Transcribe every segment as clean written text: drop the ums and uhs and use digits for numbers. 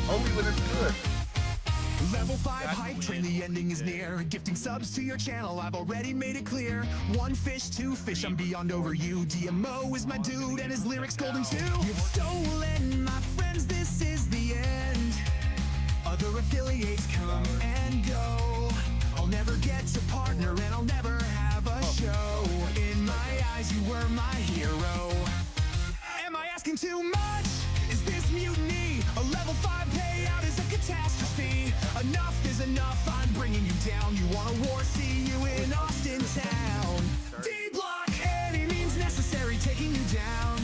Only when it's good. Level 5 hype train, the ending is near. Gifting subs to your channel, I've already made it clear. One fish, two fish, I'm beyond over you. DMO is my dude, and his lyrics golden too. You've stolen my friends, this is the end. Other affiliates come and go. I'll never get to partner, and I'll never have a show. In my eyes, you were my hero. Am I asking too much? Is this mutiny? A level 5 payout is a catastrophe. Enough is enough, I'm bringing you down. You want a war, see you in Austin town. D-block, any means necessary, taking you down.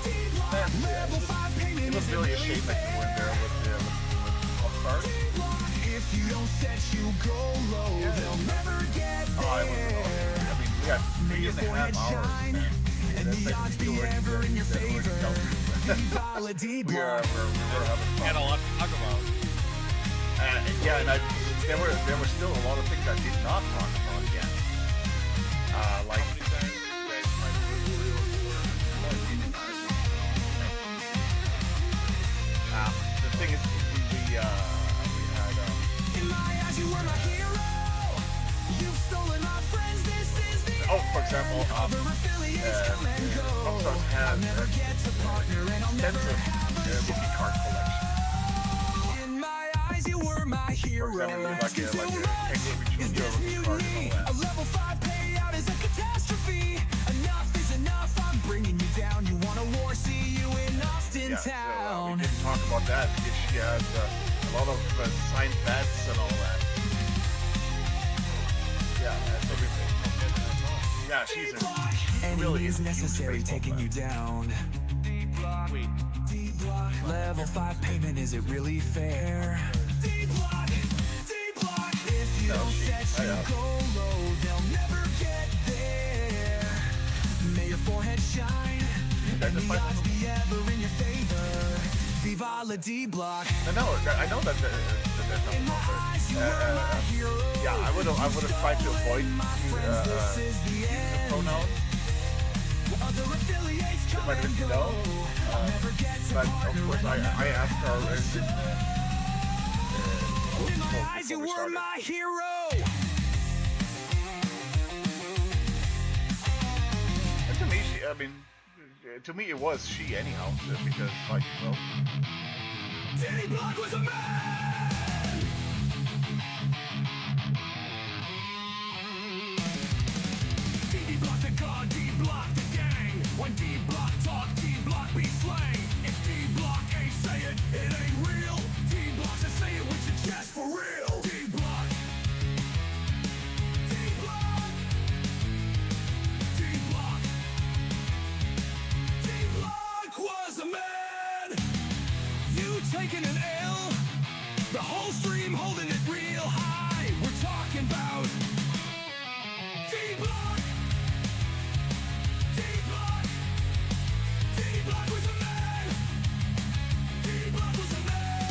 D-block, level 5 payment is really a shame that you weren't there with All-Stars. D-block, if you don't set, you go low. They'll never get there. I mean, we got May your 3.5 forehead hours. shine, and the odds be ever in your favor. Viva D-block. We're having fun. And a lot to talk about. Yeah, and there were still a lot of things I did not talk about yet. Like the thing is, we had In my eyes, you were my hero. You've stolen my friends. This is the for example, other affiliates come and go. Rockstars have I'll never get to partner, and I'll never extensive have a rookie card collection. In my eyes, you were my hero. For example, like Asking too a much. Is this rookie card mutiny? and all A that. level 5 payout is a catastrophe. Enough is enough. I'm bringing you down. You want a war? See you in Austin Yeah, so, town. we didn't talk about that because she has a lot of signed bets and all that. Yeah, that's everything. Yeah, she's Any really means is a huge necessary, baseball taking fan. you down. Wait, D-block, level 5 payment, is it really fair? D-block, D-block, if you don't set, you go low, they'll never get there. May your forehead shine, and the odds be ever in your favor. Viva la D-block. I know that there's no In my eyes, you were my hero. yeah, I would have tried to avoid This is the end. pronouns. Other affiliates come But and you go. know, I'll never get to but of partner, course and I'll never I asked her In my eyes, you were my hero. And to me, to me it was she anyhow, because like, well, D-block was a man. D-block the god, D-block the gang. When D-block talk, D-block be slain. If D-block ain't say it, it ain't real. D-block to say it with your chest for real. D-block. D-block. D-block. D-block was a man. You taking an L, the whole stream holding it real high. We're talking about D-block. D-block. D-block was a man. D-block was a man.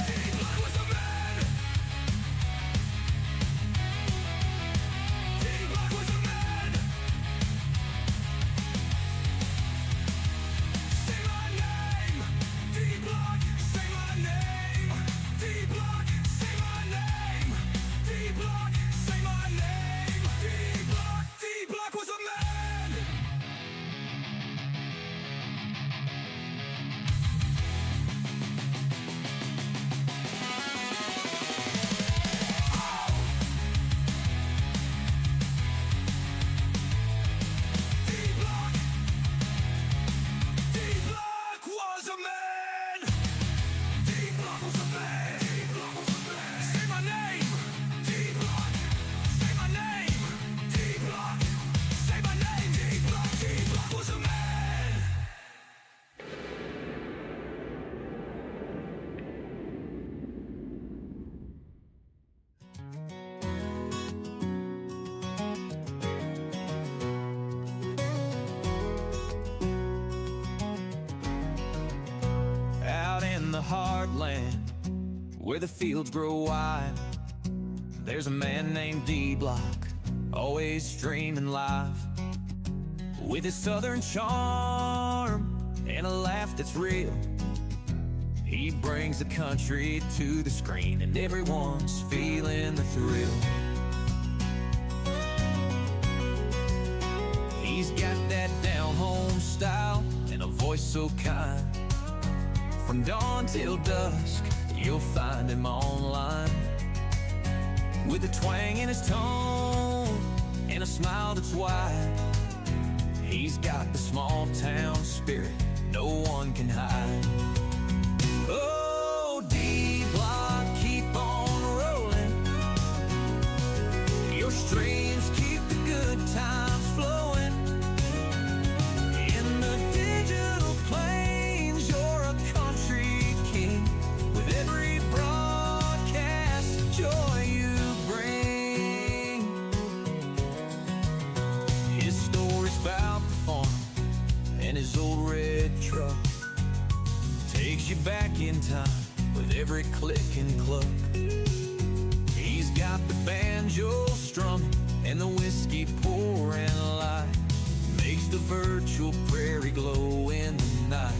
D-block was a man. D-block was a man. Say my name, D-block. Say my name, D-block. Say my name, D-block. Say my name, D-block. D-block was a man. D-block. D-block was a man. D-block was a man. D-block was a man. Say my name. D-block. Say my name. D-block. Say my name. D-block. D-block was a man. Out in the heartland, where the fields grow wide, there's a man named D-Block, always streaming live. With his southern charm and a laugh that's real, He brings the country to the screen, and everyone's feeling the thrill. He's got that down-home style and a voice so kind. From dawn till dusk, you'll find him online, with a twang in his tone and a smile that's wide. He's got the small town spirit no one can hide. Oh, D-Block, keep on rolling. Your streams keep the good times flowing. In the digital plains, you're a country king. With every broadcast, joy you bring. His story's about the farm and his old red truck. Takes you back in time with every click and cluck. He's got the banjo strumming and the whiskey pouring light. Makes the virtual prairie glow in the night.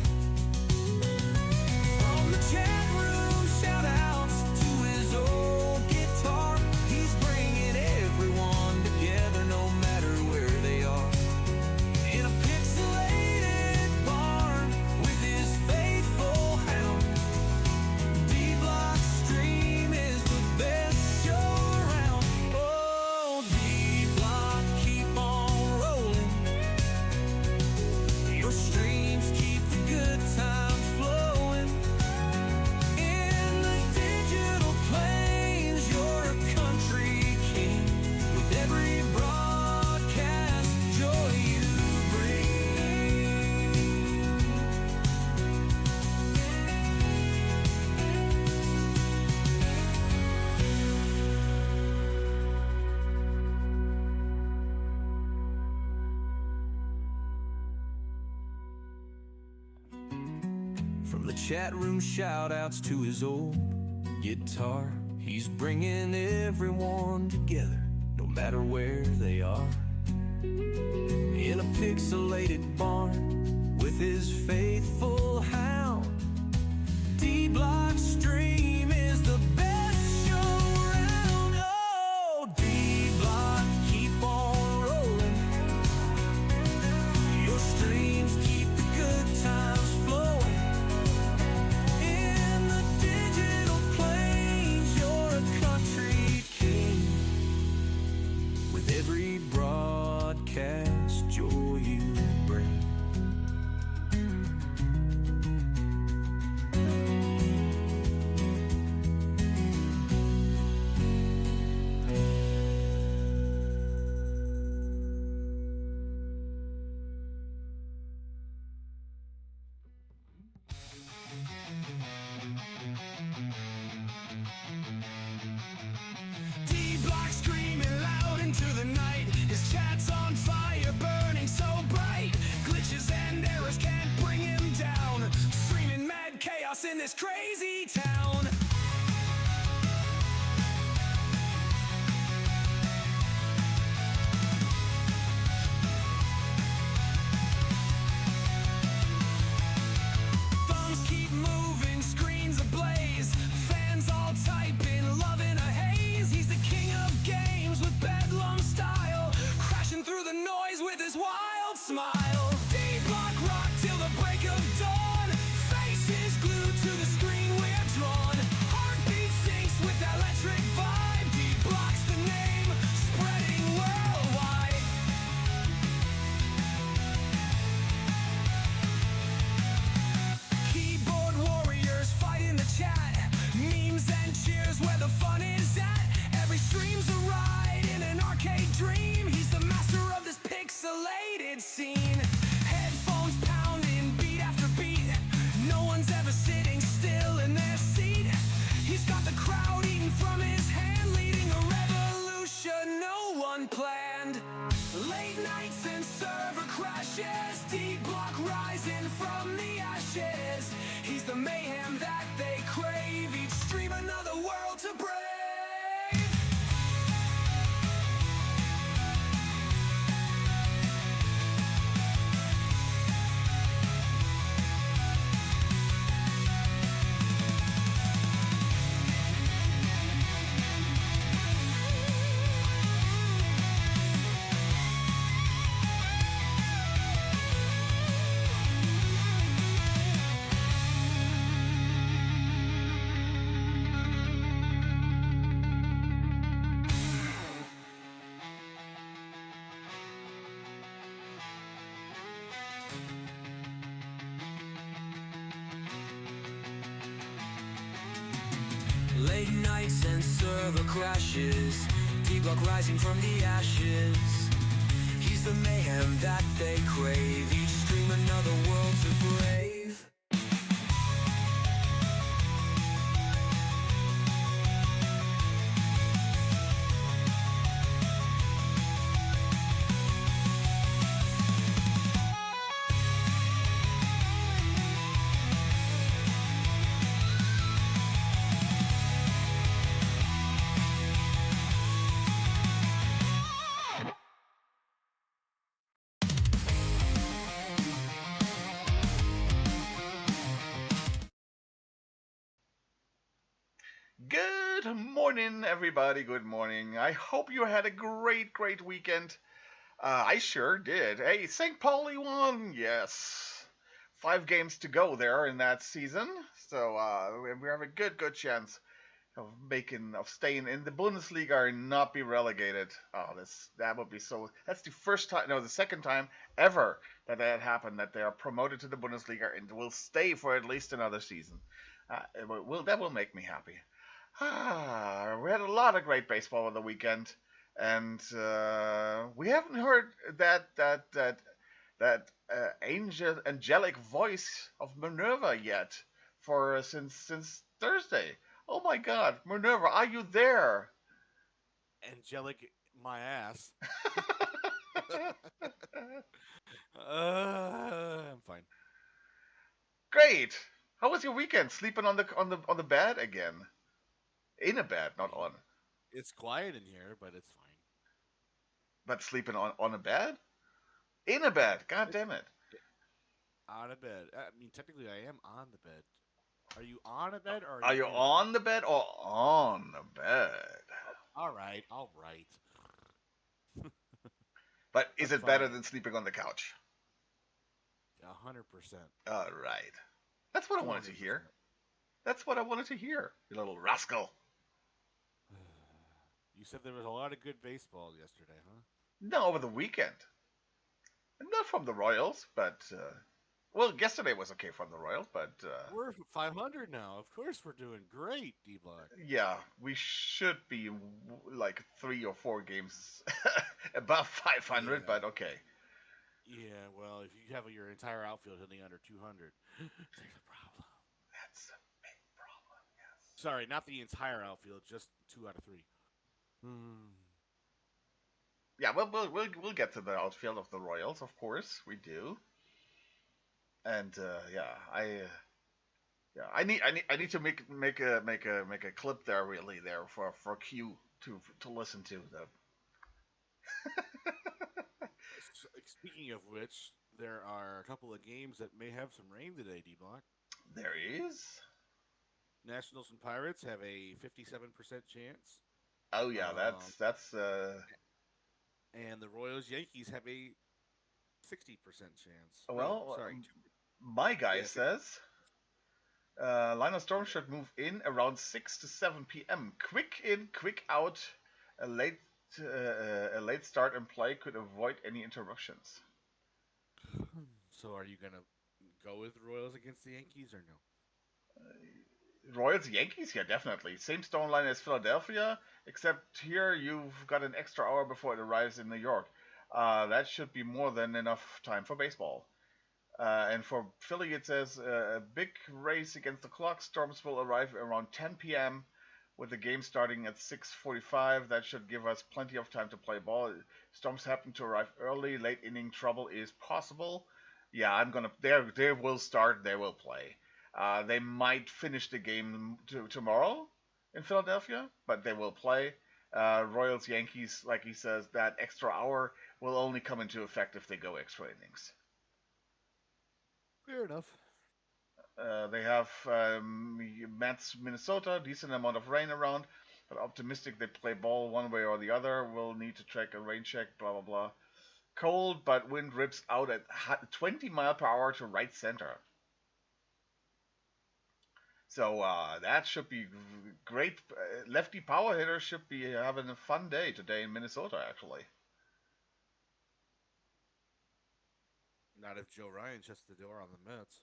From the chat room shout-outs to his old guitar, he's bringing everyone together no matter where they are. In a pixelated barn with his faithful hound, D-Block Stream is the best show around. Oh, D-Block, keep on rolling. Your streams keep the good times flowing. In the digital plains, you're a country king. With every broadcast, joy you bring. From the chat room shout-outs to his old guitar, he's bringing everyone together no matter where they are. In a pixelated barn with his faithful hound, D-Block Stream is the best show around. Oh, D-Block, keep on rolling. Your streams keep the good times flowing. In the digital plains, you're a country king. With every broadcast, joy you bring. D-Block screaming loud into the night. His chat's on fire, burning so bright. Glitches and errors can't bring him down. Screaming mad chaos in this crazy town. Thumbs keep moving, screens ablaze. Fans all typing, loving a haze. He's the king of games with bedlam style, crashing through the noise with his wild smile. D-Block rock till the break of dawn. Faces glued to the screen we're drawn. Heartbeat syncs with that electric vibe. D-Block's the name, spreading worldwide. Keyboard warriors fight in the chat. Memes and cheers where the fun is at. Every stream's a ride in an arcade dream. He's the master of this pixelated scene. Headphones pounding beat after beat. No one's ever sitting still in their seat. He's got the crowd eating from his hand, leading a revolution no one planned. Late nights and server crashes. D-Block rising from the ashes. He's the mayhem that they crave. Each stream another world to brave. Late nights and server crashes, D-Block rising from the ashes. He's the mayhem that they crave, each stream another world to brave. Good morning, everybody. Good morning. I hope you had a great weekend. I sure did. Hey, St. Pauli won. Yes. 5 games to go there in that season. So we have a good chance of staying in the Bundesliga and not be relegated. Oh, that would be so. That's the first time, no, the second time ever that happened, that they are promoted to the Bundesliga and will stay for at least another season. That will make me happy. We had a lot of great baseball on the weekend, and we haven't heard that angelic voice of Minerva yet for since Thursday. Oh my God, Minerva, are you there? Angelic, my ass. I'm fine. Great. How was your weekend? Sleeping on the bed again? In a bed, I not mean, on, it's quiet in here, but it's fine. but sleeping on a bed? In a bed. God It's damn it. on a bed. I mean, technically, I am on the bed. Are you on a bed or are Are you you in a bed? on the bed or on the bed? Oh, all right, all right. But is I'm it better fine. than sleeping on the couch? 100%. All right. That's what I wanted to hear. 200%. That's what I wanted to hear, you little rascal. You said there was a lot of good baseball yesterday, huh? No, over the weekend. Not from the Royals, but well, yesterday was okay from the Royals, but We're 500 now. Of course, we're doing great, D Block. yeah, we should be like 3 or 4 games above 500, Yeah. but okay. Yeah, well, if you have your entire outfield hitting under 200, there's a problem. That's a big problem. Yes. Sorry, not the entire outfield, just 2 out of 3. Hmm. Yeah, we'll get to the outfield of the Royals, of course, we do. And I need to make a clip there really there for Q to listen to the. Speaking of which, there are a couple of games that may have some rain today, D Block. There is. Nationals and Pirates have a 57% chance. Oh yeah, Um, that's and the Royals Yankees have a 60% chance. No, well, sorry. my guy Yeah, 60. says Liner Storm should move in around 6 to 7 p.m. Quick in, quick out. A late a late start and play could avoid any interruptions. So are you going to go with Royals against the Yankees or no? Royals Yankees, yeah, definitely. Same stone line as Philadelphia, except here you've got an extra hour before it arrives in New York. That should be more than enough time for baseball. And for Philly, it says a big race against the clock. Storms will arrive around 10 p.m. with the game starting at 6:45. That should give us plenty of time to play ball. Storms happen to arrive early. Late inning trouble is possible. Yeah, I'm gonna. They will start. They will play. They might finish the game tomorrow in Philadelphia, but they will play. Royals Yankees, like he says, that extra hour will only come into effect if they go extra innings. Fair enough. They have Mets, Minnesota, decent amount of rain around, but optimistic they play ball one way or the other. Will need to check a rain check, blah blah blah. Cold, but wind rips out at 20 mile per hour to right center. So that should be great. Lefty power hitter should be having a fun day today in Minnesota, actually. Not if Joe Ryan shuts the door on the Mets.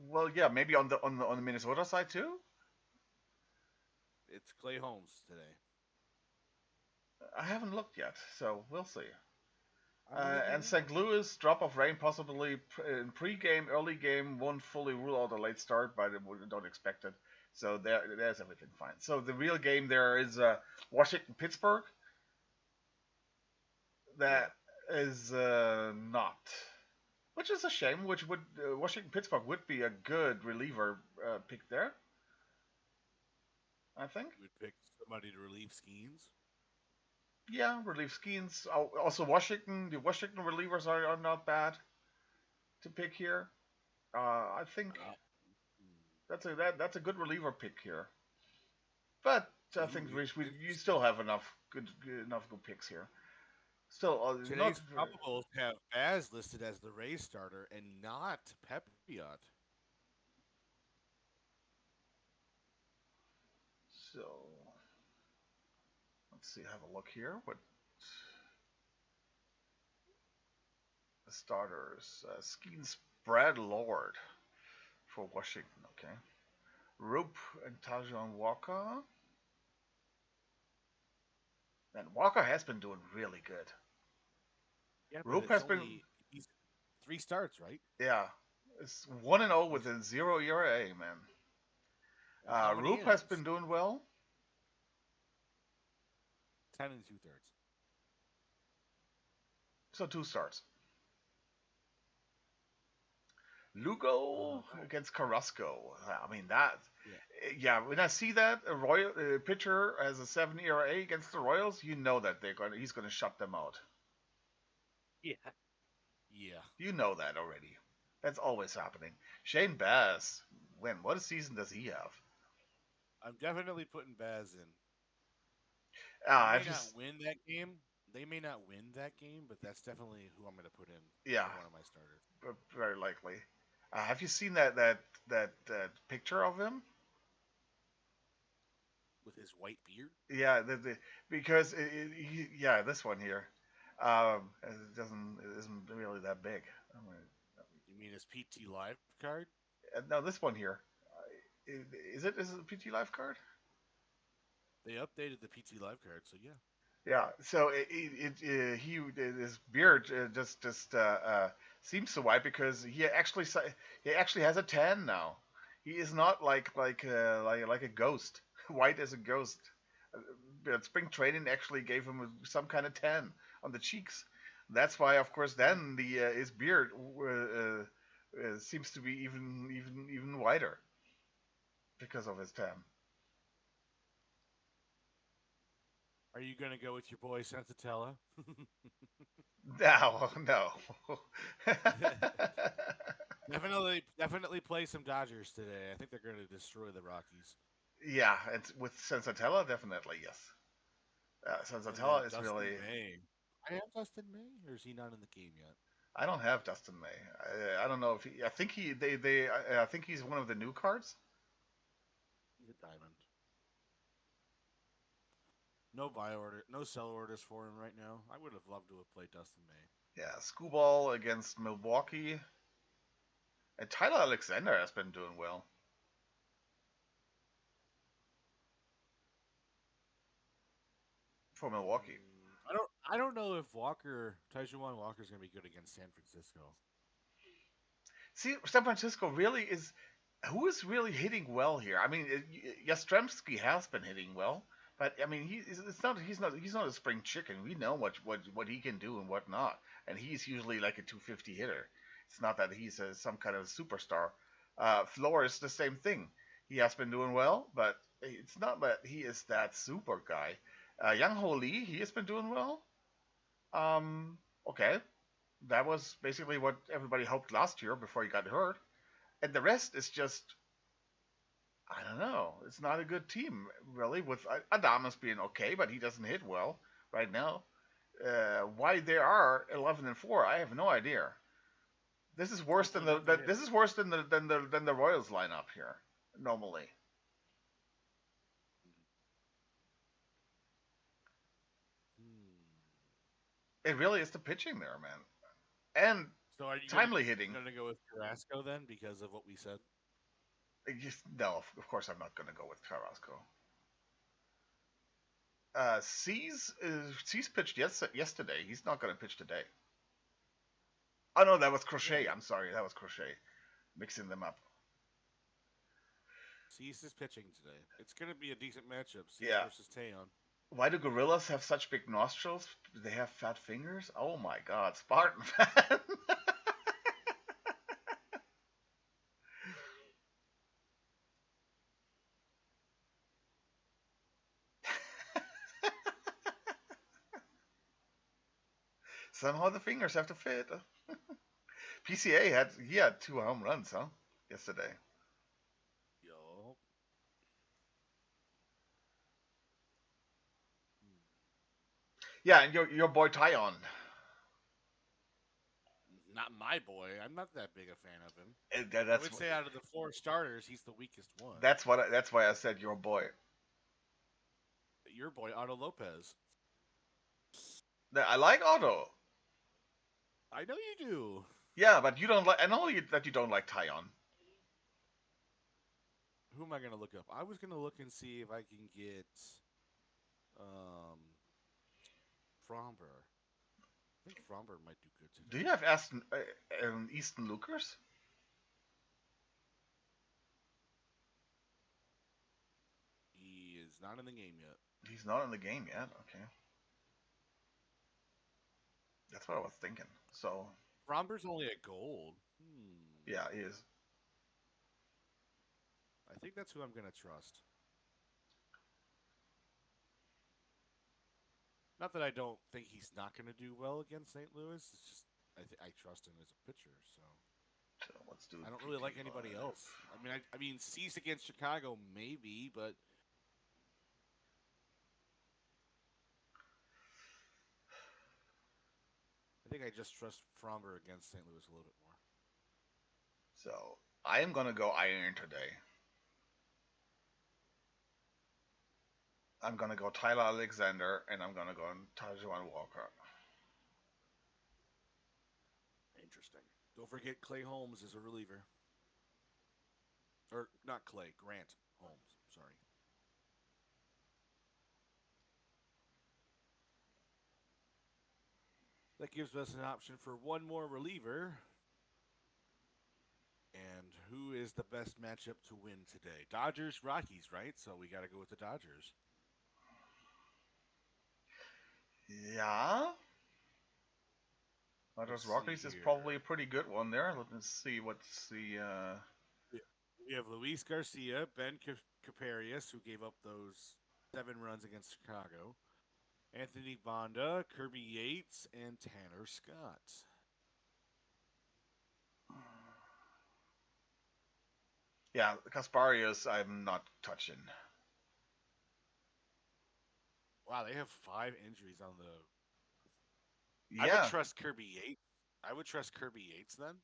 Well, yeah, maybe on the Minnesota side too. It's Clay Holmes today. I haven't looked yet, so we'll see. I'm gonna looking And now. St. Louis drop of rain possibly in pre-game, early game won't fully rule out a late start, but we don't expect it. So there's everything fine. So the real game there is Washington Pittsburgh. Yeah, That is not, which is a shame. Which would Washington Pittsburgh would be a good reliever pick there, I think. you would pick somebody to relieve Skeens. Yeah, relief Skeens. Also Washington. The Washington relievers are not bad to pick here. I think Hmm. that's a good reliever pick here. But I think you Interesting. still have enough good picks here. Still, not Today's probables have Baz listed as the Rays starter and not Pepiot. so. Let's see. Have a look here. What the starters? Skeens Brad Lord for Washington. Okay. Roop and Tajon Walker. And Walker has been doing really good. Yeah, but Roop it's has been, only he's 3 starts, right? yeah, it's 1-0 He's with a 0 ERA, man. and how many Roop has innings? been doing well. 10 2/3. So 2 starts. Lugo Oh, against Carrasco. I mean that. yeah, Yeah, when I see that a Royal pitcher has a 7 ERA against the Royals, you know that he's going to shut them out. yeah, yeah. You know that already. That's always happening. Shane Bass, what a season does he have? I'm definitely putting Baz in. They Ah, may if you, not win that game. They may not win that game, but that's definitely who I'm going to put in yeah, as one of my starters very likely. Have you seen that picture of him? with his white beard. Yeah, because yeah, this one here, it isn't really that big. I'm gonna- You mean his PT Live card? No, this one here, is it a PT Life card? They updated the PT Live card, so yeah. Yeah, so his beard just seems so white because he actually has a tan now. He is not like a ghost, white as a ghost. Uh, But spring training actually gave him some kind of tan on the cheeks. That's why, of course, then the his beard seems to be even whiter because of his tan. Are you going to go with your boy Sensatella? No, no. Definitely play some Dodgers today. I think they're going to destroy the Rockies. Yeah, and with Sensatella, definitely yes. And then Sensatella is Dustin really. May. I have Dustin May, or is he not in the game yet? I don't have Dustin May. I don't know if he. I think he. They. I think he's one of the new cards. He's a diamond. No buy order, no sell orders for him right now. I would have loved to have played Dustin May. Yeah, Screwball against Milwaukee. And Tyler Alexander has been doing well for Milwaukee. I don't know if Taijuan Walker is going to be good against San Francisco. See, San Francisco really is. Who is really hitting well here? I mean, Yastrzemski has been hitting well, but I mean, it's not. He's not a spring chicken. We know what he can do and what not, and he's usually like a 250 hitter. It's not that he's some kind of superstar. Flores, the same thing. He has been doing well, but it's not that he is that super guy. Young Ho Lee, he has been doing well. Um, okay, that was basically what everybody hoped last year before he got hurt. And the rest is just, I don't know. It's not a good team really. With Adamas being okay, but he doesn't hit well right now. Why they are 11-4, I have no idea. This is worse than Hopefully not the this hitter. is worse than the Royals lineup here normally. Hmm. It really is the pitching there, man, and So are you timely hitting. gonna go with Carrasco then because of what we said? No, of course I'm not going to go with Carrasco. C's pitched yesterday. He's not going to pitch today. Oh no, that was Crochet. Really? I'm sorry, that was Crochet. Mixing them up. Cease is pitching today. It's gonna be a decent matchup. Cease Yeah. versus Taeyon. Why do gorillas have such big nostrils? Do they have fat fingers? Oh my God, Spartan fan. Somehow the fingers have to fit. PCA had 2 home runs, huh? Yesterday. Yo. Yeah, and your boy Tyon. Not my boy. I'm not that big a fan of him. I That's would say out of the 4 starters, he's the weakest one. that's why I said your boy. Your boy, Otto Lopez. I like Otto. I know you do. Yeah, but you don't like. I know that you don't like Tyon. Who am I gonna look up? I was gonna look and see if I can get um Fromber. I think Fromber might do good Do today. you have Easton Lucas? He is not in the game yet. He's not in the game yet. Okay, that's what I was thinking. So Fromber's only a gold. yeah, he is. I think that's who I'm gonna trust. Not that I don't think he's not gonna do well against St. Louis. It's just I trust him as a pitcher. So So let's do. I don't really like anybody 55. else. I mean, Cease against Chicago maybe, but I think I just trust Fromber against St. Louis a little bit more. So I am gonna go iron today. I'm gonna go Tyler Alexander, and I'm gonna go Tajuan Walker. Interesting. Don't forget Clay Holmes is a reliever. Or not Clay, Grant Holmes. Sorry. That gives us an option for one more reliever. And who is the best matchup to win today? Dodgers, Rockies, right? So we got to go with the Dodgers. Yeah. Let's Dodgers see Rockies is here. probably a pretty good one there. Let's see what's the. We have Luis Garcia, Ben Caparius, who gave up those 7 runs against Chicago, Anthony Bonda, Kirby Yates, and Tanner Scott. Yeah, Kasparius, I'm not touching. Wow, they have 5 injuries on the. I Yeah, would trust Kirby Yates. I would trust Kirby Yates then.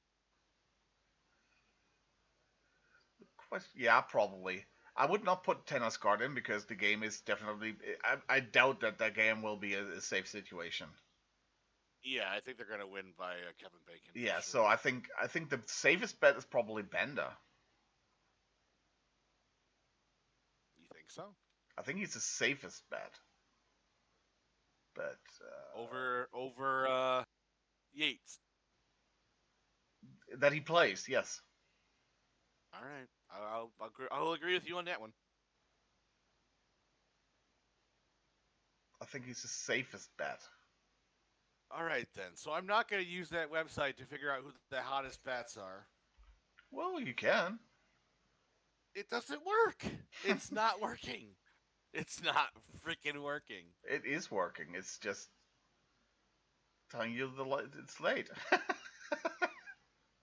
yeah, probably. I would not put Tennis Guard in because the game is definitely. I doubt that game will be a safe situation. Yeah, I think they're going to win by Kevin Bacon. Yeah, sure. so I think the safest bet is probably Bender. You think so? I think he's the safest bet. But Over Yates. that he plays, yes. All right, I'll agree with you on that one. I think he's the safest bet. All right then. So I'm not going to use that website to figure out who the hottest bats are. Well, you can. It doesn't work. It's not working. It's not freaking working. It is working. It's just telling you it's late.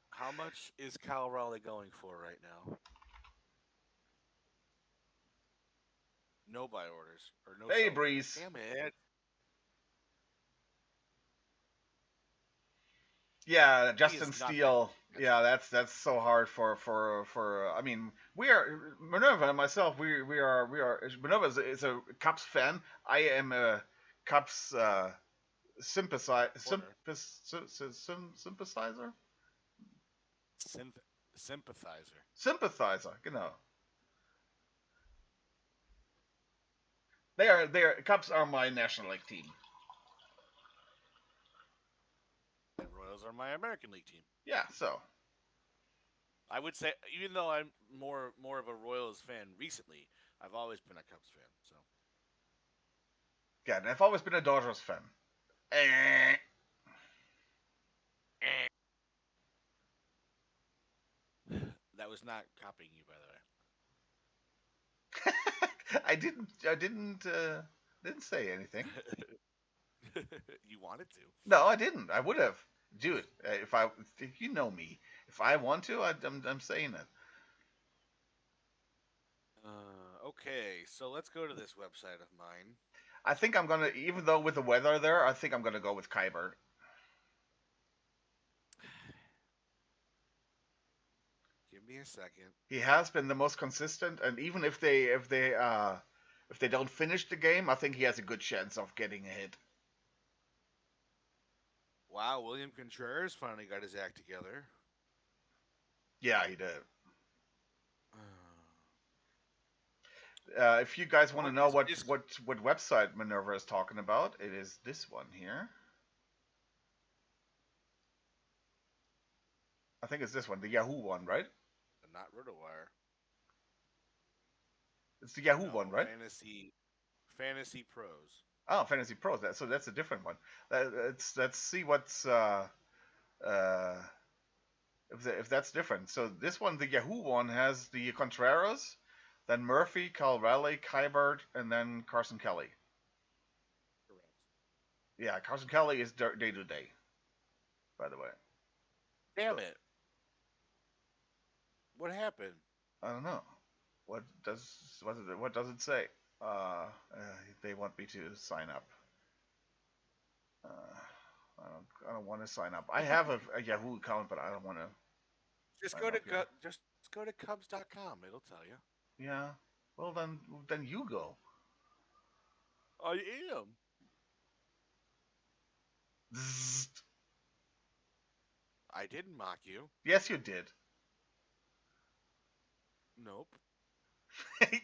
How much is Kyle Raleigh going for right now? No buy orders or no. Hey, sell. Breeze. Damn it! Yeah, He Justin is not Steele. that- Yeah, that's so hard for. I mean, we are Minerva and myself. We are Minerva is a Cubs fan. I am a Cubs Corner. Sympathizer? Synth- sympathizer. Sympathizer, genau. They are Cubs are my National League team. And Royals are my American League team. Yeah, so I would say, even though I'm more of a Royals fan recently, I've always been a Cubs fan. So yeah, and I've always been a Dodgers fan. Eh. that was not copying you, by the way. I didn't say anything. You wanted to. No, I didn't. I would have. Dude, if you know me, if I want to, I'm saying it. Okay, so let's go to this website of mine. I think I'm gonna, even though with the weather there, I think I'm gonna go with Kyber. Give me a second. He has been the most consistent, and even if they don't finish the game, I think he has a good chance of getting a hit. Wow, William Contreras finally got his act together. Yeah, he did. Uh, If you guys want to what know is what website Minerva is talking about, it is this one here. I think it's this one, the Yahoo one, right? not RotoWire? It's the Yahoo one, No, right? Fantasy Pros. Oh, Fantasy Pros. So that's a different one. Let's see what's uh, if that's different. So this one, the Yahoo one, has the Contreras, then Murphy, Calvelli, Kybert, and then Carson Kelly. Correct. Yeah, Carson Kelly is day to day, by the way. Damn So, it! What happened? I don't know. What does it say? Uh, uh, they want me to sign up. I don't want to sign up. I have a Yahoo account, but I don't want to Just sign go up to here. just go to Cubs.com. It'll tell you. Yeah. Well then you go. I am. Zzzt. I didn't mock you. Yes, you did. Nope.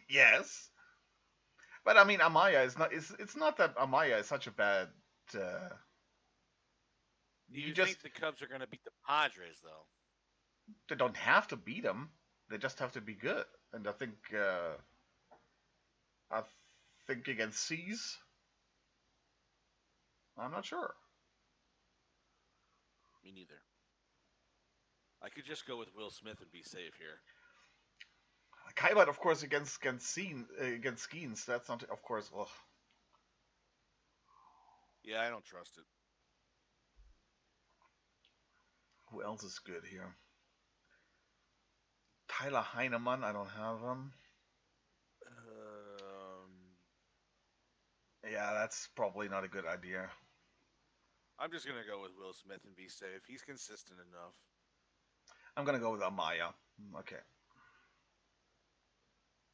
Yes. But I mean, Amaya is not. It's not that Amaya is such a bad. Do You you just think the Cubs are going to beat the Padres, though? they don't have to beat them. They just have to be good. And I think against C's, I'm not sure. Me neither. I could just go with Will Smith and be safe here. Kaibat, of course, against Skeens. That's not, of course. Ugh. Yeah, I don't trust it. Who else is good here? Tyler Heinemann. I don't have him. Yeah, that's probably not a good idea. I'm just going to go with Will Smith and be safe. He's consistent enough. I'm gonna go with Amaya. Okay.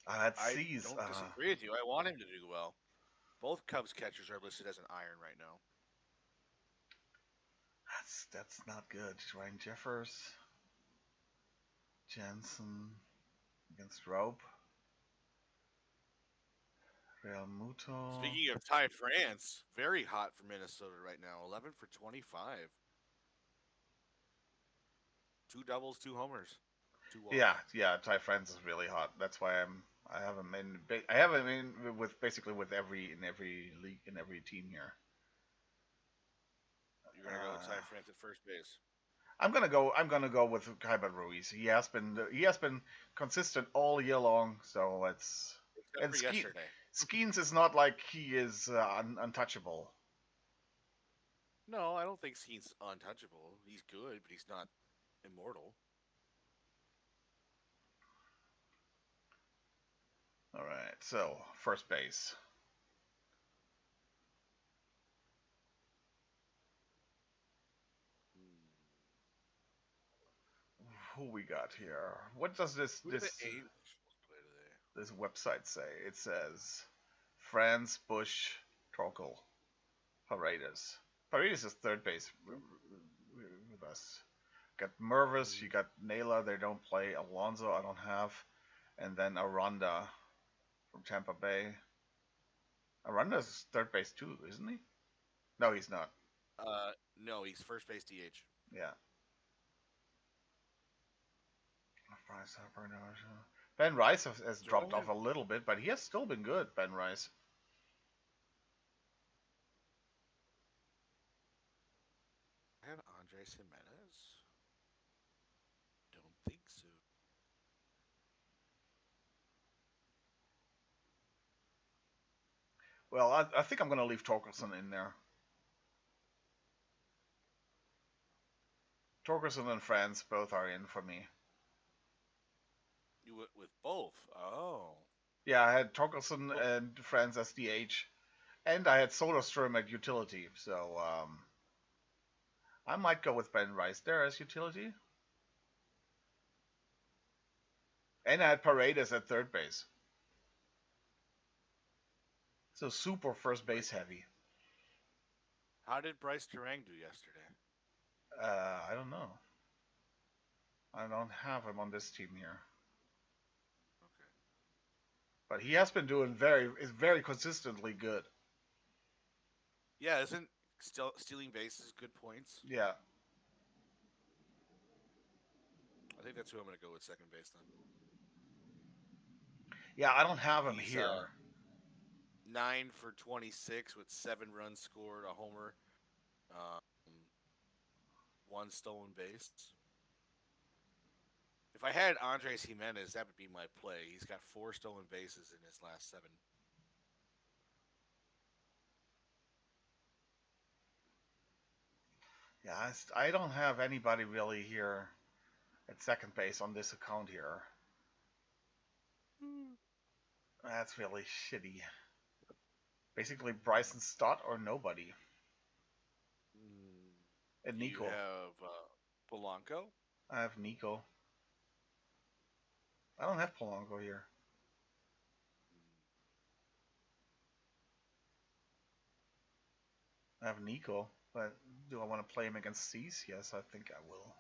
That's I C's. don't disagree with you. I want him to do well. Both Cubs catchers are listed as an iron right now. That's not good. Ryan Jeffers, Jansen against Rope, Real Muto. Speaking of Ty France, very hot for Minnesota right now. 11 for 25. 2 doubles, 2 homers, 2 walks. Yeah. Ty France is really hot. That's why I have him in. I have him in with basically with every league in every team here. You're gonna go with Ty France at first base. I'm gonna go with Kaibat Ruiz. He has been consistent all year long. So it's Except for yesterday. Skeens is not like he is untouchable. No, I don't think he's untouchable. He's good, but he's not immortal. All right, so first base. Who we got here? What does this this website say? It says Franz Busch Trokel Paredes. Paredes is third base with us. Got Mervis, you got Naylor, they don't play. Alonso, I don't have. And then Aranda from Tampa Bay. Aranda's third base too, isn't he? No, he's not. No, he's first base DH. Yeah. Ben Rice has Do I dropped off have, a little bit, but he has still been good, Ben Rice. I have Andres Jimenez? Don't think so. Well, I think I'm going to leave Torkelson in there. Torkelson and France both are in for me. You went with both. Oh. Yeah, I had Torkelson Well, and France as DH, and I had Soderstrom at utility. So I might go with Ben Rice there as utility. And I had Paredes at third base. So super first base heavy. how did Bryce Terang do yesterday? I don't know. I don't have him on this team here. Okay. But he has been doing is very consistently good. Yeah, isn't stealing bases good points? Yeah. I think that's who I'm going to go with second base then. Yeah, I don't have him He's here. 9 for 26 with 7 runs scored, a homer, um, 1 stolen base. If I had Andres Jimenez, that would be my play. He's got 4 stolen bases in his last 7. Yeah, I don't have anybody really here at second base on this account here. That's really shitty. Basically, Bryson Stott or nobody. And You Nico. have Polanco. I have Nico. I don't have Polanco here. I have Nico, but do I want to play him against Cease? Yes, I think I will.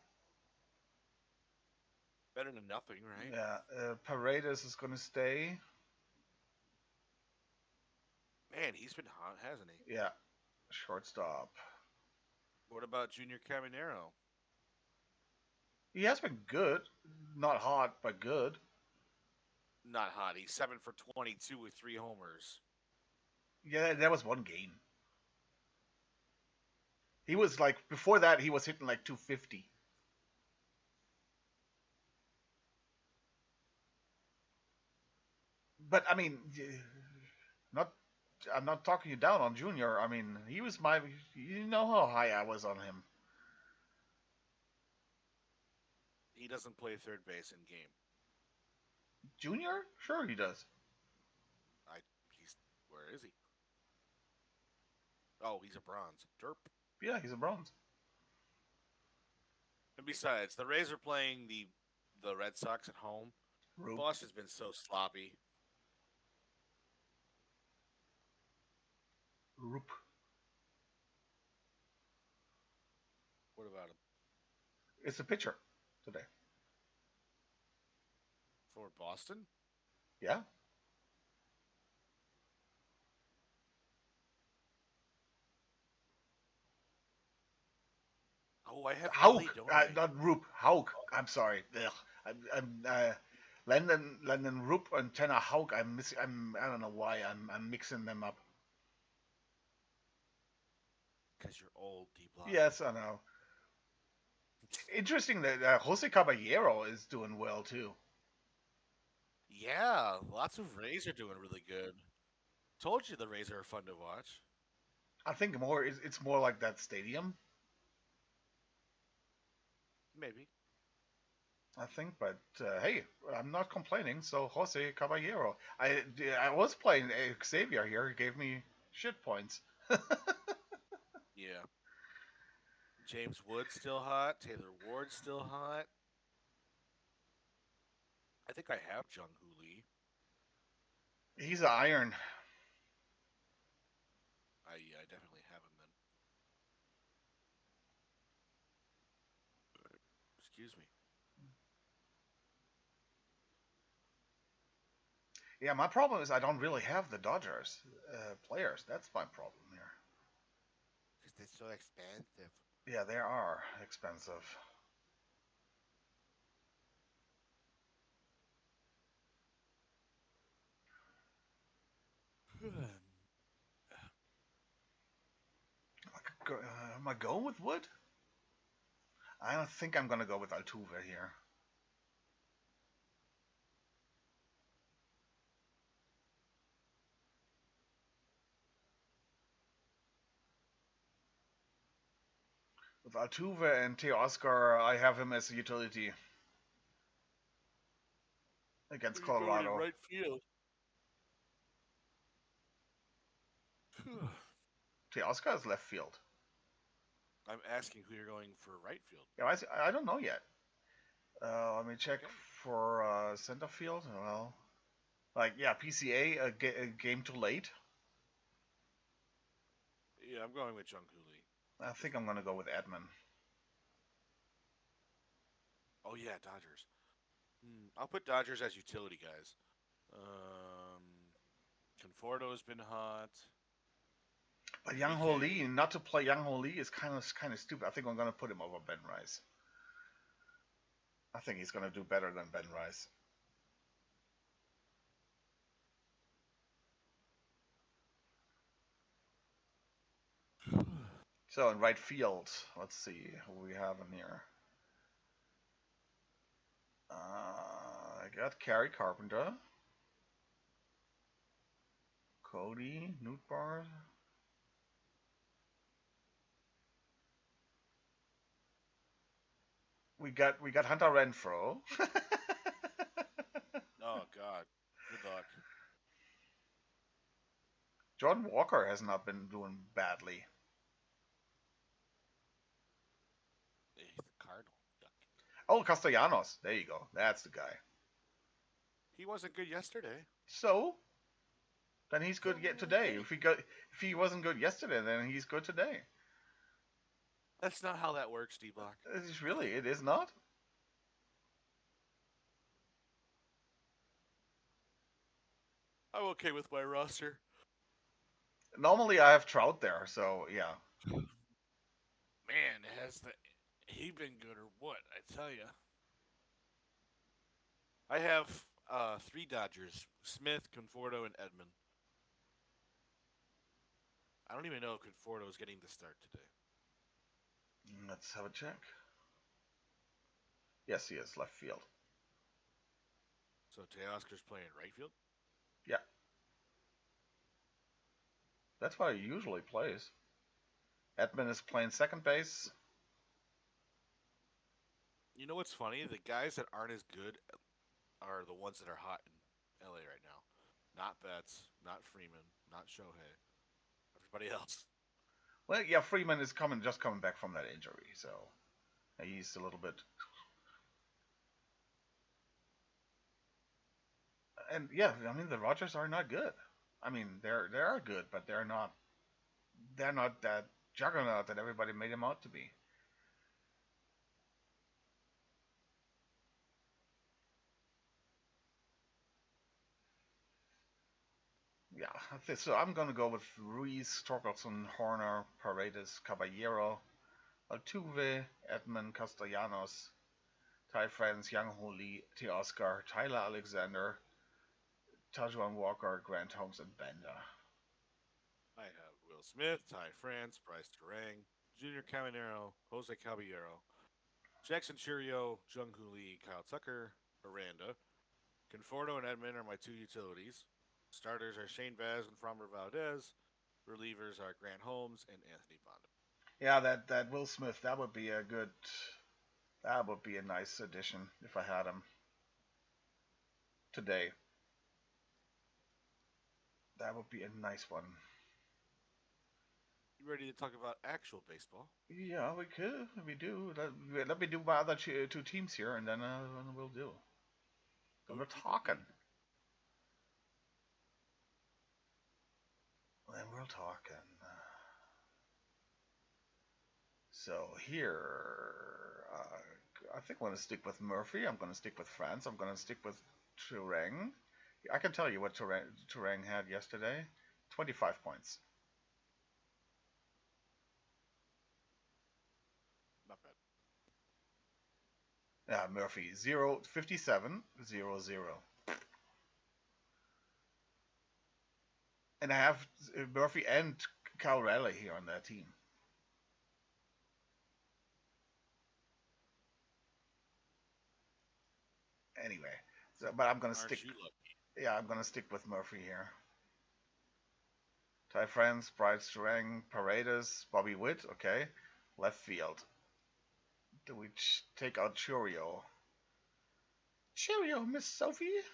Better than nothing, right? Yeah, Paredes is going to stay. Man, he's been hot, hasn't he? Yeah, shortstop. What about Junior Caminero? He has been good. Not hot, but good. Not hot. He's 7 for 22 with 3 homers. Yeah, that was one game. He was like, before that, he was hitting like 250. But I mean, not. I'm not talking you down on Junior. I mean, he was my. You know how high I was on him. He doesn't play third base in game. Junior? Sure, he does. He's where is he? Oh, he's a bronze. Derp. Yeah, he's a bronze. And besides, the Rays are playing the Red Sox at home. Roop. Boston's been so sloppy. Roop. What about him? It's a pitcher today. For Boston? Yeah. Oh, I have Hauk, LA, don't I? not Roop. Hauk. I'm sorry. Ugh. I'm Landon Roop and Tanner Hauk. I don't know why I'm mixing them up. Because you're old, D-Block. Yes, I know. Interesting that Jose Caballero is doing well too. Yeah, lots of Rays are doing really good. Told you the Rays are fun to watch. I think it's more like that stadium. Maybe. I think, but hey, I'm not complaining. So Jose Caballero, I was playing Xavier here. He gave me shit points. Yeah. James Wood's still hot. Taylor Ward's still hot. I think I have Jung Hoo Lee. He's an iron. I definitely have him then. Excuse me. Yeah, my problem is I don't really have the Dodgers players. That's my problem here. Because they're so expensive. Yeah, they are expensive. Am I going with Wood? I don't think I'm going to go with Altuve here. With Altuve and Teoscar, I have him as a utility against You're going in Colorado. right field. Teoscar is left field. I'm asking who you're going for right field. Yeah, I don't know yet. Let me check Okay. for center field. Well, yeah, PCA a game too late. Yeah, I'm going with Jung Hoo Lee. I think I'm gonna go with Edman. Oh yeah, Dodgers. I'll put Dodgers as utility guys. Conforto's been hot. But Young Ho Lee, Enrique. not to play Young Ho Lee is kind of stupid. I think I'm gonna put him over Ben Rice. I think he's gonna do better than Ben Rice. So in right field, let's see who we have in here. I got Kerry Carpenter, Cody Newtbar. We got Hunter Renfro. Oh God. Good luck. Jordan Walker has not been doing badly. He's the Cardinal. Yuck. Oh, Castellanos. There you go. That's the guy. He wasn't good yesterday. So then he's good yet today. Okay. If he wasn't good yesterday, then he's good today. That's not how that works, D Block. It is not. I'm okay with my roster. Normally I have Trout there, so yeah. Man, has he been good or what? I tell you. I have three Dodgers: Smith, Conforto, and Edman. I don't even know if Conforto is getting the start today. Let's have a check. Yes, he is left field. So Teoscar's playing right field. Yeah, that's why he usually plays. Edman is playing second base. You know what's funny? The guys that aren't as good are the ones that are hot in LA right now. Not Betts, not Freeman, not Shohei. Everybody else. Well, yeah, Freeman is just coming back from that injury, so he's a little bit. And yeah, I mean the Rogers are not good. I mean they are good, but they're not that juggernaut that everybody made them out to be. Yeah, so I'm gonna go with Ruiz, Torkelson, Horner, Paredes, Caballero, Altuve, Edman, Castellanos, Ty France, Young Ho Lee, Teoscar, Tyler Alexander, Tajuan Walker, Grant Holmes, and Bender. I have Will Smith, Ty France, Bryce Terang, Junior Caminero, Jose Caballero, Jackson Churio, Jung Hoo Lee, Kyle Tucker, Aranda. Conforto and Edman are my two utilities. Starters are Shane Baz and Framber Valdez. Relievers are Grant Holmes and Anthony Bond. Yeah, that Will Smith, that would be a nice addition if I had him today. That would be a nice one. You ready to talk about actual baseball? Yeah, we could. We do. Let me do my other two teams here, and then we'll do. And we're talking. And we're talking. So here, I think I'm going to stick with Murphy. I'm going to stick with France. I'm going to stick with Turang. I can tell you what Turang had yesterday. 25 points. Not bad. Yeah, Murphy 57 0 0. And I have Murphy and Cal Raleigh here on that team. Anyway, but I'm gonna stick. Aren't you lucky? Yeah, I'm gonna stick with Murphy here. Ty France, Bright Strang, Paredes, Bobby Witt. Okay, left field. Do we take out Churio? Cheerio, Miss Sophie.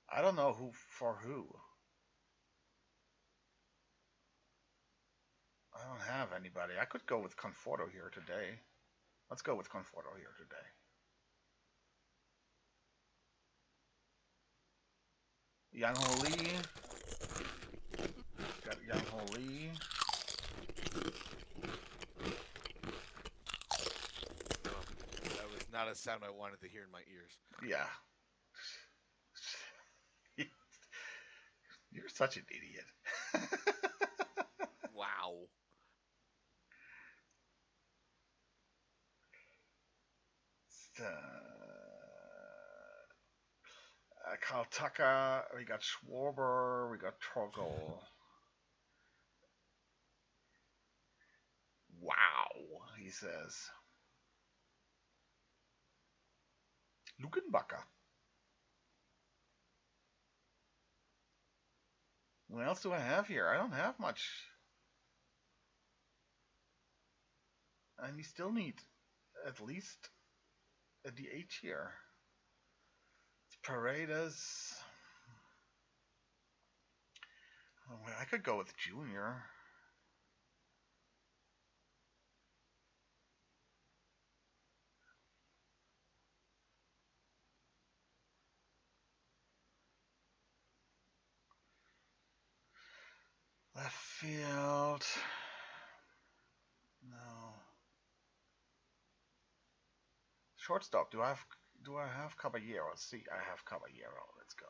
I don't know who for who. I don't have anybody. I could go with Conforto here today. Let's go with Conforto here today. Yang Ho Lee. Got Yang Ho Lee. That was not a sound I wanted to hear in my ears. Yeah. You're such an idiot. Wow. Carl Tucker, we got Schwarber, we got Torgel. Wow, he says. Lukenbacker. What else do I have here? I don't have much. And we still need at least a DH here. It's Paredes. Oh, I could go with Junior. Left field. No. Shortstop. Do I have Caballero? See, I have Caballero. Let's go.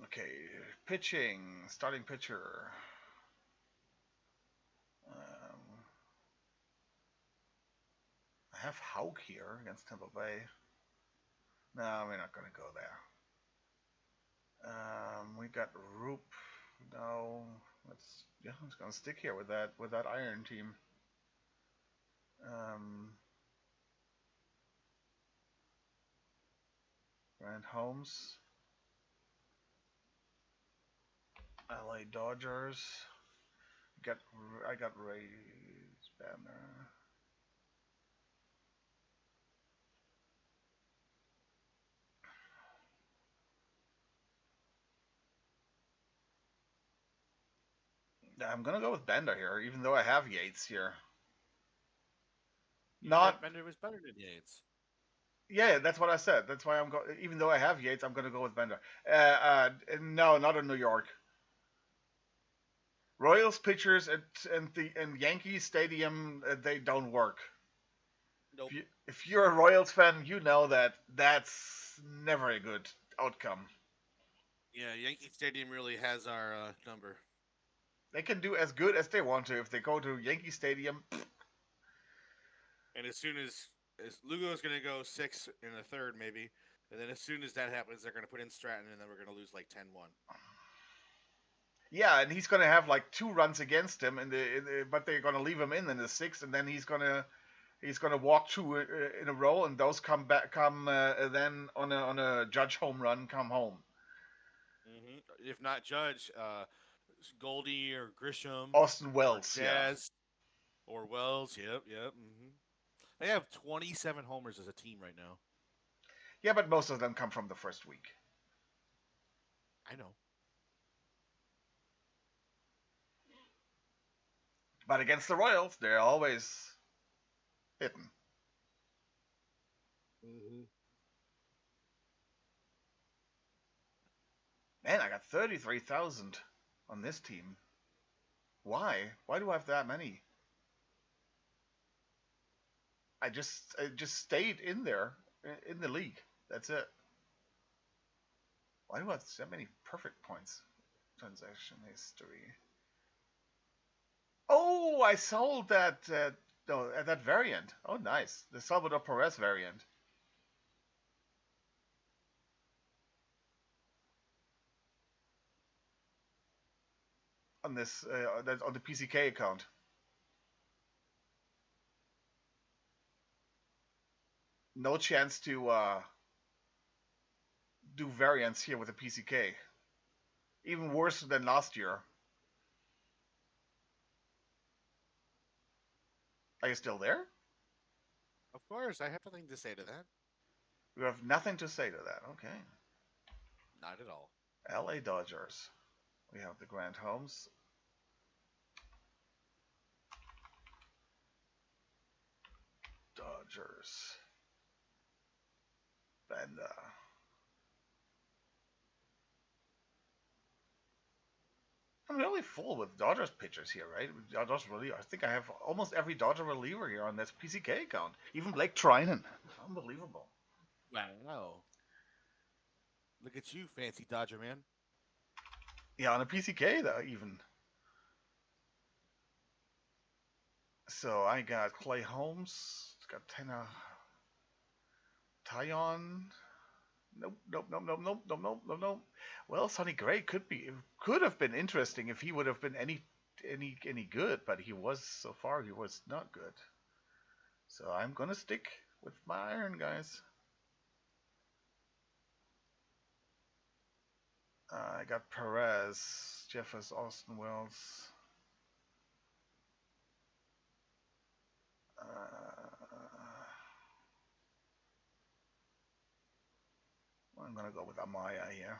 Okay, pitching, starting pitcher. I have Haug here against Tampa Bay. No, we're not gonna go there. We got Roop. No, I'm just gonna stick here with that Iron team. Grant Holmes. LA Dodgers. I got Ray's banner. I'm gonna go with Bender here, even though I have Yates here. You Not said Bender was better than Yates. Yeah, that's what I said. That's why I'm going. Even though I have Yates, I'm gonna go with Bender. No, not in New York. Royals pitchers and Yankee Stadium, they don't work. Nope. If you're a Royals fan, you know that that's never a good outcome. Yeah, Yankee Stadium really has our number. They can do as good as they want to. If they go to Yankee Stadium, And as soon as Lugo's going to go 6 in the third, maybe, and then as soon as that happens, they're going to put in Stratton, and then we're going to lose like 10-1. yeah, and he's gonna have like 2 runs against him, but they're gonna leave him in the sixth, and then he's gonna walk 2 in a row, and those come then on a Judge home run come home. If not Judge, Goldie or Grisham, Austin Wells, or Jazz, or Wells. Yep. They have 27 homers as a team right now. Yeah, but most of them come from the first week. I know. But against the Royals, they're always hitting. Man, I got 33,000 on this team. Why? Why do I have that many? I just stayed in there in the league. That's it. Why do I have so many perfect points? Transaction history. Oh, I sold that. No, that variant. Oh, nice. The Salvador Perez variant on this on the PCK account. No chance to do variants here with the PCK. Even worse than last year. Are you still there? Of course, I have nothing to say to that. You have nothing to say to that. Okay. Not at all. LA Dodgers. We have the Grand Homes. Dodgers. And I'm really full with Dodgers pitchers here, right? Dodgers reliever. I think I have almost every Dodger reliever here on this PCK account. Even Blake Trinan. Unbelievable. Wow. Look at you, fancy Dodger man. Yeah, on a PCK though, even. So I got Clay Holmes. Got Tena Tyon. Nope, nope, nope, nope, nope, nope, nope, nope, nope. Well, Sonny Gray could have been interesting if he would have been any good, but he was so far he was not good. So I'm gonna stick with my iron guys. I got Perez, Jeffers, Austin Wells. I'm gonna go with Amaya here.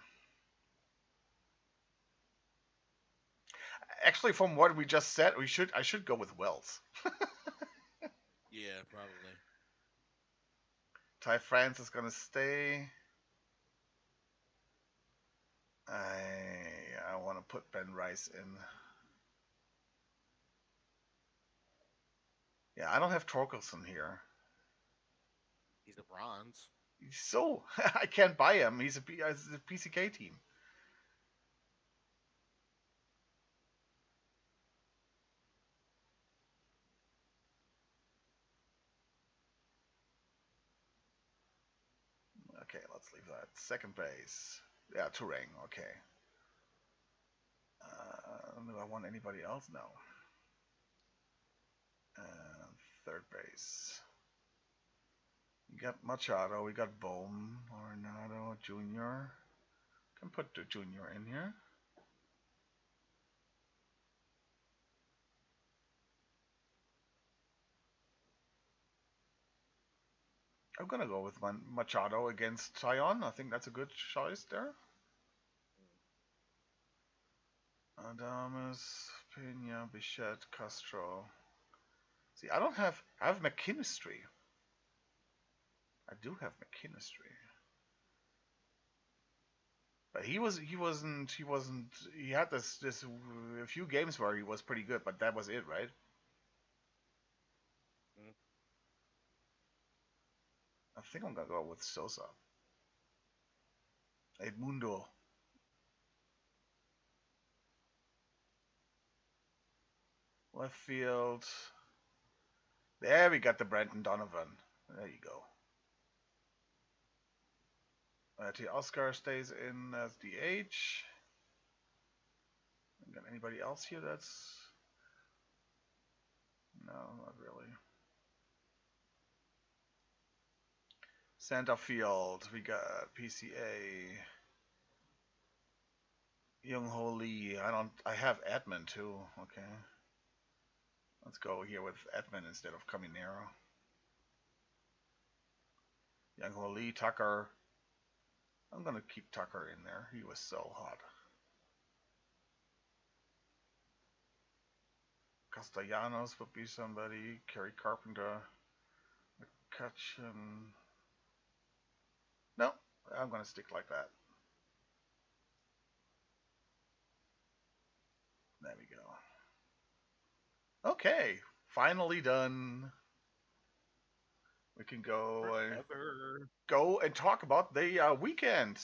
Actually, from what we just said, I should go with Wells. Yeah, probably. Ty France is gonna stay. I want to put Ben Rice in. Yeah, I don't have Torkelson here. He's a bronze. So I can't buy him. He's a PCK team. Okay, let's leave that. Second base. Yeah, Turang. Okay. Do I want anybody else? No. Third base. We got Machado. We got Bohm, Arenado, Jr. Can put the Jr. in here. I'm gonna go with Machado against Tyon. I think that's a good choice there. Adames, Pena, Bichette, Castro. See, I have McKinstry. I do have McKinstry. But he had this a few games where he was pretty good, but that was it, right? Mm. I think I'm gonna go with Sosa. Edmundo. Left field. There we got the Brandon Donovan. There you go. T. Oscar stays in as DH. Got anybody else here that's... No, not really. Center field, we got PCA. Young Ho Lee. I have Edmund too. Okay. Let's go here with Edmund instead of Caminero. Young Ho Lee, Tucker. I'm gonna keep Tucker in there. He was so hot. Castellanos would be somebody. Kerry Carpenter. McCutcheon. No, I'm gonna stick like that. Okay, finally done. We can Forever. go and talk about the weekend.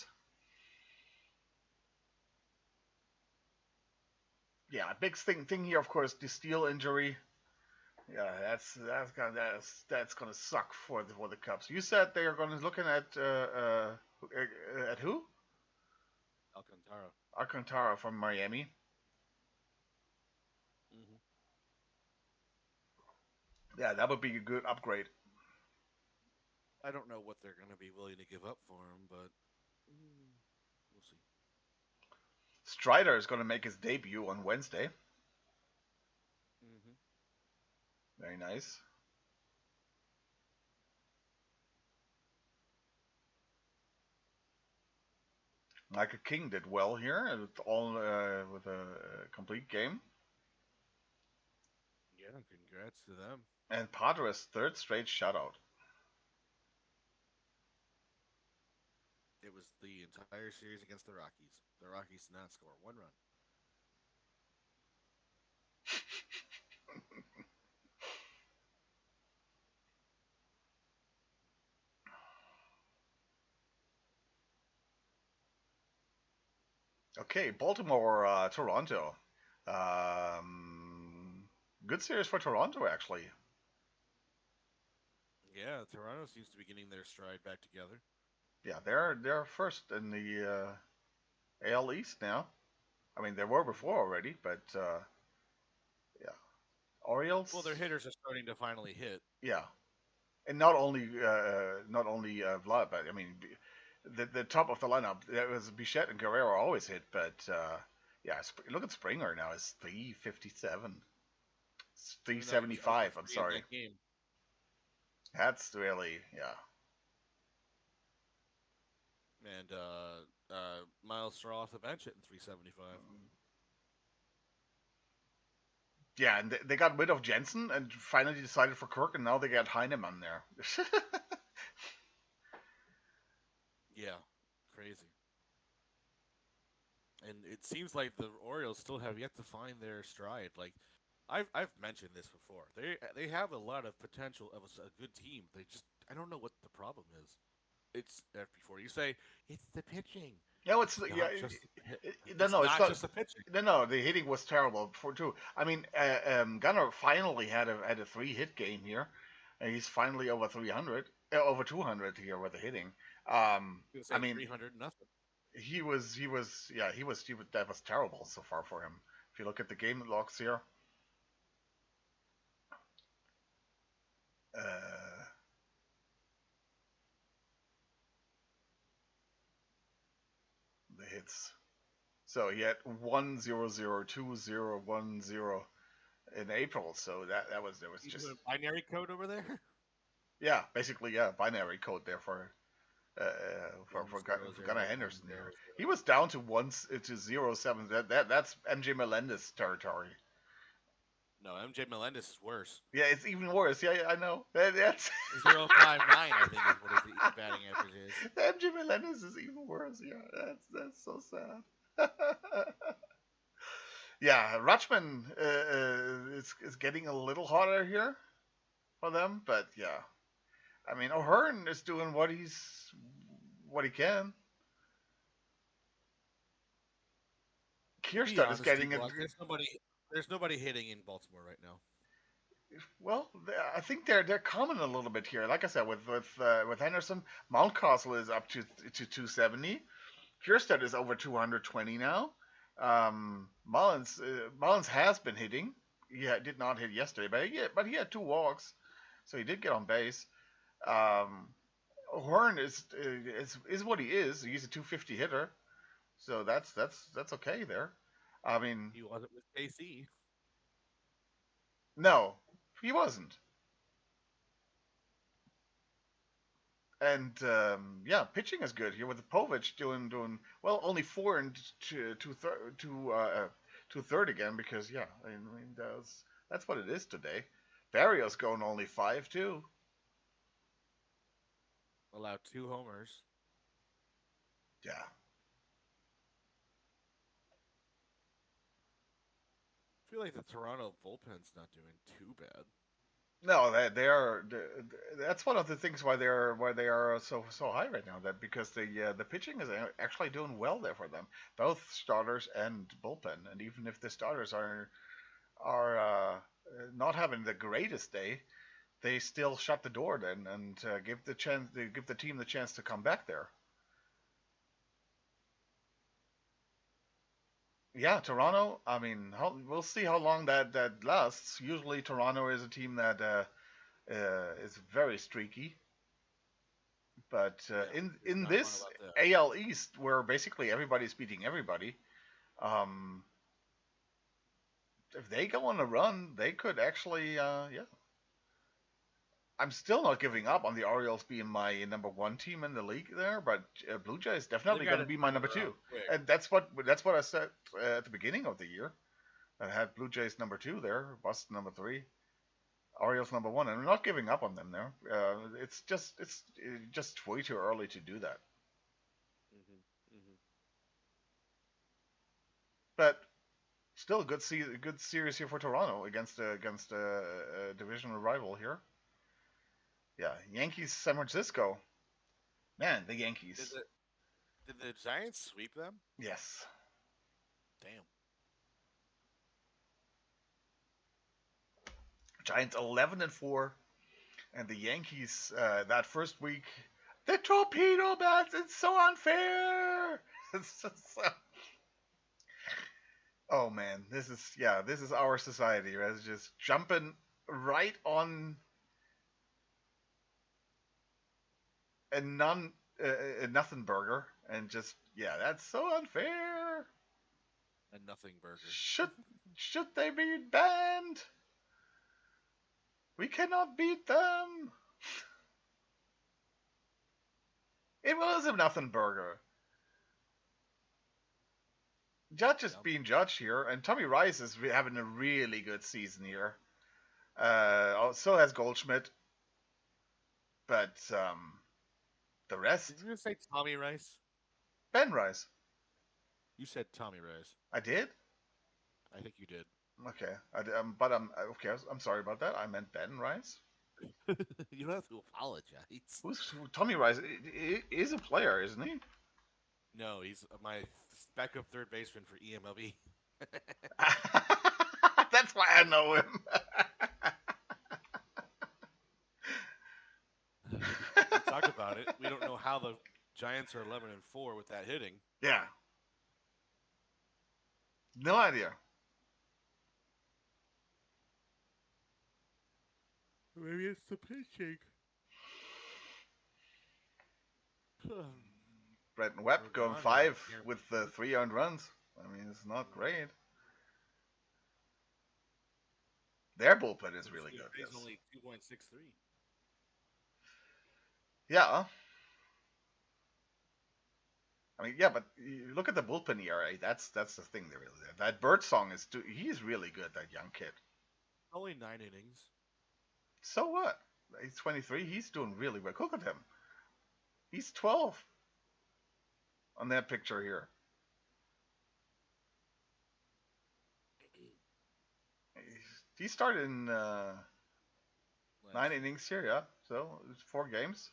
Yeah, big thing here, of course, the Steel injury. Yeah, that's gonna suck for the Cubs. You said they are gonna looking at who? Alcantara. Alcantara from Miami. Hmm. Yeah, that would be a good upgrade. I don't know what they're going to be willing to give up for him, but we'll see. Strider is gonna make his debut on Wednesday. Hmm. Very nice. Michael King did well here, with a complete game. Yeah, congrats to them. And Padres' third straight shutout. It was the entire series against the Rockies. The Rockies did not score one run. Okay, Baltimore, Toronto. Um, Good series for Toronto, actually. Yeah, Toronto seems to be getting their stride back together. Yeah, they're first in the AL East now. I mean, they were Hmm. before already, but yeah, Well, their Orioles. hitters are starting to finally hit. Yeah, and not only Vlad, but I mean, the top of the lineup. That was Bichette and Guerrero always hit, but yeah, look at Springer now. It's 357. It's Even though he was 0 for 375. I'm 3 in sorry. that game. That's really, yeah. And Miles Straw off the bench hitting 375. Yeah, and they got rid of Jensen and finally decided for Kirk, and now they got Heineman there. Yeah, crazy. And it seems like the Orioles still have yet to find their stride. Like I've mentioned this before. They have a lot of potential of a good team. They just I don't know what the problem is. It's before you say it's the pitching. No, It's yeah. not just No, it's no, it's not not. just the pitching. No, no, the hitting was terrible before too. I mean, Gunnar finally had a three-hit game here, and he's finally over 300, over 200 here with the hitting. I was I gonna say mean, 300 nothing. that was terrible so far for him. If you look at the game logs here, uh, the hits. So he had 1-0-0-2-0-1-0 in April. So that was You just doing binary code over there? yeah, basically yeah, binary code there One for zero Gunnar zero one Henderson there. zero He zero. was down to 0-7. That's MJ Melendez territory. No, MJ Melendez is worse. Yeah, it's even worse. Yeah, I know. That's 0.59, I think, is what his batting average is. MJ Melendez is even worse. Yeah, that's so sad. Yeah, Rutschman is getting a little hotter here for them, but yeah, I mean O'Hearn is doing what he can. Be Kierstead is honest, getting it. D-Block, there's nobody hitting in Baltimore right now. Well, I think they're coming a little bit here. Like I said, with Henderson, Mountcastle is up to 270. Kierstead is over 220 now. Mullins has been hitting. Did not hit yesterday, but he had two walks, so he did get on base. Um, Horn is what he is. He's a 250 hitter, so that's okay there. I mean, He wasn't with KC. no, he wasn't. And yeah, pitching is good here with Povich doing well. Only four and two third again because yeah, I mean that's what it is today. Barrios going only 5 too. Allowed 2 homers. Yeah, feel like the Toronto bullpen's not doing too bad. No, they are. That's one of the things why they are so high right now. That because the pitching is actually doing well there for them, both starters and bullpen. And even if the starters are not having the greatest day, they still shut the door then and give the team the chance to come back there. Yeah, Toronto. I mean, we'll see how long that lasts. Usually, Toronto is a team that is very streaky. But Yeah, there's in not wrong this about that. AL East, where basically everybody's beating everybody, um, if they go on a run, they could actually, yeah. I'm still not giving up on the Orioles being my number one team in the league there, but Blue Jays They definitely got going to to be my turn it number around two, quick. and that's what I said at the beginning of the year. I had Blue Jays number two there, Boston number three, Orioles number one, and I'm not giving up on them there. It's just way too early to do that. Hmm. Hmm. But still, good series here for Toronto against a divisional rival here. Yeah, Yankees, San Francisco. Man, the Did Yankees. the did the Giants sweep them? Yes, Damn. Giants 11-4, and the Yankees that first week. The torpedo bats. It's so unfair. It's just so, oh man, this is our society. Right? It's just jumping right on a non a nothing burger and just that's so unfair. A nothing burger. Should should they be banned? We cannot beat them. It was a nothing burger. Judge is Yep. being judged here, and Tommy Rice is having a really good season here. So has Goldschmidt, but the rest, Did you just say Tommy Rice? Ben Rice. You said Tommy Rice. I did. I think you did. Okay, but I'm okay. I'm sorry about that. I meant Ben Rice. You don't have to apologize. Tommy Rice? Is a player, isn't he? No, he's my backup third baseman for EMLB. That's why I know him. We talked about it. We don't know how the Giants are 11-4 with that hitting. Yeah, no idea. Maybe it's the pitching. Brett Webb going Gone now. five with the 3 earned runs. I mean, it's not great. Their bullpen is really good. He's Yes. only 2.63. Yeah. I mean, yeah, but you look at the bullpen ERA. That's the thing. There, really. That Bird Song he's really good. That young kid. Only 9 innings. So what? He's 23. He's doing really well. Look at him. He's 12 on that picture here. He started in 9 innings here, yeah. So it's 4 games,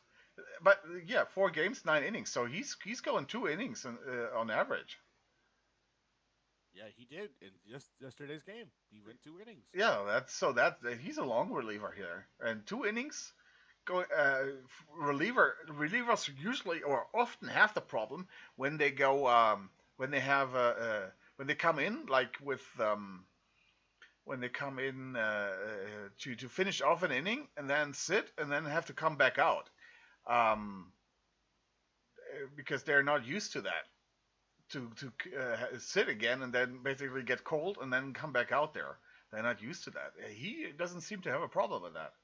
but yeah, 4 games, 9 innings. So he's going 2 innings on average. Yeah, he did in just yesterday's game. He went 2 innings. Yeah, he's a long reliever here, and 2 innings. Relievers usually or often have the problem when they go when they have when they come in like with when they come in to finish off an inning and then sit and then have to come back out um, because they're not used to that to sit again and then basically get cold and then come back out there. They're not used to that. He doesn't seem to have a problem with that.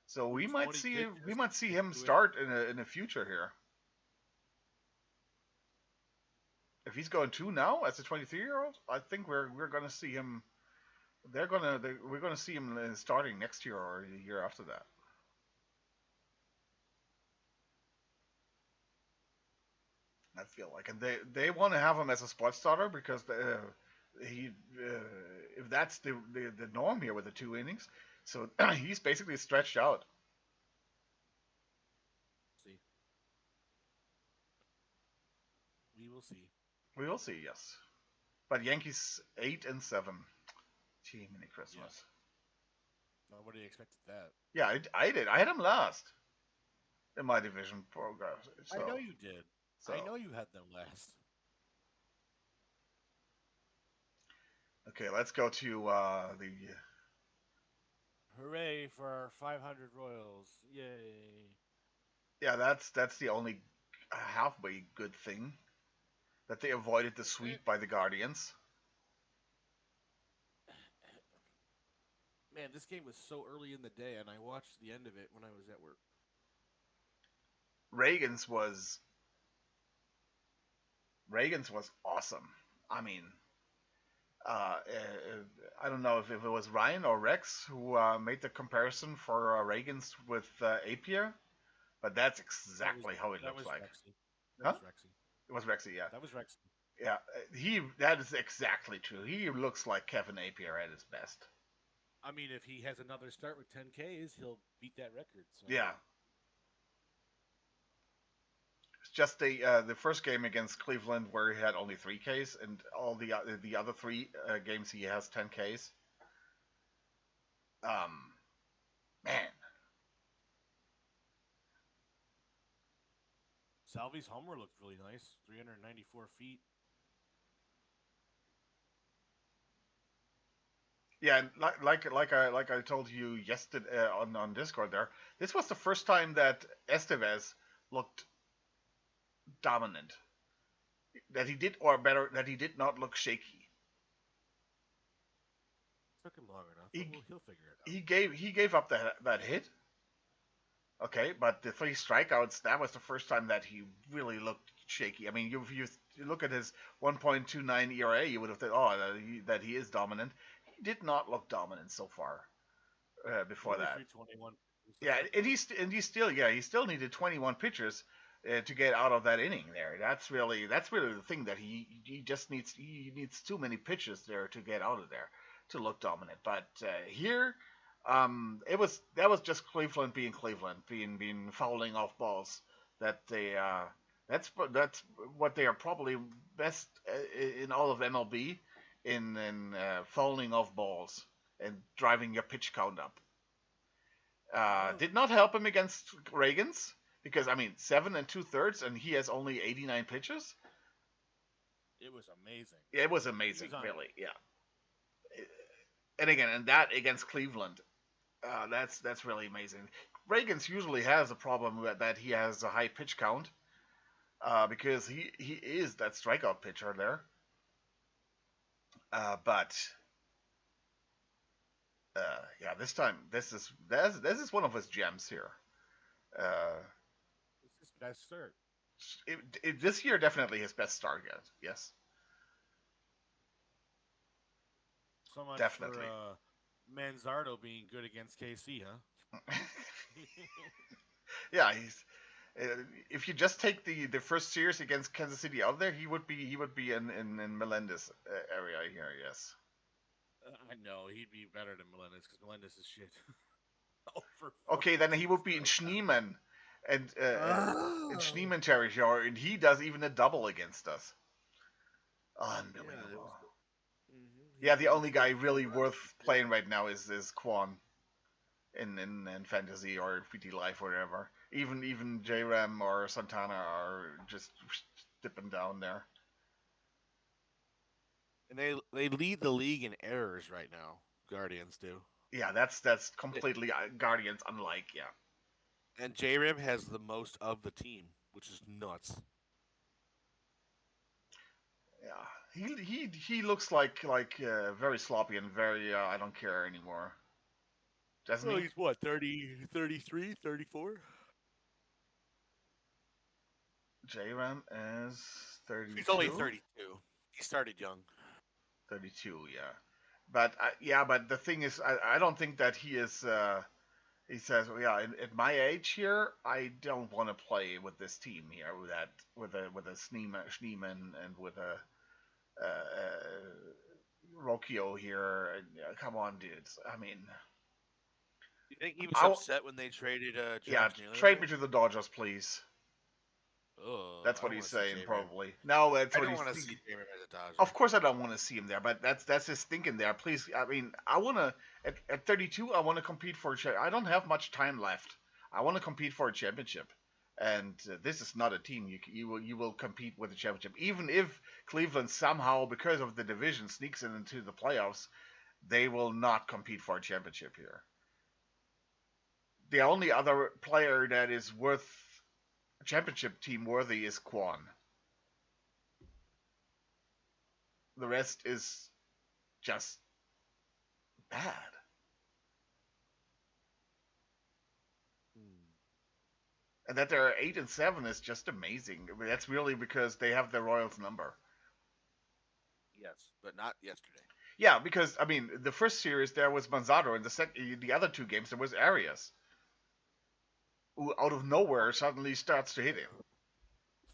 So we might 20 see pitches, we might see him 2 innings. start in the future here. If he's going two now as a 23-year-old, I think we're going to see him. We're going to see him starting next year or the year after that. I feel like, and they want to have him as a spot starter because he if that's the norm here with the 2 innings. So he's basically stretched out. See, we will see. We will see, yes. But Yankees 8-7. Gee, mini Yeah, Christmas. nobody expected that. Yeah, I did. I had him last in my division program. I know So you did. so I know you had them last. okay, let's go to the Hooray for our 500 Royals! Yay! yeah. That's the only halfway good thing that they avoided the Eh, sweep by the Guardians. Man, this game was so early in the day, and I watched the end of it when I was at work. Reagan's was Reagan's was awesome. I mean, I don't know if it was Ryan or Rex who made the comparison for Reagan's with Apier, but that's That was exactly how it that looks was like. Rexy. That Huh? was Rexy. It was Rexy, yeah. That was Rexy. Yeah, he that is exactly true. He looks like Kevin Apier at his best. I mean, if he has another start with 10 Ks, he'll beat that record. So Yeah, it's just the first game against Cleveland where he had only 3 Ks, and all the other three games he has 10 Ks. Um, man, Salvi's homer looked really nice. 394 feet. yeah, and like I told you yesterday on Discord there, this was the first time that Estevez looked dominant. That he did, or better, that he did not look shaky. Took him long enough, but He he'll figure it out. he gave up that hit. Okay, but the 3 strikeouts, that was the first time that he really looked shaky. I mean, you look at his 1.29 ERA, you would have thought, oh, that he is dominant. He did not look dominant so far He before only that. threw 21. Yeah, That's not and bad. he still needed 21 pitches to get out of that inning there. That's really the thing that he needs too many pitches there to get out of there to look dominant. But here, that was just Cleveland being Cleveland, being fouling off balls that that's what they are probably best in all of MLB in fouling off balls and driving your pitch count up. Oh, Did not help him against Reagan's because I mean 7 2/3 and he has only 89 pitches. it was amazing. It was He amazing, was on. really. Yeah, and again, and that against Cleveland, that's really amazing. Reagan's usually has a problem with that he has a high pitch count because he is that strikeout pitcher there. But yeah, this time this is one of his gems here. Uh, It's his best start. this year definitely his best start yet. Yes, So much for definitely. Manzardo being good against KC, huh? Yeah, he's. If you just take the first series against Kansas City out there, he would be in Melendez area here. Yes. I know he'd be better than Melendez because Melendez is shit. Over Okay, then he 42 would be in strikeouts. Schneemann and in Oh. Schneemann territory, and he does even a double against us. Yeah, it was. Unbelievable. Yeah, He's the only good guy for really us. worth playing right now is Quan in fantasy or PT Life or whatever. Even JRAM or Santana are just dipping down there. And they lead the league in errors right now. Guardians do. Yeah, that's completely Guardians unlike. Yeah, And JRIM has the most of the team, which is nuts. yeah. He looks like very sloppy and very I don't care anymore, doesn't Well, he? he's what, 30, 33, 34? JRAM is He's only 32. 32. He started young. 32, yeah. But yeah, but the thing is, I don't think that he is. He says, well, yeah, at my age here, I don't want to play with this team here with with a Schneeman and with a Rokio here. Come on, dudes. I mean, You think he was I upset when they traded yeah, Josh Naylor trade me away? to the Dodgers, please. Oh, That's I what don't he's want to see saying, J Man. probably. No, that's I what don't he's want to thinking. see J Man as a Of Dodger. course, I don't want to see him there, but that's his thinking there. Please, I mean, I want to at 32, I want to compete for a I don't have much time left. I want to compete for a championship, and this is not a team you will compete with a championship. Even if Cleveland somehow, because of the division, sneaks in into the playoffs, they will not compete for a championship here. The only other player that is worth championship team worthy is Quan. The rest is just bad. Hmm. And that they're 8-7 is just amazing. I mean, that's really because they have the Royals number. Yes, but not yesterday. Yeah, because I mean, the first series there was Manzado, and the other two games there was Arias, who out of nowhere Fucking, suddenly starts to hit him.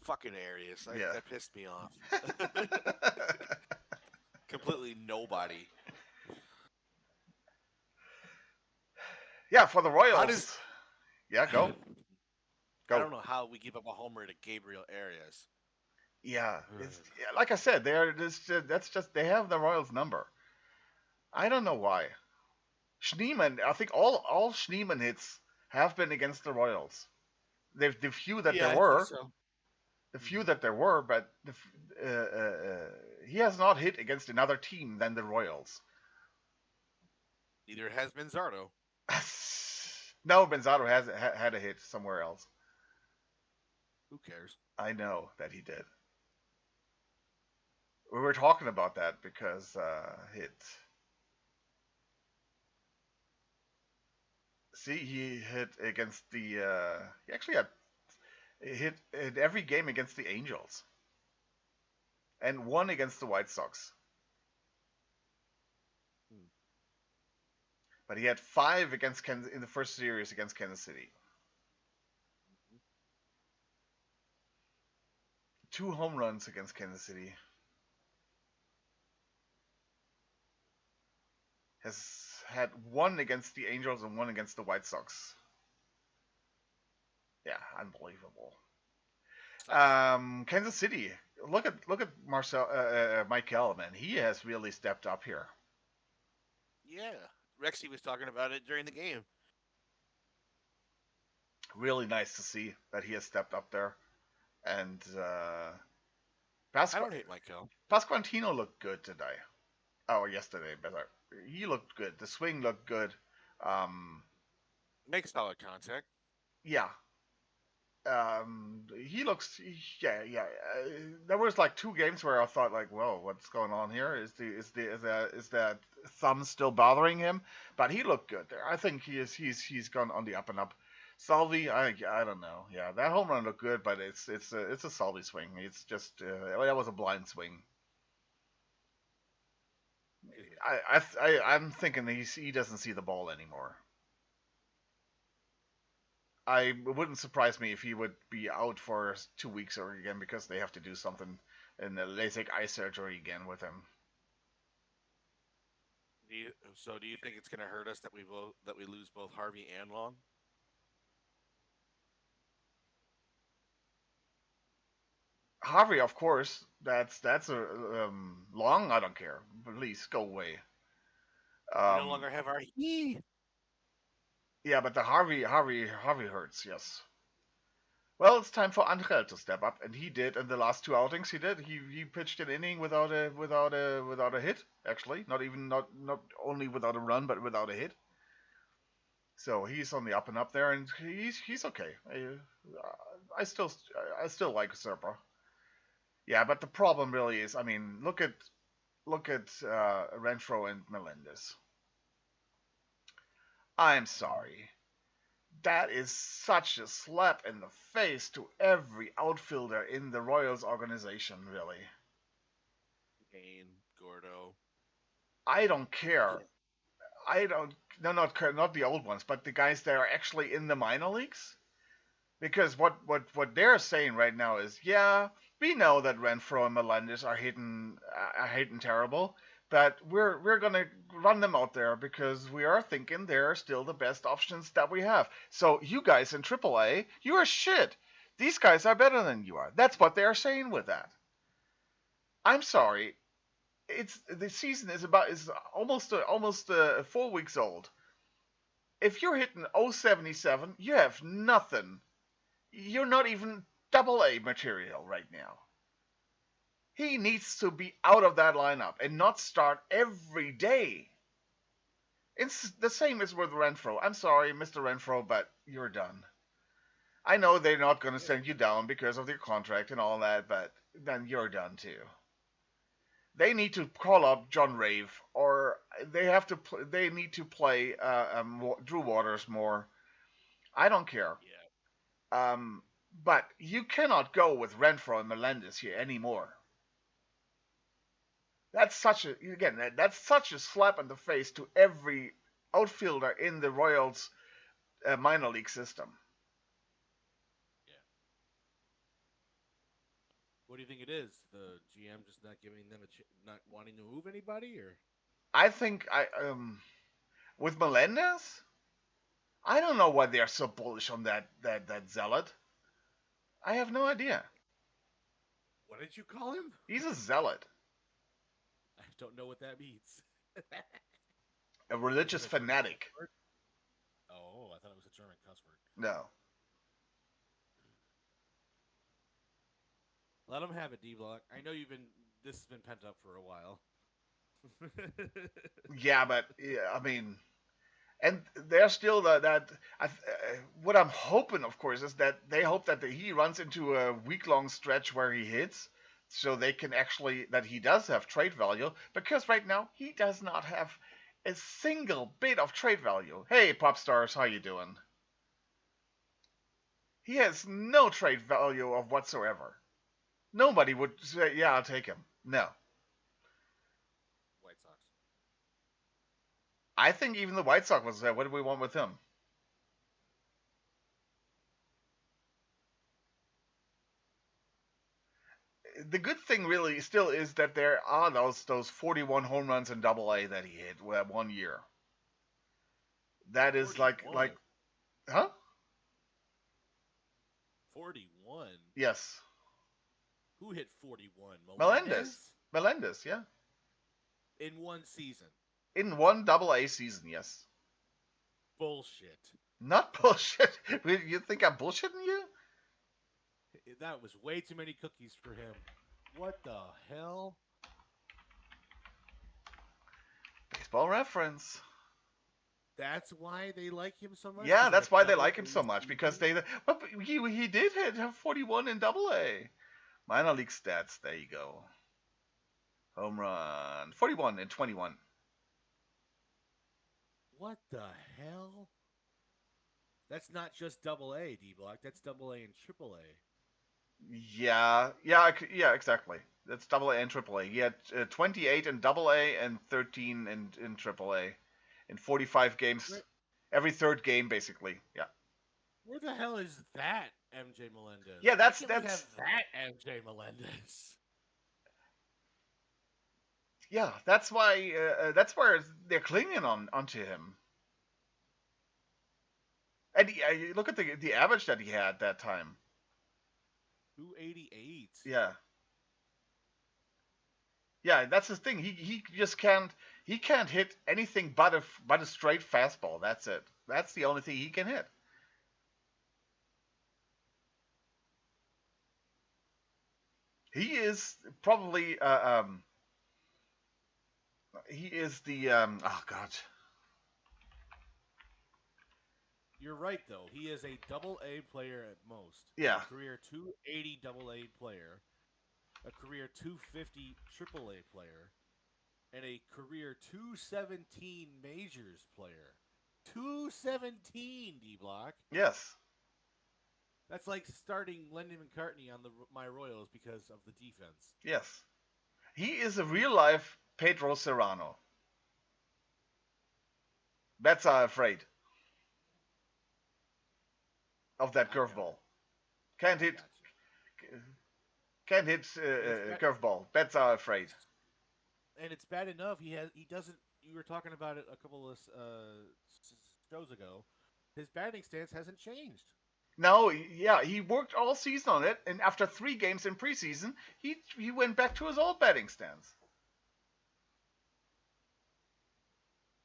fucking Arias. Yeah. That pissed me off. Completely nobody. Yeah, for the How does Royals. Yeah, I go. don't know how we give up a homer to Gabriel Arias. Yeah, it's yeah, like I said, that's just they have the Royals number. I don't know why. Schneemann, I think all Schneemann hits have been against the Royals. The few that Yeah, there I think were, so. the few Hmm. that there were, but he has not hit against another team than the Royals. Neither has Manzardo. No, Benzado has had a hit somewhere else. Who cares? I know that he did. We were talking about that because hit. See, he hit against the. He actually had hit in every game against the Angels and one against the White Sox. Hmm. But he had five against Kansas in the first series against Kansas City. Two home runs against Kansas City. Has had one against the Angels and one against the White Sox. Yeah, unbelievable. Sucks. Kansas City. Look at Michael, man. He has really stepped up here. Yeah, Rexy was talking about it during the game. Really nice to see that he has stepped up there. And I Pasqu- don't hate Michael. Pasquantino looked good today. Oh, yesterday, better. He looked good. The swing looked good. Um, Makes solid contact. yeah, he looks. Yeah, yeah. There was like two games where I thought like, "Whoa, what's going on here? Is that thumb still bothering him?" But he looked good there. I think he's gone on the up and up. Salvi, I don't know. Yeah, that home run looked good, but it's a Salvi swing. It's just that was a blind swing. I'm thinking he doesn't see the ball anymore. I it wouldn't surprise me if he would be out for 2 weeks or again because they have to do something in the LASIK eye surgery again with him. Do you think it's going to hurt us that we lose both Harvey and Long? Harvey, of course, that's a long. I don't care. Please go away. We no Um, longer have our he. yeah, but the Harvey hurts. Yes. Well, it's time for Angel to step up, and he did in the last two outings. He did. He pitched an inning without a hit. Actually, not only without a run, but without a hit. So he's on the up and up there, and he's okay. I still like Serpa. Yeah, but the problem really is, I mean, look at Renfro and Melendez. I'm sorry. That is such a slap in the face to every outfielder in the Royals organization, really. Kane, Gordo. I don't care. I don't. No, not the old ones, but the guys that are actually in the minor leagues. Because what they're saying right now is, yeah, we know that Renfro and Melendez are hitting terrible, but we're gonna run them out there because we are thinking they're still the best options that we have. So you guys in AAA, you are shit. These guys are better than you are. That's what they are saying with that. I'm sorry. It's the season is almost 4 weeks old. If you're hitting 077, you have nothing. You're not even double A material right now. He needs to be out of that lineup and not start every day. It's the same as with Renfro. I'm sorry, Mr. Renfro, but you're done. I know they're not going to send you down because of your contract and all that, but then you're done too. They need to call up John Rave, or they need to play Drew Waters more. I don't care. Yeah. Um, but you cannot go with Renfro and Melendez here anymore. That's such a slap in the face to every outfielder in the Royals minor league system. Yeah. What do you think it is? The GM just not giving them not wanting to move anybody, or I think with Melendez, I don't know why they're so bullish on that zealot. I have no idea. what did you call him? He's a zealot, I don't know what that means. a Is it religious a German fanatic. cuss word? Oh, I thought it was a German cuss word. No. Let him have it, D Block. I know this has been pent up for a while. Yeah, but yeah, I mean, and they're still that. What I'm hoping, of course, is that they hope that he runs into a week-long stretch where he hits, so they can actually that he does have trade value. Because right now he does not have a single bit of trade value. Hey, pop stars, how you doing? He has no trade value of whatsoever. Nobody would say, "Yeah, I'll take him." No, White Sox. I think even the White Sox was there. What do we want with him? The good thing really still is that there are those 41 home runs in Double A that he hit that 1 year. That is 41. huh? 41. Yes, Who hit 41? Melendez. Melendez? Melendez, yeah, In one season. in one Double A season, yes. Bullshit. Not bullshit. You think I'm bullshitting you? That was way too many cookies for him. What the hell? Baseball reference. That's why they like him so much? Yeah, 'Cause of that's a why they like him double-A so much because season? but he did have 41 in Double A. Minor league stats. There you go. Home run 41 and 21. What the hell? That's not just double A, D Block. That's double A and triple A. Yeah, exactly. That's Double A and Triple A. He had 28 in Double A and 13 in Triple A in 45 games. Where, Every third game, basically. Yeah. where the hell is that MJ Melendez? Yeah, Why that's can't we that's have that MJ Melendez? yeah. That's where they're clinging onto him. And look at the average that he had that time. 288. Yeah. Yeah, that's the thing. He just can't hit anything but a straight fastball. That's it. That's the only thing he can hit. He is probably he is the oh god. You're right, though. He is a double A player at most. Yeah. A career 280 double A player, a career 250 triple A player, and a career 217 majors player. 217, D Block. Yes. That's like starting Lennon McCartney on my Royals because of the defense. Yes. He is a real life Pedro Serrano. Bats are afraid of that I got curveball. it. Can't I hit got you. can't hit And it's got curveball. Bats are afraid. and it's bad enough. He doesn't. You were talking about it a couple of shows ago. His batting stance hasn't changed. No, yeah, he worked all season on it, and after 3 games in preseason, he went back to his old batting stance.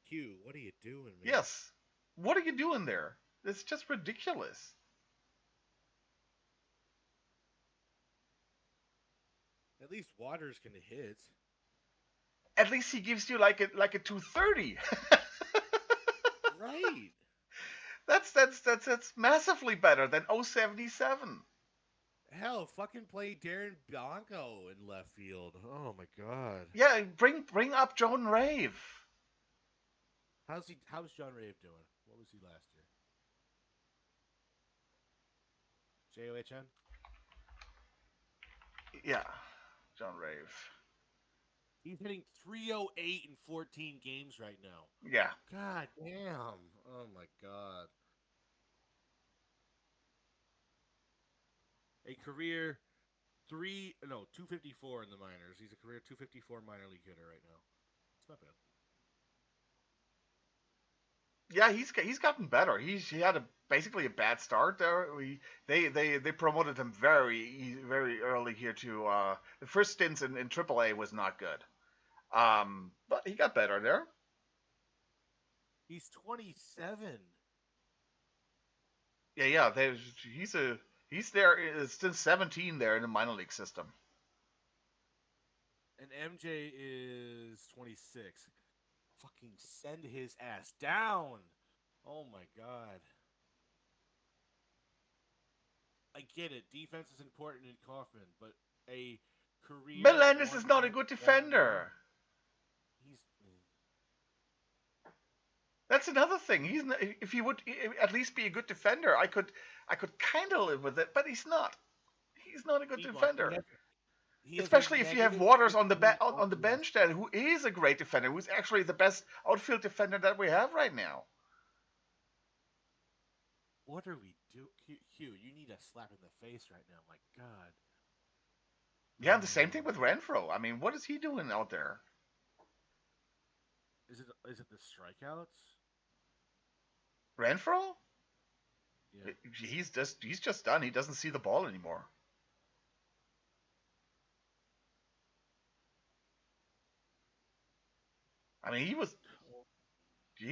Q, what are you doing, man? Yes. What are you doing there? It's just ridiculous. At least Waters can hit. At least he gives you like a 230. Right. That's massively better than 077. Hell, fucking play Darren Blanco in left field. Oh my god. Yeah, bring up John Rave. How's John Rave doing? What was he last year? JOHN? Yeah, John Rave. He's hitting 308 in 14 games right now. Yeah. God damn. Oh my god. A career 254 in the minors. He's a career 254 minor league hitter right now. It's not bad. Yeah, he's gotten better. He had basically a bad start there. They promoted him very early here to the first stints in AAA was not good. But he got better there. He's 27. Yeah. He's there since 17 there in the minor league system. And MJ is 26. Fucking send his ass down. Oh my god. I get it. Defense is important in Kaufman, but a career Melendez is not a good 1.11. defender. He's That's another thing. If he would at least be a good defender, I could kind of live with it. But he's not. He's not a good defender. He has Especially a if you have negative Waters on 15 on the bench, then who is a great defender, who's actually the best outfield defender that we have right now. What are we doing? Q, you need a slap in the face right now. My God. Yeah, and the same thing with Renfro. I mean, what is he doing out there? Is it the strikeouts? Renfro? Yeah. He's just done. He doesn't see the ball anymore. I mean, he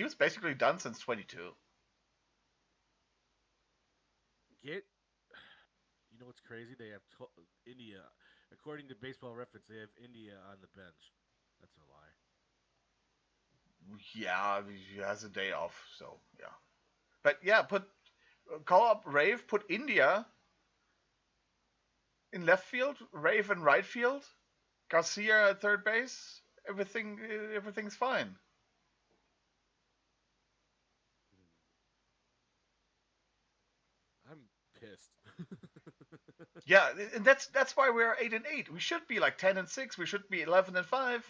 was basically done since 22. Get. You know what's crazy? They have India. According to Baseball Reference, they have India on the bench. That's a lie. Yeah, he has a day off, so yeah. But yeah, call up Rave, put India in left field, Rave in right field, Garcia at third base. Everything's fine. I'm pissed. Yeah, and that's why we're 8-8. We should be like 10-6. We should be 11-5.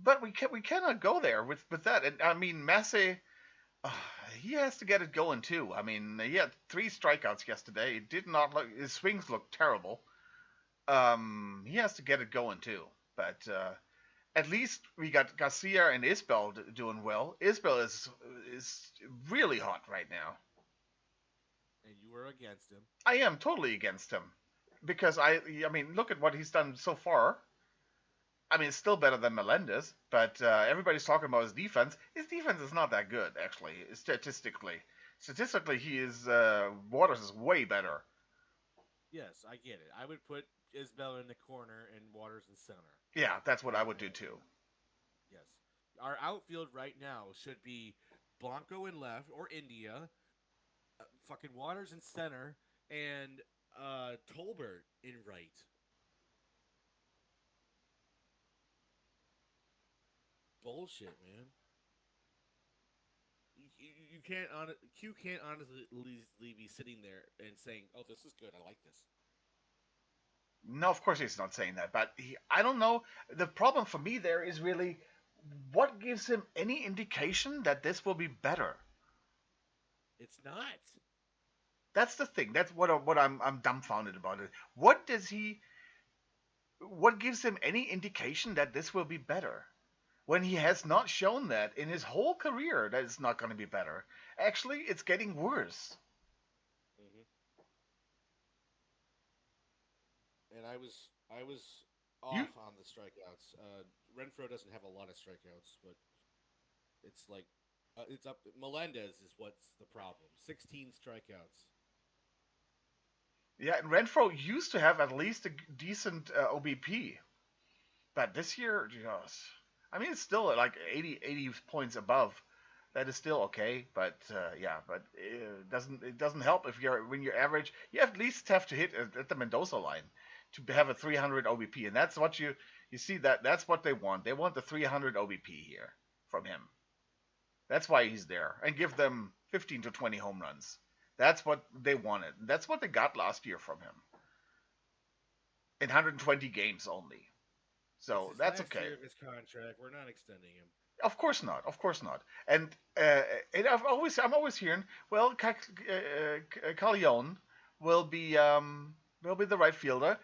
But we cannot go there with that. And I mean, Massey, he has to get it going too. I mean, he had 3 strikeouts yesterday. It did not look. His swings look terrible. He has to get it going too. But at least we got Garcia and Isbell doing well. Isbell is really hot right now. And you were against him. I am totally against him because I mean, look at what he's done so far. I mean, it's still better than Melendez, but everybody's talking about his defense. His defense is not that good, actually, statistically. Statistically, Waters is way better. Yes, I get it. I would put Isbell in the corner and Waters in center. Yeah, that's what I would do too. Yes. Our outfield right now should be Blanco in left or India, fucking Waters in center, and Tolbert in right. Bullshit, man. You can't Q can't honestly be sitting there and saying, "Oh, this is good. I like this." No, of course he's not saying that, but I don't know. The problem for me there is really what gives him any indication that this will be better. It's not. That's the thing. That's what I'm dumbfounded about it. What does he? what gives him any indication that this will be better? When he has not shown that in his whole career that it's not going to be better. Actually, it's getting worse. Hmm. And I was You, off on the strikeouts. Renfro doesn't have a lot of strikeouts, but it's like it's up. Melendez is what's the problem. 16 strikeouts. yeah, and Renfro used to have at least a decent OBP, but this year, just, I mean, it's still like 80 points above. That is still okay, but yeah, but it doesn't help if you're when you're average. You at least have to hit at the Mendoza line to have a 300 OBP, and that's what you see that's what they want. They want the 300 OBP here from him. That's why he's there, and give them 15 to 20 home runs. That's what they wanted. That's what they got last year from him in 120 games only. It's So his that's last okay. year of his contract. We're not extending him. Of course not. Of course not. Uh, and I'm always hearing, well, Callejon will be will be the right fielder.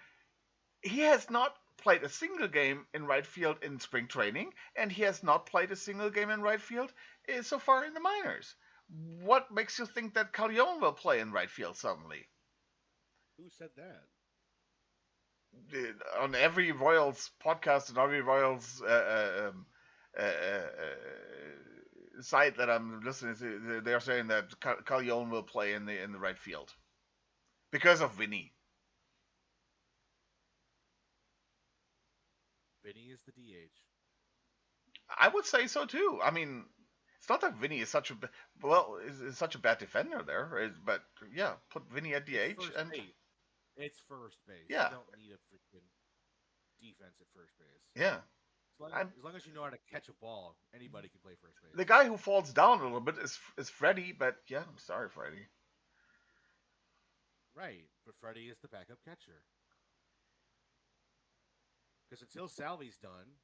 He has not played a single game in right field in spring training, and he has not played a single game in right field so far in the minors. What makes you think that Callejon will play in right field suddenly? Who said that? On every Royals podcast and every Royals site that I'm listening to, they're saying that Callejon will play in the right field because of Vinny. Vinny is the DH. I would say so too. I mean, it's not that Vinny is such a is such a bad defender there, right? But yeah, put Vinny at It's DH first and base. It's first base. You yeah, don't need a freaking defense at first base. yeah. I'm As long as you know how to catch a ball, anybody can play first the base. guy who falls down a little bit is Freddie, but yeah, I'm sorry, Freddie. Right, but Freddie is the backup catcher. Because until Salvy's done,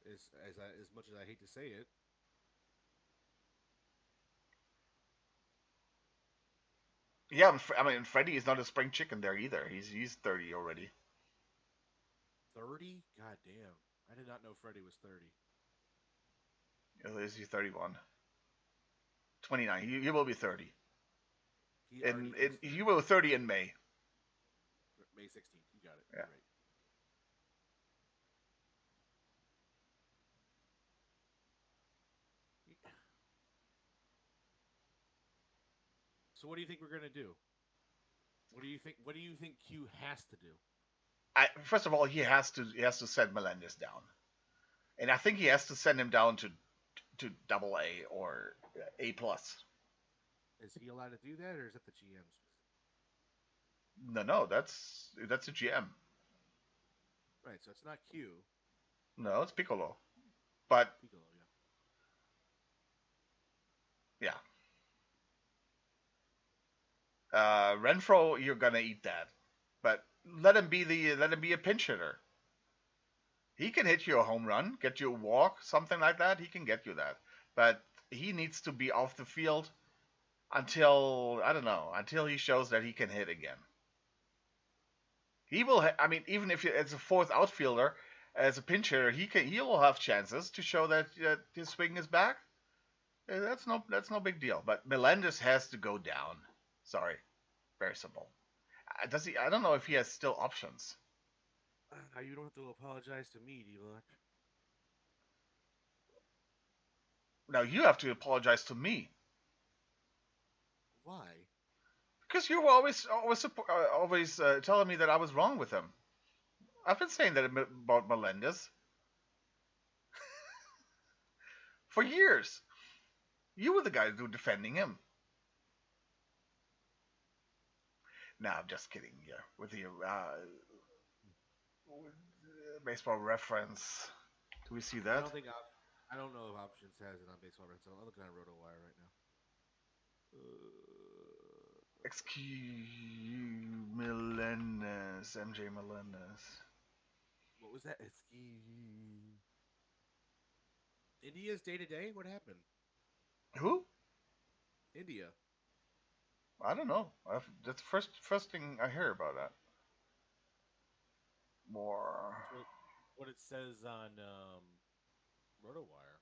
as much as I hate to say it, Yeah, I mean Freddie is not a spring chicken there either. He's 30 already. 30. God damn, I did not know Freddie was 30. Is he 31? 29. He will be 30. He already is He 30. will be 30 in May. May 16th. You got it. Yeah. You're right. So what do you think we're gonna do? What do you think? What do you think Q has to do? First of all, he has to send Melendez down, and I think he has to send him down to Double A or A plus. Is he allowed to do that, or is it the GM's? No, no, that's a GM. Right. So it's not Q. No, it's Piccolo. But Piccolo. Yeah. yeah, Renfro, you're gonna eat that. But let him be a pinch hitter. He can hit you a home run, get you a walk, something like that. He can get you that. But he needs to be off the field until I don't know, until he shows that he can hit again. He will. I mean, even if it's a fourth outfielder as a pinch hitter, he'll have chances to show that his swing is back. That's no big deal. But Melendez has to go down. Sorry, very simple. Does he? I don't know if he has still options. You don't have to apologize to me, D-Block. Now you have to apologize to me Why? because you were always telling me that I was wrong with him. I've been saying that about Melendez for years. You were the guy who defending him. No, I'm just kidding. Yeah, with the baseball reference. Do we see I that? don't think I don't know if Options has it on Baseball Rental. I'm looking at RotoWire right now. Excuse Melendez, MJ Melendez. What was that? India's day to day. What happened? Who? India. I don't know. That's the first thing I hear about that. more. That's what it says on RotoWire.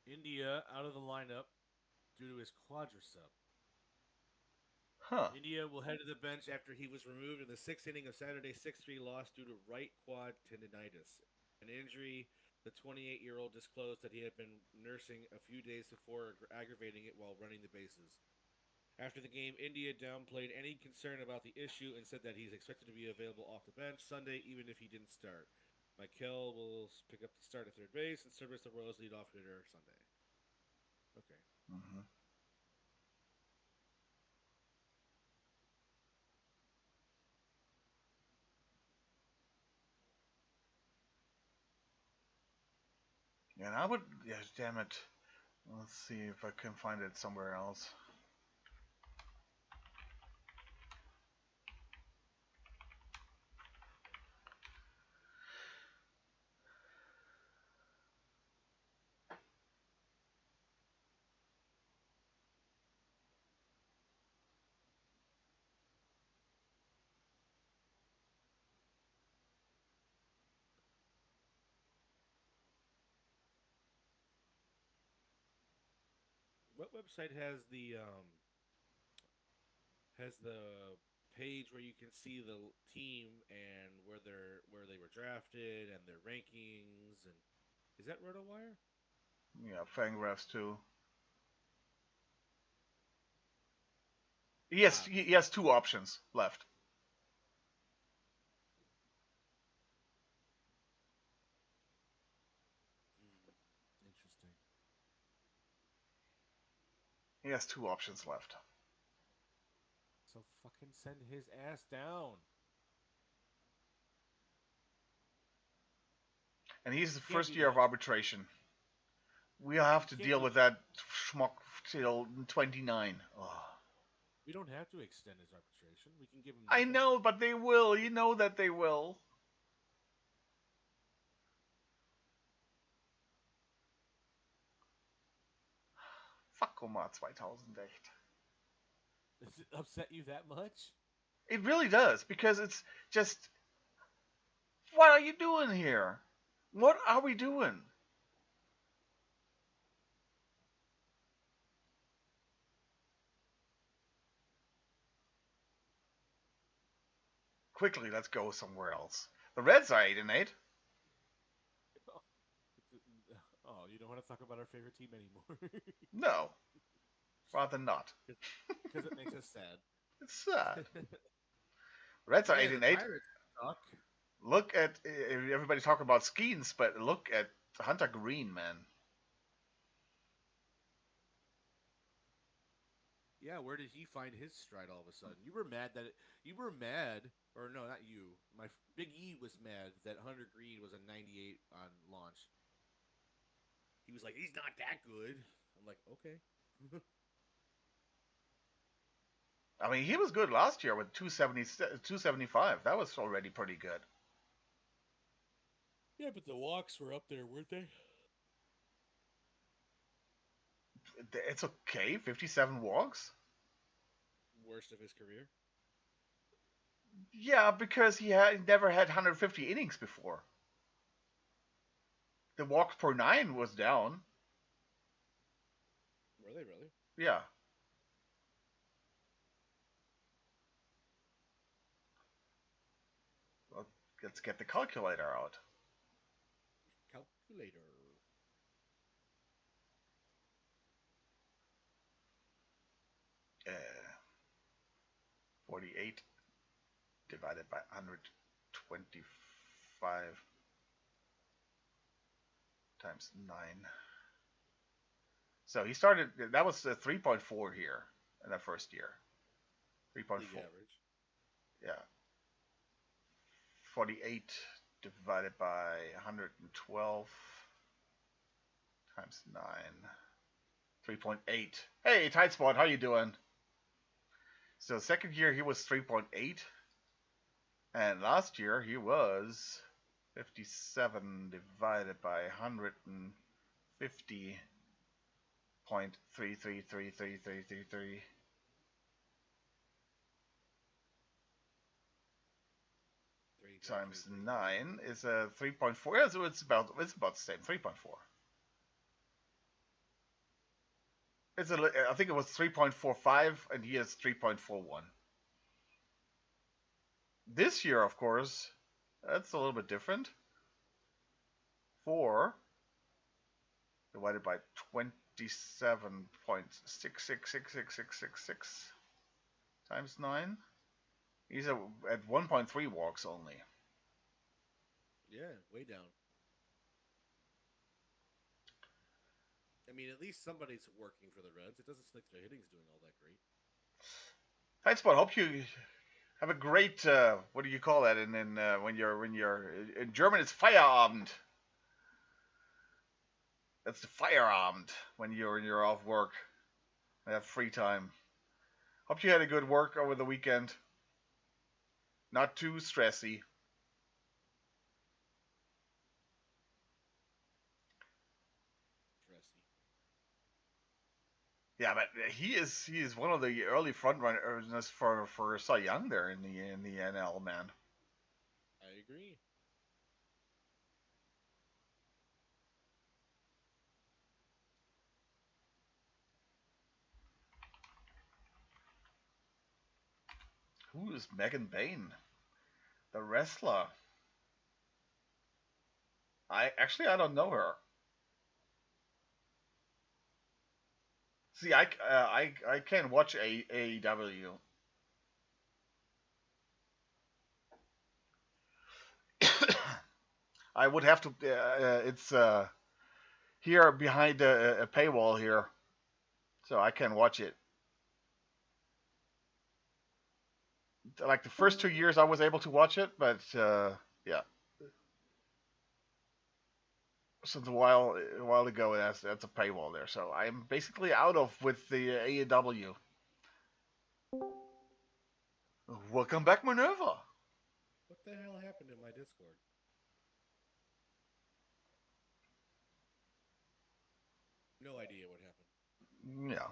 India out of the lineup due to his quadricep. Huh. India will head to the bench after he was removed in the sixth inning of Saturday's 6-3 loss due to right quad tendinitis, an injury the 28-year-old disclosed that he had been nursing a few days before, aggravating it while running the bases. After the game, India downplayed any concern about the issue and said that he's expected to be available off the bench Sunday, even if he didn't start. Michael will pick up the start at third base and serve as the Royals' leadoff hitter Sunday. Okay. Mm-hmm. And I would, yeah, damn it. Let's see if I can find it somewhere else. What website has the page where you can see the team and where they were drafted and their rankings, and is that RotoWire? Yeah, Fangraphs too. He has two options left. Interesting. He has two options left. So fucking send his ass down. And he's the Can't first do year of that. arbitration. We'll have You to can't deal do with that. that schmuck till 29. Oh. We don't have to extend his arbitration. We can give him I nothing. know, but they will. You know that they will. Fuck 2008. Does it upset you that much? It really does, because it's just, what are you doing here? What are we doing? Quickly, let's go somewhere else. The Reds are 8-8. Oh, you don't want to talk about our favorite team anymore. No, rather not. Because it makes us sad. It's sad. Reds are 8 Man, the and 8. Pirates suck. Look at everybody talking about Skeens, but look at Hunter Green, man. Yeah, where did he find his stride all of a sudden? You were mad that you were mad, or no, not you. My Big E was mad that Hunter Green was a 98 on launch. He was like, he's not that good. I'm like, okay. I mean, he was good last year with 270, 275. That was already pretty good. Yeah, but the walks were up there, weren't they? It's okay, 57 walks. Worst of his career. Yeah, because he had never had 150 innings before. The walks per nine was down. Were they really? Yeah. Well, let's get the calculator out. Calculator. 48 divided by 125 times 9. So he started, that was 3.4 here in that first year. 3.4. League average. Yeah. 48 divided by 112 times 9. 3.8. Hey, tight spot, how you doing? So second year he was 3.8. And last year he was 57 divided by 150.333333. times 3.333. 9 is a 3.4. Yeah, so it's about the same. 3.4. I think it was 3.45, and he has 3.41. This year, of course, that's a little bit different. 4 divided by 27.666666 times 9. He's at 1.3 walks only. Yeah, way down. I mean, at least somebody's working for the Reds. It doesn't seem like their hitting's doing all that great. Hi, Spot. Hope you have a great. What do you call that? And when you're in German, it's Feierabend. That's the Feierabend when you're off work. I have free time. Hope you had a good work over the weekend. Not too stressy. Trusty. Yeah, but he is one of the early front runners for Cy Young there in the NL, man. I agree. Who is Megan Bain? The wrestler. I don't know her. See, I can't watch AEW. I would have to. It's here behind a paywall here, so I can watch it. Like the first 2 years, I was able to watch it, but yeah, since a while ago, that's a paywall there. So I'm basically out of with the AEW. Welcome back, Minerva. What the hell happened in my Discord? No idea what happened. Yeah,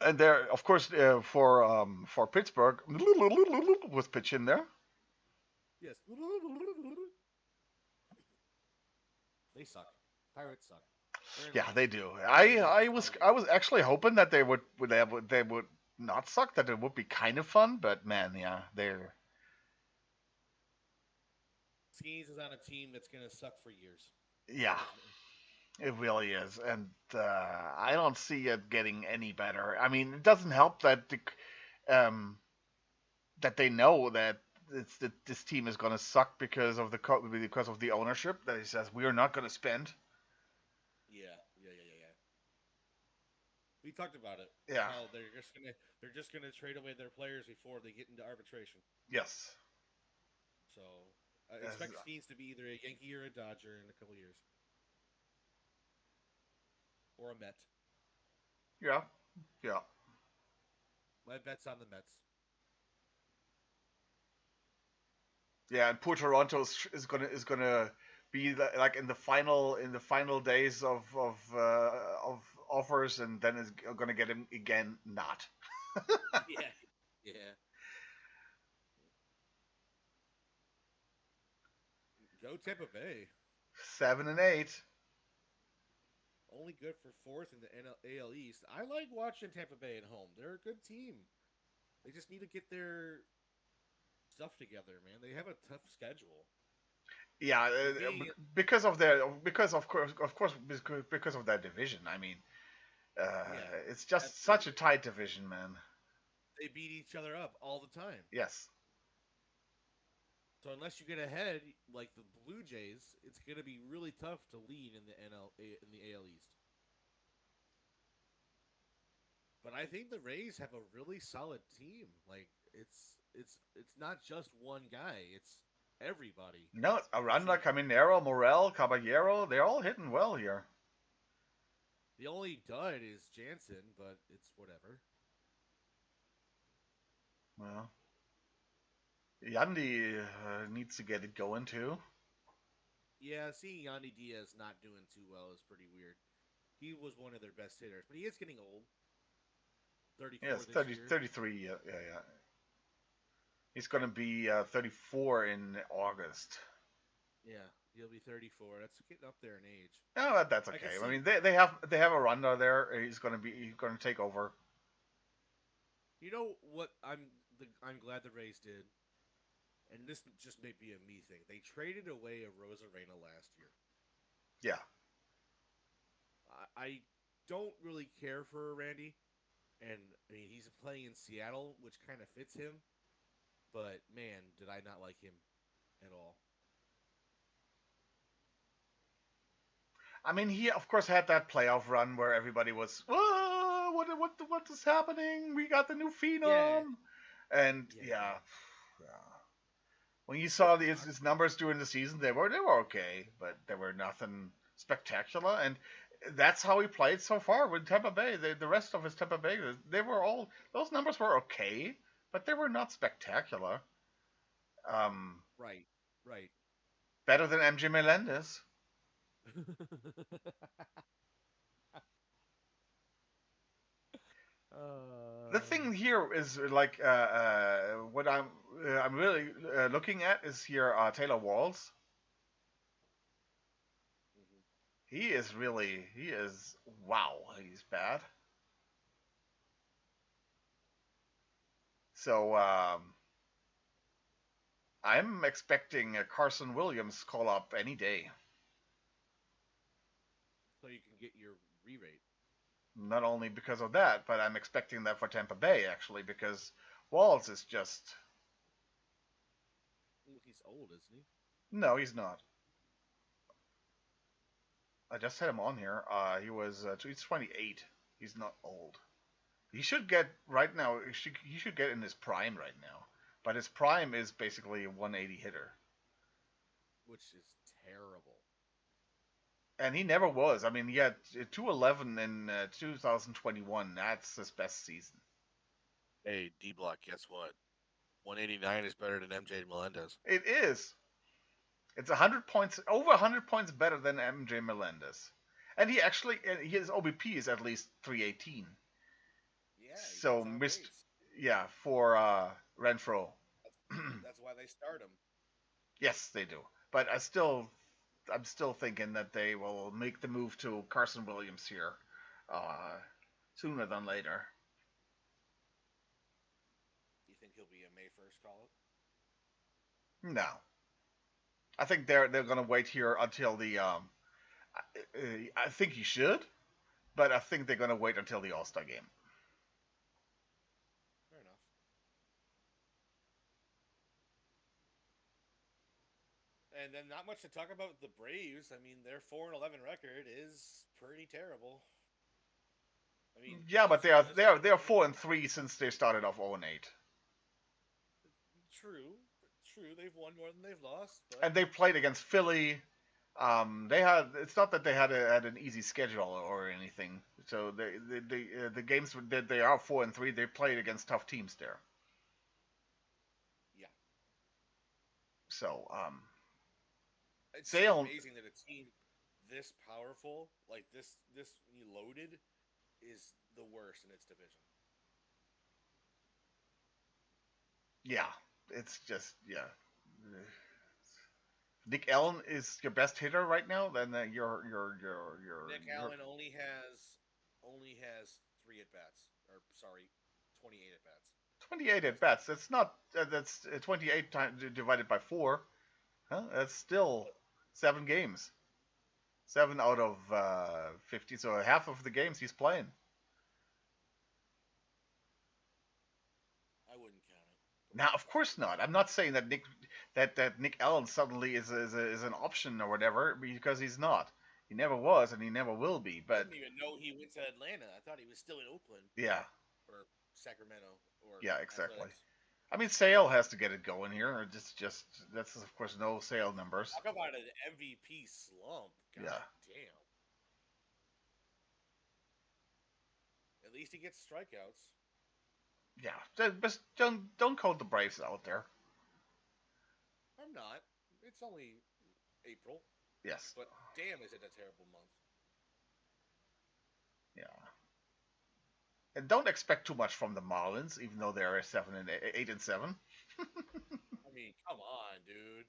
and there, of course, for Pittsburgh was pitch in there. Yes. They suck. Pirates suck. Yeah, they do. I was actually hoping that they would not suck. That it would be kind of fun, but man, yeah, they're Skeens is on a team that's gonna suck for years. yeah, it really is, and I don't see it getting any better. I mean, it doesn't help um, that they know that this team is going to suck because of the ownership. That he says we are not going to spend. Yeah. We talked about it. Yeah. How they're just gonna trade away their players before they get into arbitration. Yes. So I expect Skeens to be either a Yankee or a Dodger in a couple years, or a Met. Yeah. Yeah. My bet's on the Mets. Yeah, and poor Toronto is gonna be like in the final days of offers, and then is gonna get him again. Not. Yeah. Yeah. Go Tampa Bay. 7-8. Only good for fourth in the AL East. I like watching Tampa Bay at home. They're a good team. They just need to get their stuff together, man. They have a tough schedule. Yeah, Being, because of that division. I mean, yeah, it's just such a absolutely. tight division, man. They beat each other up all the time. Yes. So unless you get ahead, like the Blue Jays, it's going to be really tough to lead in the AL East. But I think the Rays have a really solid team. Like it's not just one guy; it's everybody. No, It's Aranda, a, Caminero, Morel, Caballero, they're all hitting well here. the only dud is Jansen, but it's whatever. Well, Yandy needs to get it going too. Yeah, seeing Yandy Diaz not doing too well is pretty weird. He was one of their best hitters, but he is getting old. 34 Yes, this 30, year. 33. Yeah, yeah, yeah. He's going to be 34 in August. Yeah, he'll be 34. That's getting up there in age. No, that's I can okay. I see. mean, they have a runner there. He's going to take over. You know what? I'm glad the Rays did, and this just may be a me thing. They traded away a Rosarena last year. Yeah. I don't really care for Randy, and I mean he's playing in Seattle, which kind of fits him. But man, did I not like him at all. I mean, he of course had that playoff run where everybody was, "Whoa, what is happening? We got the new Yeah, phenom," and yeah. yeah, yeah. When you He's so saw his cocky. numbers during the season, they were okay, but they were nothing spectacular. And that's how he played so far with Tampa Bay. The rest of his Tampa Bay, they were all those numbers were okay, but they were not spectacular. Um, Right, right. Better than MJ Melendez. The uh, thing here is like what I'm really looking at is here Taylor Walls. mhm. He is wow, he's bad. So I'm expecting a Carson Williams call up any day. So you can get your re-rate. Not only because of that, but I'm expecting that for Tampa Bay actually because Walls is just He's old, isn't he? no, he's not. I just had him on here. He's 28. He's not old. He should get right now. He should get in his prime right now. But his prime is basically a 180 hitter, Which is terrible. and he never was. I mean, he had 211 in 2021. That's his best season. Hey, D Block, guess what? 189 is better than MJ Melendez. It is. It's 100 points, over 100 points better than MJ Melendez, and his OBP is at least 318. Yeah, he So gets on missed, base. yeah, for Renfro. That's that's why they start him. Yes, they do. But I'm still thinking that they will make the move to Carson Williams here uh, sooner than later. You think he'll be a May 1st call up? No, I think they're going to wait here until the. I think he should, but I think they're going to wait until the All Star game. Fair enough. And then not much to talk about with the Braves. I mean, their 4-11 record is pretty terrible. I mean, Yeah, but let's they be are honest. they are they are 4-3 since they started off 0-8, True, true. They've won more than they've lost, but and they played against Philly. They had. It's not that they had an easy schedule or anything. So the games that they are 4-3. They played against tough teams there. yeah, So it's just Sale, amazing that a team this powerful, like this loaded, is the worst in its division. yeah, it's just yeah. Nick Allen is your best hitter right now. Then Nick you're Allen only has 3 at bats, or sorry, 28 at bats. 28 at That's bats. not That's not that's 28 times divided by 4. Huh? That's still 7 games. 7 out of 50. So half of the games he's playing. I wouldn't count it, but Now, of that's course that's not. I'm not saying that Nick Allen suddenly is an option or whatever because he's not. He never was and he never will be. I But didn't even know he went to Atlanta. I thought he was still in Oakland yeah, or Sacramento or yeah, exactly. Athletics. I mean, Sale has to get it going here. Just that's of course no Sale numbers. Talk about an MVP slump. Yeah, God damn. At least he gets strikeouts. yeah. Just don't call the Braves out there. I'm not. It's only April, Yes, but damn, is it a terrible month. yeah. And don't expect too much from the Marlins, even though they're 8-7. I mean, come on, dude.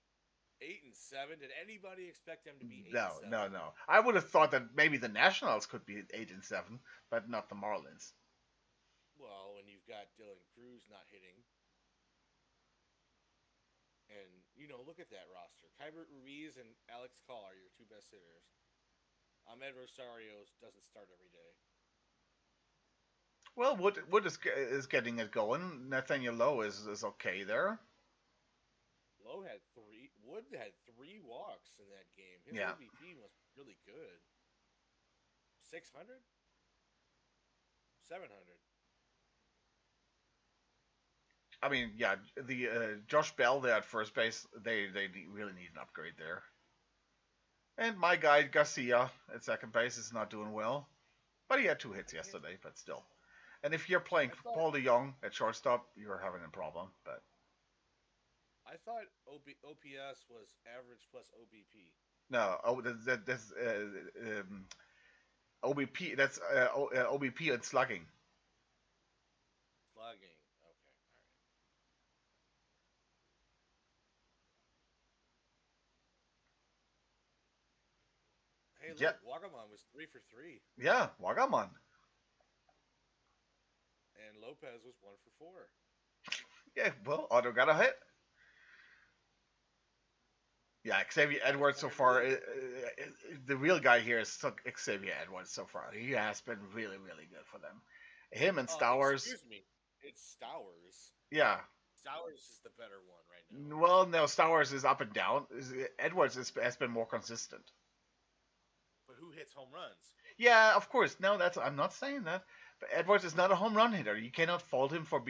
8-7. Did anybody expect them to be eight and No, seven? no, no. I would have thought that maybe the Nationals could be 8-7, but not the Marlins. Well, when you've got Dylan Cruz not hitting, and look at that roster. Kybert Ruiz and Alex Call are your two best hitters. Ahmed Rosario doesn't start every day. Well, Wood is getting it going. Nathaniel Lowe is okay there. Lowe had three. Wood had 3 walks in that game. His Yeah. OBP was really good. 600, 700. I mean, yeah, the Josh Bell there at first base, they really need an upgrade there. And my guy Garcia at second base is not doing well, but he had 2 hits yesterday. But still, and if you're playing I thought Paul DeYoung at shortstop, you're having a problem. But I thought OPS was average plus OBP. no, that's OBP. That's OBP and slugging. Slugging. Okay, all right. Hey, Yeah, look, Wagamon was 3 for 3, yeah, Wagaman. and Lopez was 1 for 4. Yeah, well, Otto got a hit. Yeah, Xavier That was Edwards so far, primarily. the real guy here is Xavier Edwards so far. He has been really, really good for them. Him and Stowers, Excuse me. It's Stowers. yeah. Stowers is the better one right now. Well, no, Stowers is up and down. Edwards has been more consistent. But who hits home runs? Yeah, of course. No, I'm not saying that. But Edwards is not a home run hitter. You cannot fault him for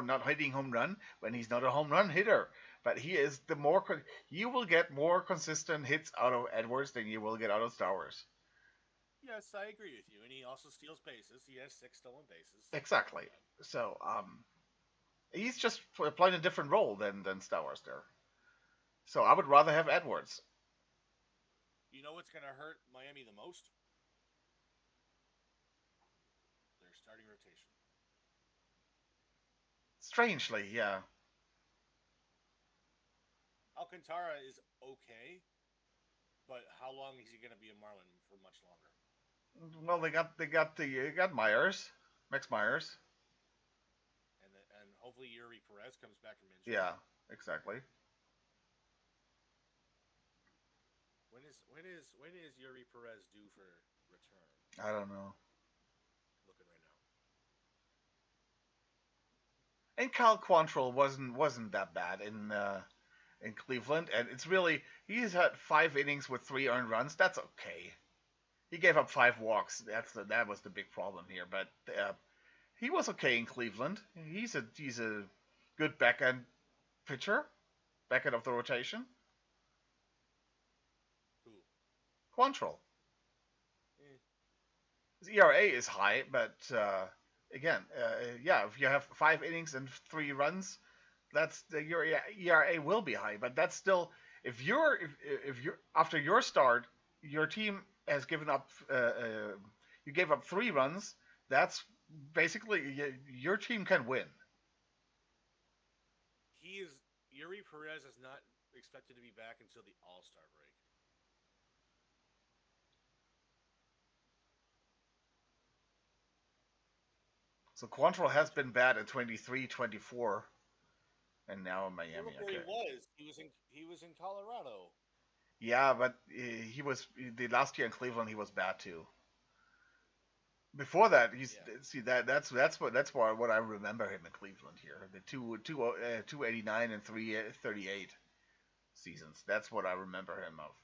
not hitting home run when he's not a home run hitter. But he is you will get more consistent hits out of Edwards than you will get out of Stowers. Yes, I agree with you. And he also steals bases. He has 6 stolen bases. Exactly. So he's just playing a different role than Stowers there. So I would rather have Edwards. You know what's going to hurt Miami the most? Their starting rotation. Strangely, yeah. Alcantara is okay, but how long is he going to be a Marlin for much longer? Well, they got Myers, Max Myers. And hopefully Yuri Perez comes back from injury. Yeah, exactly. When is Yuri Perez due for return? I don't know. Looking right now. And Kyle Quantrill wasn't that bad in Cleveland, and it's really he's had 5 innings with 3 earned runs. That's okay. He gave up 5 walks. That was the big problem here, but he was okay in Cleveland. He's a good back end pitcher, back end of the rotation. Who? Quantrill. Eh. His ERA is high, but again, yeah, if you have 5 innings and 3 runs, your ERA will be high. But that's still if you're after your start, your team has given up. You gave up 3 runs. That's basically your team can win. Yuri Perez is not expected to be back until the All-Star break. So Quantrill has been bad in 23, 24, and now in Miami. Look where Okay. he was. He was in Colorado. Yeah, but he was the last year in Cleveland. He was bad too. Before that, see what I remember him in Cleveland here. The 289 and 338 seasons. That's what I remember him of.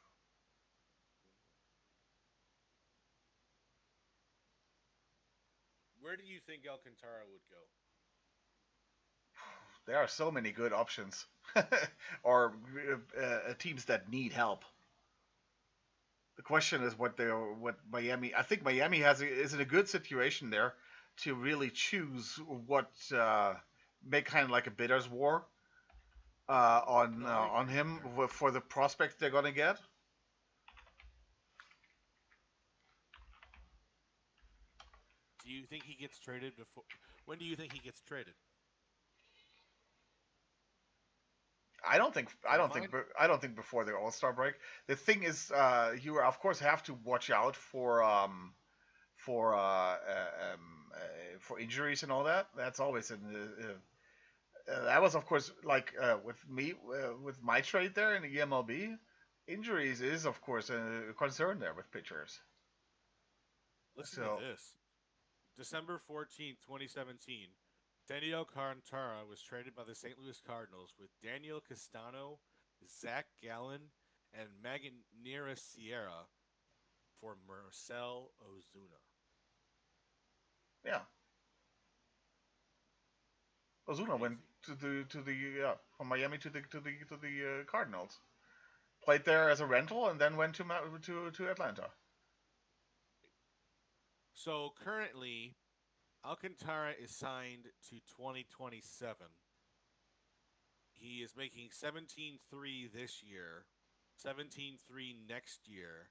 Where do you think Alcantara would go? There are so many good options, or teams that need help. The question is what Miami. I think Miami is in a good situation there to really choose what make kind of like a bidders war on him for the prospects they're gonna get. Do you think he gets traded before? When do you think he gets traded? I don't think I don't think Deadline? I don't think before the All Star break. The thing is, you of course have to watch out for for injuries and all that. That's always in that was of course like with me with my trade there in the EMLB. Injuries is of course a concern there with pitchers. Listen to So this. December 14th, 2017, Daniel Carantara was traded by the St. Louis Cardinals with Daniel Castano, Zach Gallen, and Magnera Sierra for Marcel Ozuna. yeah, Ozuna went Crazy. to the from Miami to the Cardinals. Played there as a rental and then went to Atlanta. So currently, Alcantara is signed to 2027. He is making 17.3 this year, 17.3 next year,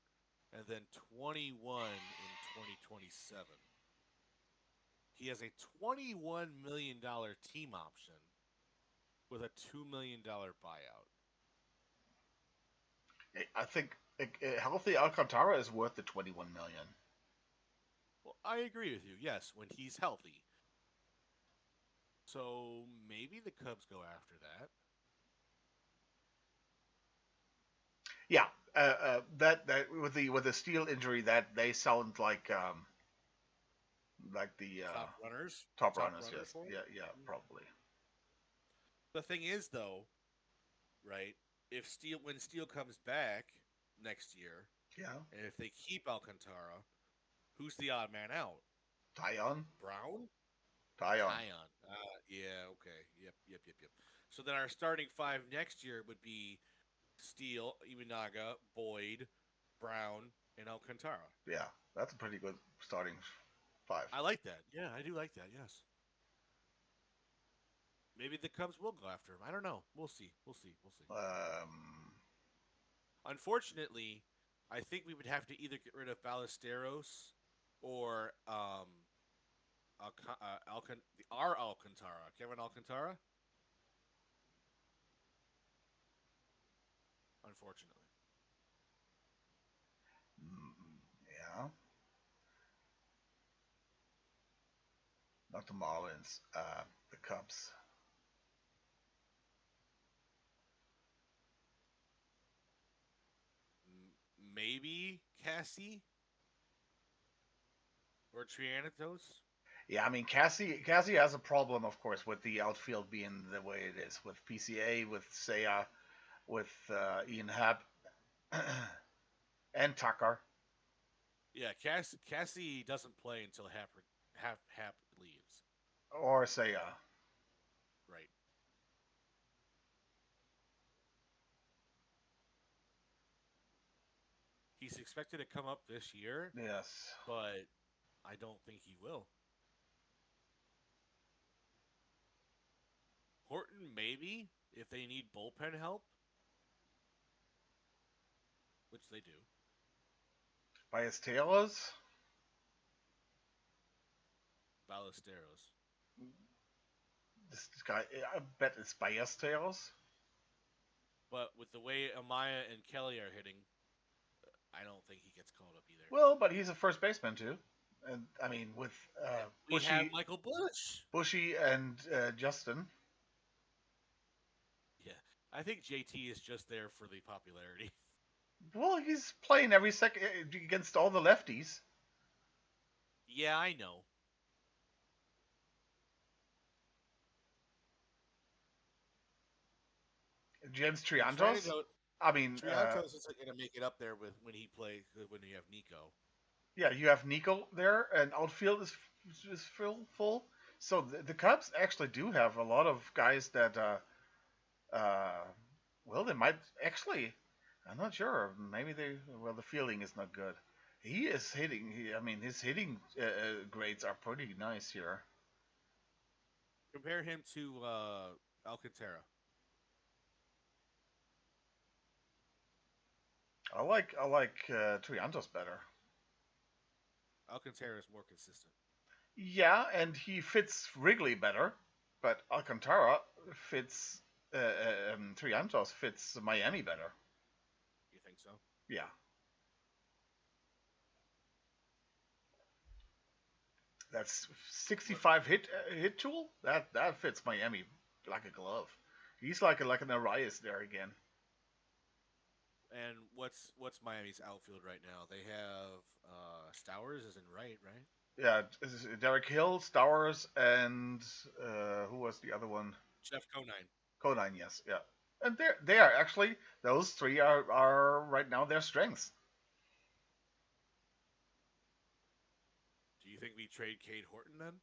and then 21 in 2027. He has a $21 million team option with a $2 million buyout. I think a healthy Alcantara is worth the 21 million. Well, I agree with you. Yes, when he's healthy. So maybe the Cubs go after that. Yeah, that with the steel injury that they sound like the Top runners, top top runners. runners Yes, for him. yeah, probably. The thing is, though, right? If Steel when Steel comes back next year, Yeah, and if they keep Alcantara, who's the odd man out? Tyon, Brown, Tyon. Tyon. Yeah, okay, yep. So then our starting five next year would be Steele, Imanaga, Boyd, Brown, and Alcantara. Yeah, that's a pretty good starting five. I like that. Yeah, I do like that. Yes. Maybe the Cubs will go after him. I don't know. We'll see. We'll see. Um, Unfortunately, I think we would have to either get rid of Ballesteros or our Alcantara, Kevin Alcantara. Unfortunately, yeah, not the Marlins, the Cubs. Maybe Cassie or Trianatos. Yeah, I mean Cassie has a problem, of course, with the outfield being the way it is with PCA, with Seiya, with Ian Happ, and Tucker. Yeah, Cassie doesn't play until Hap leaves. Or Seiya. Right. He's expected to come up this year, Yes. but I don't think he will. Horton maybe if they need bullpen help, which they do. Ballesteros. Ballesteros. This guy, I bet it's Ballesteros. But with the way Amaya and Kelly are hitting, I don't think he gets called up either. Well, but he's a first baseman too, and I mean with We have Michael Bush. Bushy and Justin. Yeah, I think JT is just there for the popularity. Well, he's playing every second against all the lefties. Yeah, I know. James And Triantos. I mean, Triantos isn't going to make it up there with when he plays when you have Nico. yeah, you have Nico there, and outfield is full. So the Cubs actually do have a lot of guys that, uh, well, they might actually. I'm not sure. Maybe they. Well, the fielding is not good. He is hitting. I mean, his hitting grades are pretty nice here. Compare him to Alcantara. I like Triantos better. Alcantara is more consistent. Yeah, and he fits Wrigley better, but Alcantara fits Triantos fits Miami better. You think so? Yeah, that's What 65 hit tool. That fits Miami like a glove. He's like an Arias there again. and what's Miami's outfield right now? They have Stowers is in right? Yeah, Derek Hill, Stowers, and who was the other one? Jeff Conine. Conine, yes, yeah. And they are actually those three are right now their strengths. Do you think we trade Cade Horton then?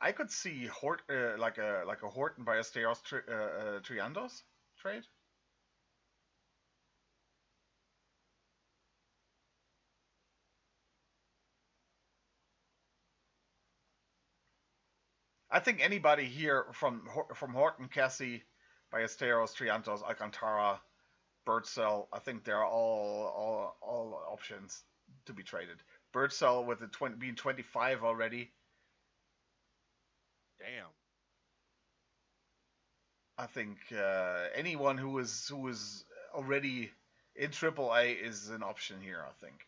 I could see like a Horton by Triandos trade. I think anybody here from Horton, Cassie, Ballesteros, Triantos, Alcantara, Birdsell, I think they're all options to be traded. Birdsell with the being 25 already, Damn. I think anyone who is already in AAA is an option here. I think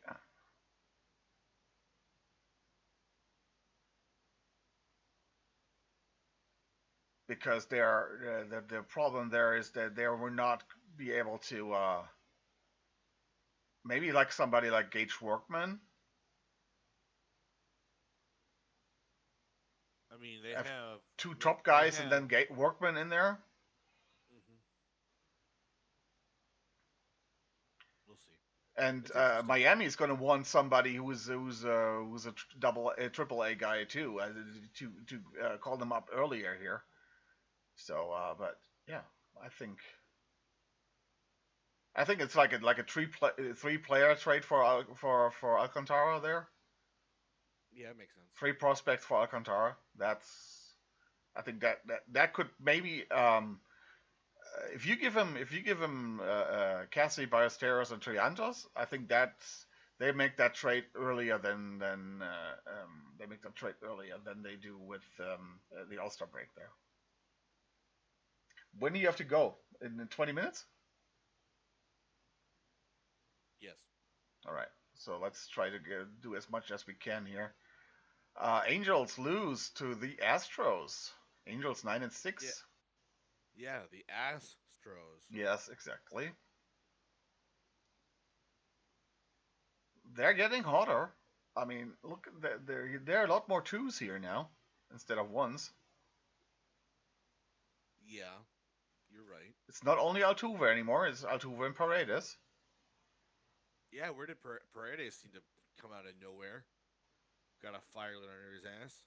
because they are the problem there is that they will not be able to maybe like somebody like Gage Workman I mean, they have have two top they guys and have. then Workman in there. Mhm. We'll see. And It's interesting. Miami is going to want somebody who's a triple A guy too to call them up earlier here. So, but yeah, I think I think it's like a three player trade for Alcantara there. Yeah, it makes sense. Three prospects for Alcantara. That's I think that could maybe if you give him Cassie, Ballesteros, and Triantos, I think that's they make that trade earlier than they make that trade earlier than they do with the All Star break there. When do you have to go? In 20 minutes? Yes. All right. So let's try to do as much as we can here. Angels lose to the Astros. Angels 9 and Yeah. 6. Yeah. The Astros. Yes, exactly. They're getting hotter. I mean, look, there are a lot more twos here now instead of ones. Yeah. You're right. It's not only Altuve anymore; it's Altuve and Paredes. Yeah. Where did Paredes seem to come out of nowhere? Got a fire lit under his ass.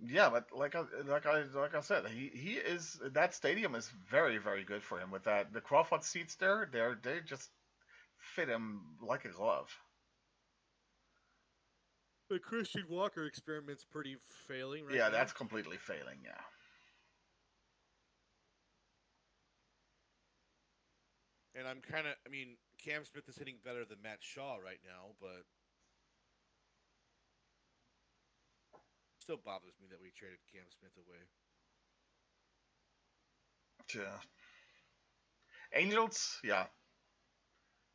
Yeah, but like I said, he is that stadium is very good for him with that the Crawford seats there. They just fit him like a glove. The Christian Walker experiment's pretty failing right Yeah, now. that's completely failing. Yeah. And I'm kind of, I mean, Cam Smith is hitting better than Matt Shaw right now, but still bothers me that we traded Cam Smith away. Yeah. Angels, yeah.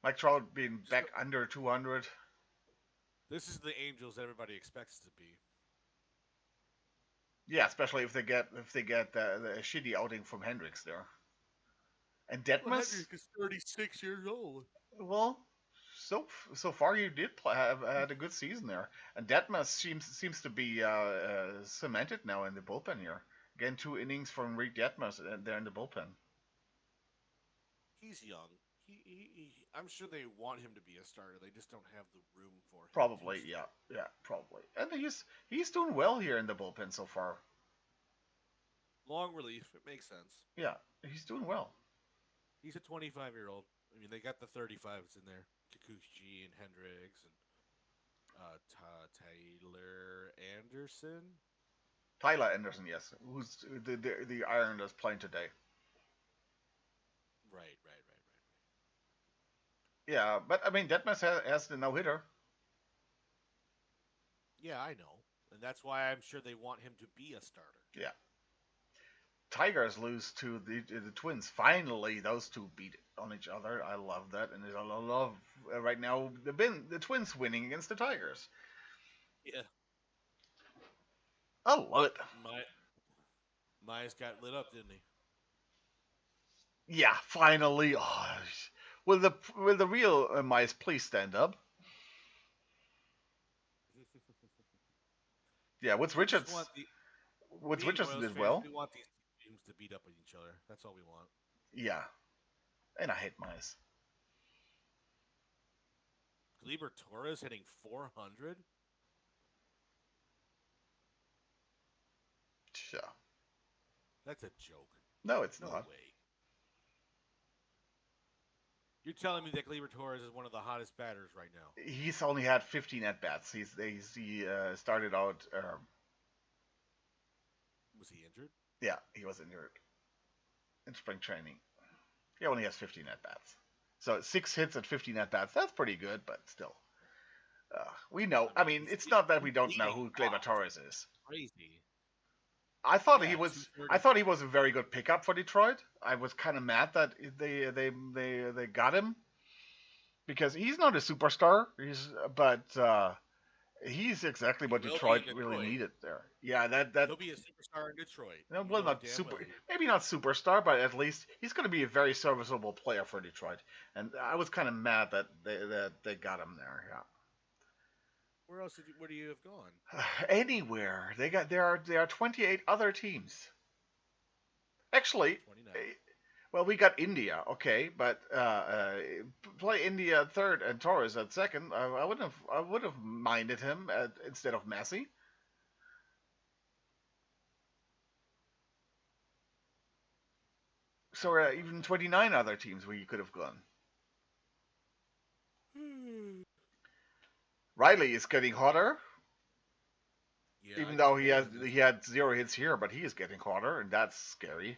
Mike Trout being Just back under 200. this is the Angels everybody expects to be. Yeah, especially if they get the shitty outing from Hendricks there. And Well, Detmus, Hendrick is 36 years old. well, so far you did have had a good season there. And Detmus seems to be cemented now in the bullpen here. Again, 2 innings from Reed Detmus there in the bullpen. He's young. I'm sure they want him to be a starter. They just don't have the room for him to Probably, start. yeah, probably. And he's doing well here in the bullpen so far. Long relief, it makes sense. Yeah, he's doing well. He's a 25-year-old. I mean, they got the 35s in there. Kikuchi and Hendricks and Taylor Anderson. Tyler Anderson, yes, who's the Islanders playing today. Right. Yeah, but I mean, Detmers has the no hitter. Yeah, I know, and that's why I'm sure they want him to be a starter. Yeah. Tigers lose to the Twins. Finally, those two beat on each other. I love that, and I love right now the Twins winning against the Tigers. Yeah, I love it. my Myers got lit up, didn't he? Yeah, finally. Oh, will the real mice please stand up? Yeah, We just want the Woods being Richardson Royals did fans. well. We want these teams to beat up on each other. That's all we want. Yeah, and I hate mice. Gleyber Torres hitting 400. Yeah. That's a joke. No, it's No not. way. You're telling me that Gleyber Torres is one of the hottest batters right now? He's only had 15 at bats. He started out. Was he injured? Yeah, he was injured in spring training. He only has 15 at bats. So 6 hits at 15 at bats. That's pretty good, but still. We know. I I mean, mean, it's not that we he's don't know leading who Gleyber walks. Torres is. Crazy. I thought he Yeah, was. I 230. thought he was a very good pickup for Detroit. I was kind of mad that they got him because he's not a superstar. He's exactly He what will be Detroit in really Detroit. needed there. Yeah, that He'll be a superstar in Detroit. You well, know it not damn super, well. maybe not superstar, but at least he's going to be a very serviceable player for Detroit. And I was kind of mad that they got him there. Where do you have gone? Yeah, anywhere there are 28 other teams. Actually, 29. well, we got India, okay, but play India at third and Torres at second. I would have minded him instead of Messi. I So don't know about even that. 29 other teams where you could have gone. Riley is getting hotter, Yeah, I even just though pulled him. he had 0 hits here, but he is getting hotter, and that's scary.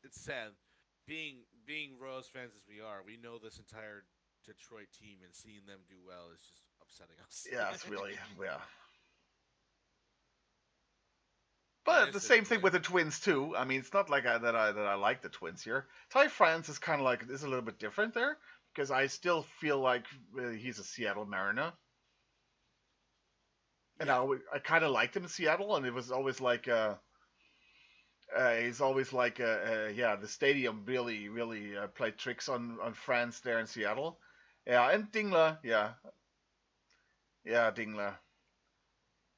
It's sad. Being Royals fans as we are, we know this entire Detroit team, and seeing them do well is just upsetting us. Yeah, it's really yeah. Like But I the said, same thing with the Twins too. I mean, it's not like that I like the Twins here. Ty France is kind of like is a little bit different there because I still feel like he's a Seattle Mariner, and yeah, I kind of liked him in Seattle, and it was always like he's always like yeah, the stadium really played tricks on France there in Seattle. Yeah, and Dingler, yeah, Dingler.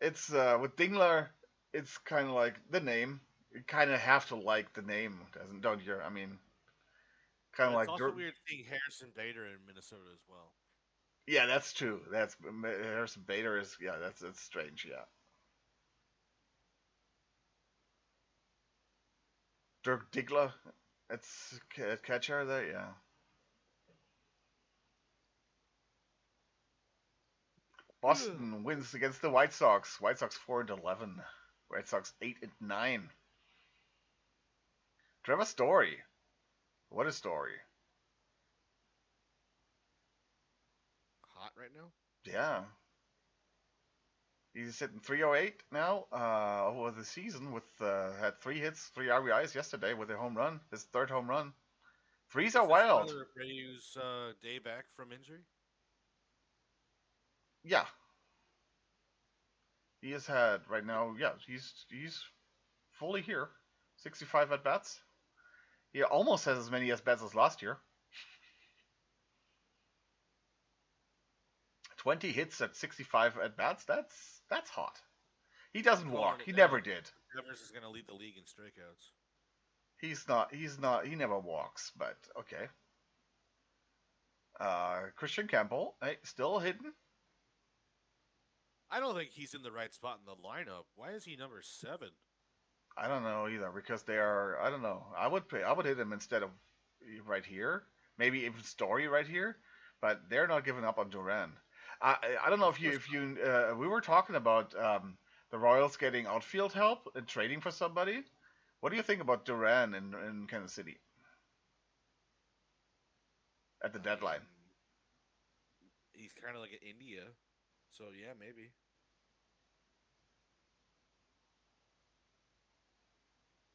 It's with Dingler, it's kind of like the name. You kind of have to like the name, doesn't don't you? I mean, kind but of it's like also weird seeing Harrison Bader in Minnesota as well. yeah, that's true. That's Harrison Bader is yeah, that's strange. Yeah, Dirk Diggler, it's catcher there. Yeah, Boston wins against the White Sox. White Sox 4-11. White Sox 8-9. Trevor Story, what a story. Hot right now. Yeah, he's hitting 308 now over the season with had 3 hits, 3 RBIs yesterday with a home run, his third home run. Threes Is are this wild. Tyler Abreu's day back from injury? Yeah, he has had right now. Yeah, he's fully here. 65 at bats. He almost has as many at bats as last year. 20 hits at 65 at bats. That's hot. He doesn't Calling walk. it He now. never did. Devers is going to lead the league in strikeouts. He's not. He's not. He never walks. But okay. Christian Campbell, hey, still hidden. I don't think he's in the right spot in the lineup. Why is he number 7? I don't know either because they are. I don't know. I would hit him instead of right here. Maybe even Story right here, but they're not giving up on Duran. I don't know Of if course not. you we were talking about the Royals getting outfield help and trading for somebody. What do you think about Duran in Kansas City? at the I mean, deadline. he's kind of like an India, so yeah, maybe.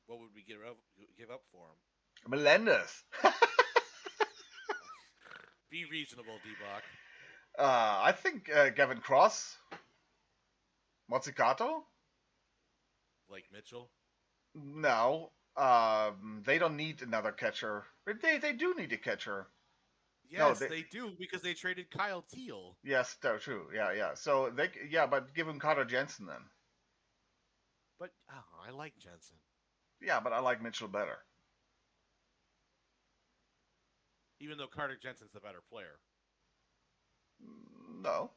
What would we give up for him? Melendez. Be reasonable, D-Bach. I think Gavin Cross, Mozzicato. Like Mitchell. No, they don't need another catcher. They do need a catcher. No, Yes, they they do because they traded Kyle Teal. yes, that's true. Yeah, yeah. So they yeah, but give him Carter Jensen then. But I like Jensen, Yeah, but I like Mitchell better. even though Carter Jensen's the better player. No,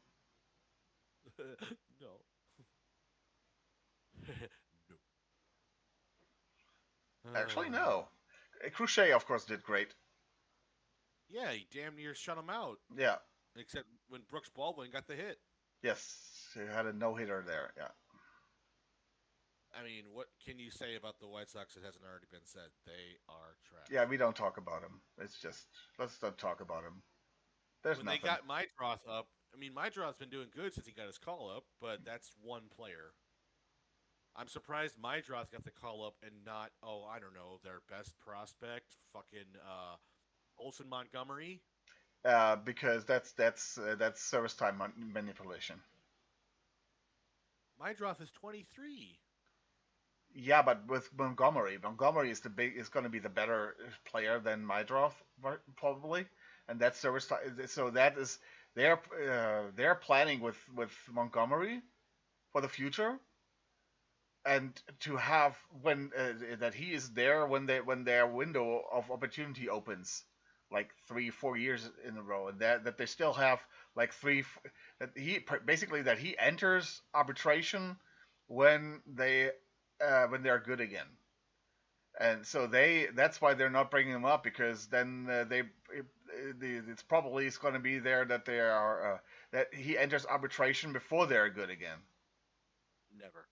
No. No. actually no. Crochet, of course, did great. Yeah, he damn near shut him out. Yeah, Except when Brooks Baldwin got the hit. yes, he had a no hitter there. Yeah, I mean, what can you say about the White Sox that hasn't already been said? They are trash. yeah. We don't talk about him. It's just let's not talk about him. There's When they nothing. got Mydroth up, I mean, Mydroth's been doing good since he got his call up, but that's one player. I'm surprised Mydroth got the call up and not, I don't know, their best prospect, fucking Olson Montgomery. Because that's service time manipulation. Mydroth is 23. Yeah, but with Montgomery is going to be the better player than Mydroth probably, and that's service time. So that is they're planning with Montgomery for the future, and to have when that he is there when their window of opportunity opens, like 3-4 years in a row, and that they still have like that he basically that he enters arbitration when they're good again, and so that's why they're not bringing him up because then it's probably it's going to be there that they are that he enters arbitration before they're good again. Never.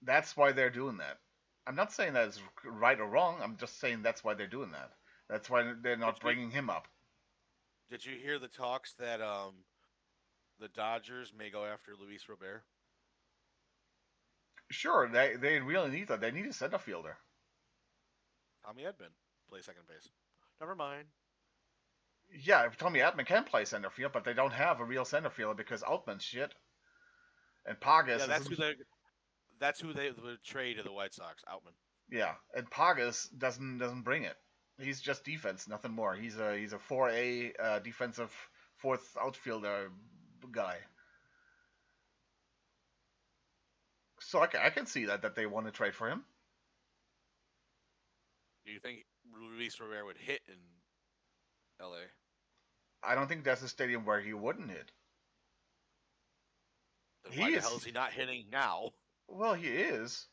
That's why they're doing that. I'm not saying that it's right or wrong. I'm just saying that's why they're doing that. That's why they're Did not you bringing him up. did you hear the talks that the Dodgers may go after Luis Robert? Sure, they really need that. They need a center fielder. Tommy Edman play second base. Never mind. Yeah, Tommy Edman can play center field, but they don't have a real center fielder because Altman's shit and Yeah, Pagas that's is who they would trade to the White Sox. Outman. yeah, and Pagas doesn't bring it. He's just defense, nothing more. He's a 4A defensive fourth outfielder guy. So I can see that they want to trade for him. Do you think Luis Robert would hit in L.A.? I don't think that's a stadium where he wouldn't hit. Then why He the hell is is he not hitting now? well, he is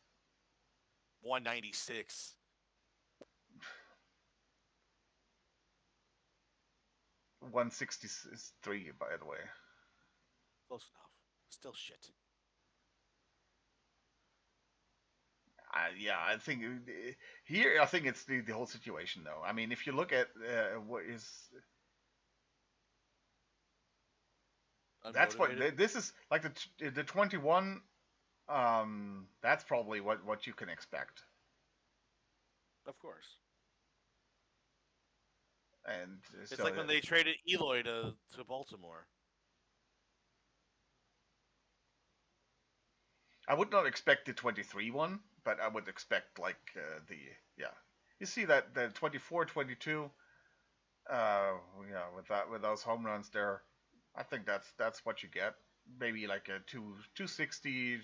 196. 163 by the way. Close enough. Still shit. Yeah, I think here I think it's the whole situation though. I mean, if you look at what is that's what Unmotivated? this is like the 21. That's probably what you can expect. Of course. And It's so like when they traded Eloy to Baltimore. I would not expect the 23 one, but I would expect like the yeah. You see that the 24, 22, yeah, with those home runs there, I think that's what you get. Maybe like a 260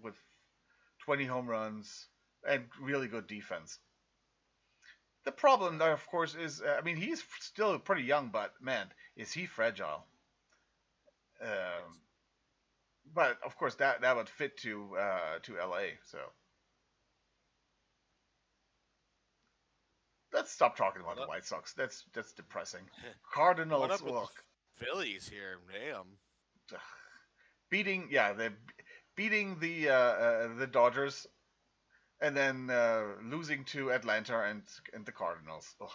with 20 home runs and really good defense. The problem, Yeah. though, of course, is I mean he's still pretty young, but man, is he fragile. Yes. Um, but of course that would fit to LA. So let's stop talking about What the up? White Sox. That's depressing. What Cardinals, up with the look, Phillies here? Damn. beating yeah they beating the Dodgers and then losing to Atlanta and the Cardinals. Ugh.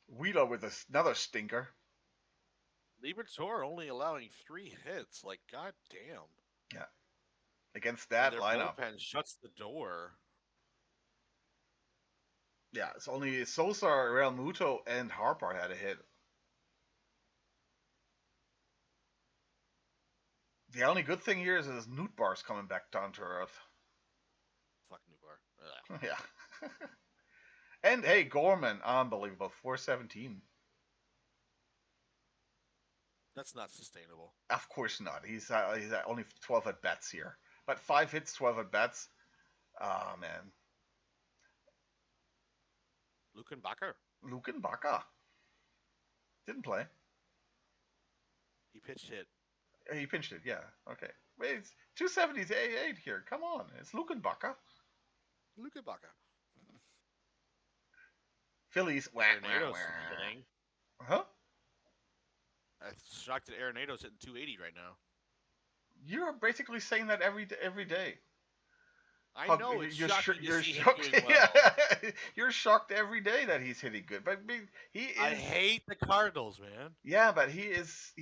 Wheeler with another stinker. Liberatore only allowing 3 hits. Like, goddamn. Yeah, against And that their lineup. bullpen shuts the door. Yeah, it's only Sosa, Real Muto, and Harper had a hit. The only good thing here is Nootbaar's coming back down to earth. Fuck Newbar. Yeah. And hey, Gorman, unbelievable, 417. That's not sustainable. Of course not. He's at only 12 at bats here, but 5 hits, 12 at bats. Ah man, Lukenbacher. Lukenbacher didn't play. He pitched hit. He pinched it. Yeah. Okay. Wait, it's 278 here. Come on, it's Lukenbacher. Lukenbacher. Phillies. Wah, wah, Arenado's wah. hitting. Huh? I'm shocked that Arenado's hitting 280 right now. You're basically saying that every day. I know it's shocking you're to see him shocked. doing well. Yeah, you're shocked every day that he's hitting good, but he is. I hate the Cardinals, man. Yeah, but he is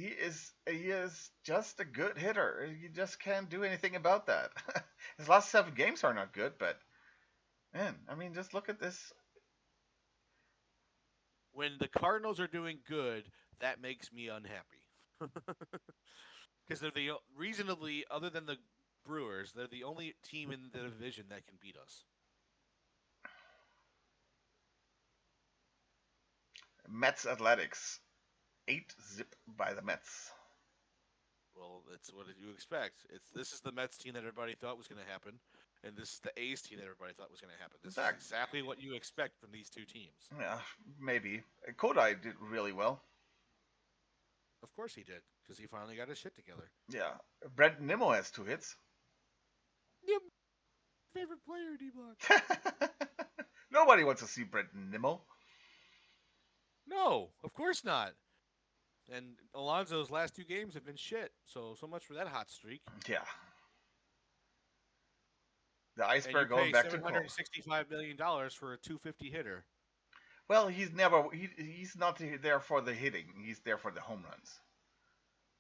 just a good hitter. You just can't do anything about that. His last 7 games are not good, but man, I mean, just look at this. When the Cardinals are doing good, that makes me unhappy. Because they're the reasonably, other than the Brewers, they're the only team in the division that can beat us. Mets Athletics, 8-zip by the Mets. Well, that's what you expect. This is the Mets team that everybody thought was going to happen, and this is the A's team that everybody thought was going to happen. This is exactly what you expect from these two teams. Yeah, maybe. Kodai did really well. Of course he did, because he finally got his shit together. Yeah, Brent Nimmo has 2 hits. Yep. Favorite player, D-Block. Nobody wants to see Brent Nimmo. No, of course not. And Alonso's last 2 games have been shit. So much for that hot streak. Yeah. The iceberg going back to $765 million for a 250 hitter. Well, he's not there for the hitting. He's there for the home runs.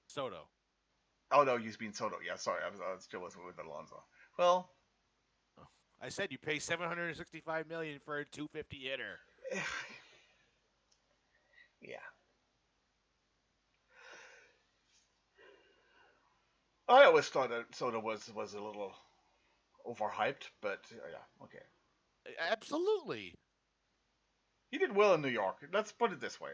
Soto. Oh no, he's been Soto. Yeah, sorry, I still was with Alonso. Well, I said you pay $765 million for a 250 hitter. Yeah. I always thought that Soto was a little overhyped, but yeah, okay. Absolutely. He did well in New York. Let's put it this way: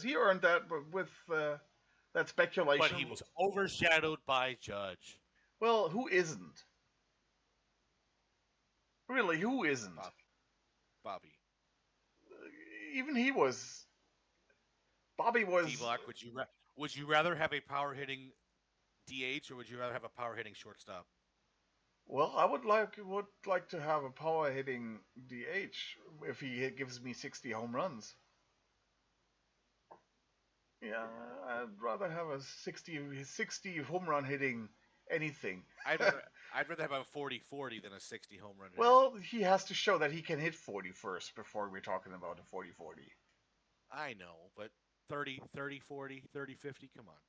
he earned that with that speculation. But he was overshadowed by Judge. Well, who isn't? Really, who isn't? Bobby. Even he was. Bobby was. D-Block, would you rather have a power hitting DH or would you rather have a power hitting shortstop? Well, I would like to have a power hitting DH if he gives me 60 home runs. Yeah, I'd rather have a 60 home run hitting anything. I'd rather have a 40-40 than a 60 home run hitter. Well, he has to show that he can hit 40 first before we're talking about a 40-40. I know, but 30-40, 30-50, come on.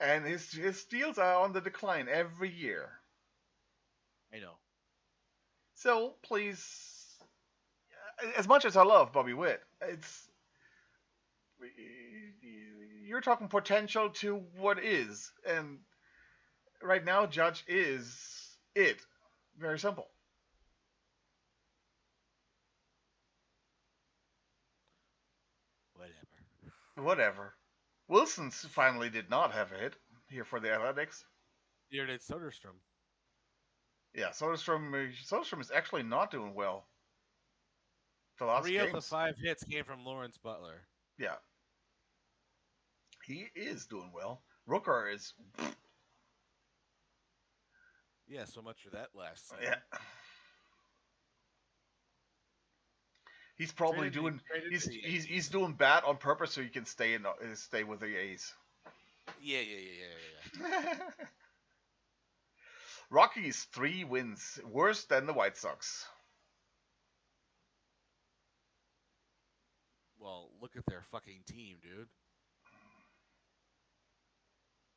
And his steals are on the decline every year. I know. So please, as much as I love Bobby Witt, you're talking potential to what is, and right now Judge is it. Very simple. Whatever. Wilson finally did not have a hit here for the Athletics. Neither did Soderstrom. Yeah, Soderstrom is actually not doing well. The last 3 games. of the 5 hits came from Lawrence Butler. Yeah. He is doing well. Rooker is. Yeah, so much for that last season. Yeah. He's probably he's doing bad on purpose so he can stay with the A's. Yeah. Rockies 3 wins, worse than the White Sox. Well, look at their fucking team, dude.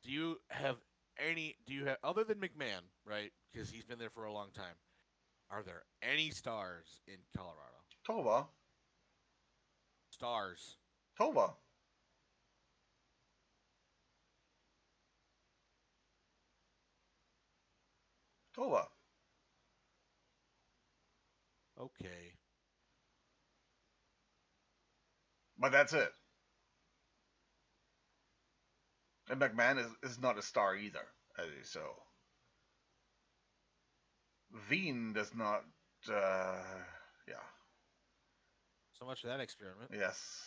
Do you have do you have, other than McMahon, right? Because he's been there for a long time, are there any stars in Colorado? Tova. Stars. Tova. Tova. Okay. But that's it. And McMahon is not a star either. So Veen does not. Yeah. So much for that experiment. Yes.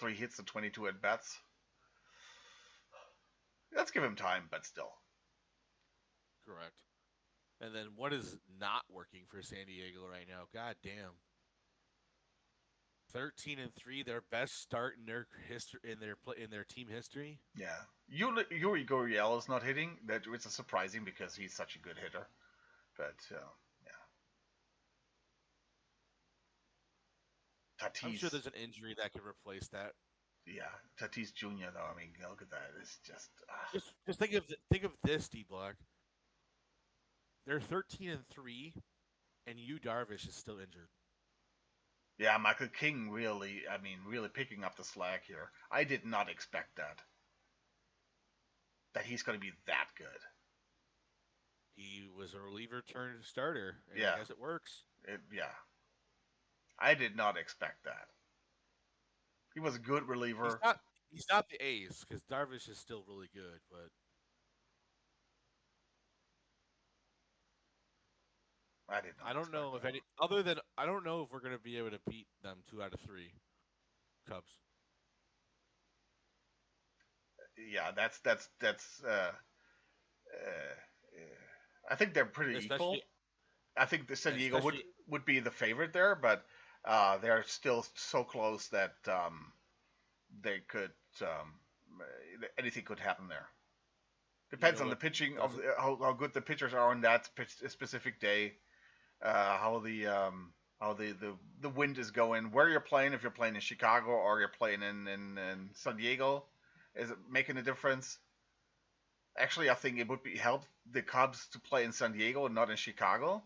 3 hits and 22 at bats. Let's give him time, but still. Correct. And then what is not working for San Diego right now? God damn. 13-3, their best start in their history, in their team history. Yeah. Yuri Gurriel is not hitting. That it's surprising because he's such a good hitter. But yeah. Tatis. I'm sure there's an injury that could replace that. Yeah, Tatis Jr. though. I mean, look at that. It's just. Just think of this, D Block. They're 13-3, and Yu Darvish is still injured. Yeah, Michael King really picking up the slack here. I did not expect that. That he's going to be that good. He was a reliever turned starter, and Yeah. I guess it works. Yeah. I did not expect that. He was a good reliever. He's not the ace, because Darvish is still really good, but I don't know if I don't know if we're going to be able to beat them 2 out of 3 Cubs. Yeah, that's. I think they're pretty equal. I think the San Diego would be the favorite there, but they're still so close that they could anything could happen there. Depends on the pitching of how good the pitchers are on that specific day. How the wind is going, where you're playing, if you're playing in Chicago or you're playing in San Diego, is it making a difference? Actually, I think it would help the Cubs to play in San Diego and not in Chicago.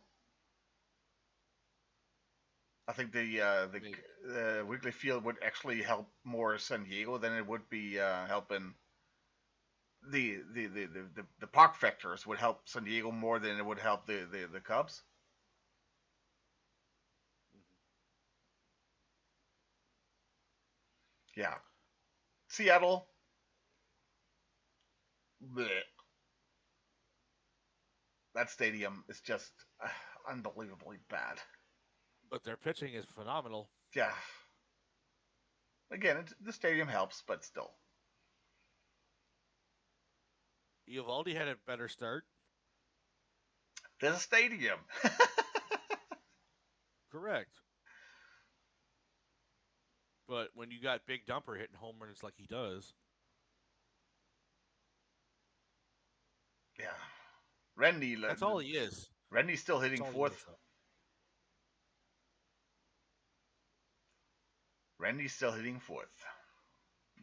I think the Wrigley Field would actually help more San Diego than it would be helping the park factors would help San Diego more than it would help the Cubs. Yeah. Seattle. Blech. That stadium is just unbelievably bad. But their pitching is phenomenal. Yeah. Again, the stadium helps, but still. Eovaldi had a better start. There's a stadium. Correct. But when you got Big Dumper hitting home runs like he does. Yeah. Randy. That's all he is. Randy's still hitting fourth. Randy's still hitting fourth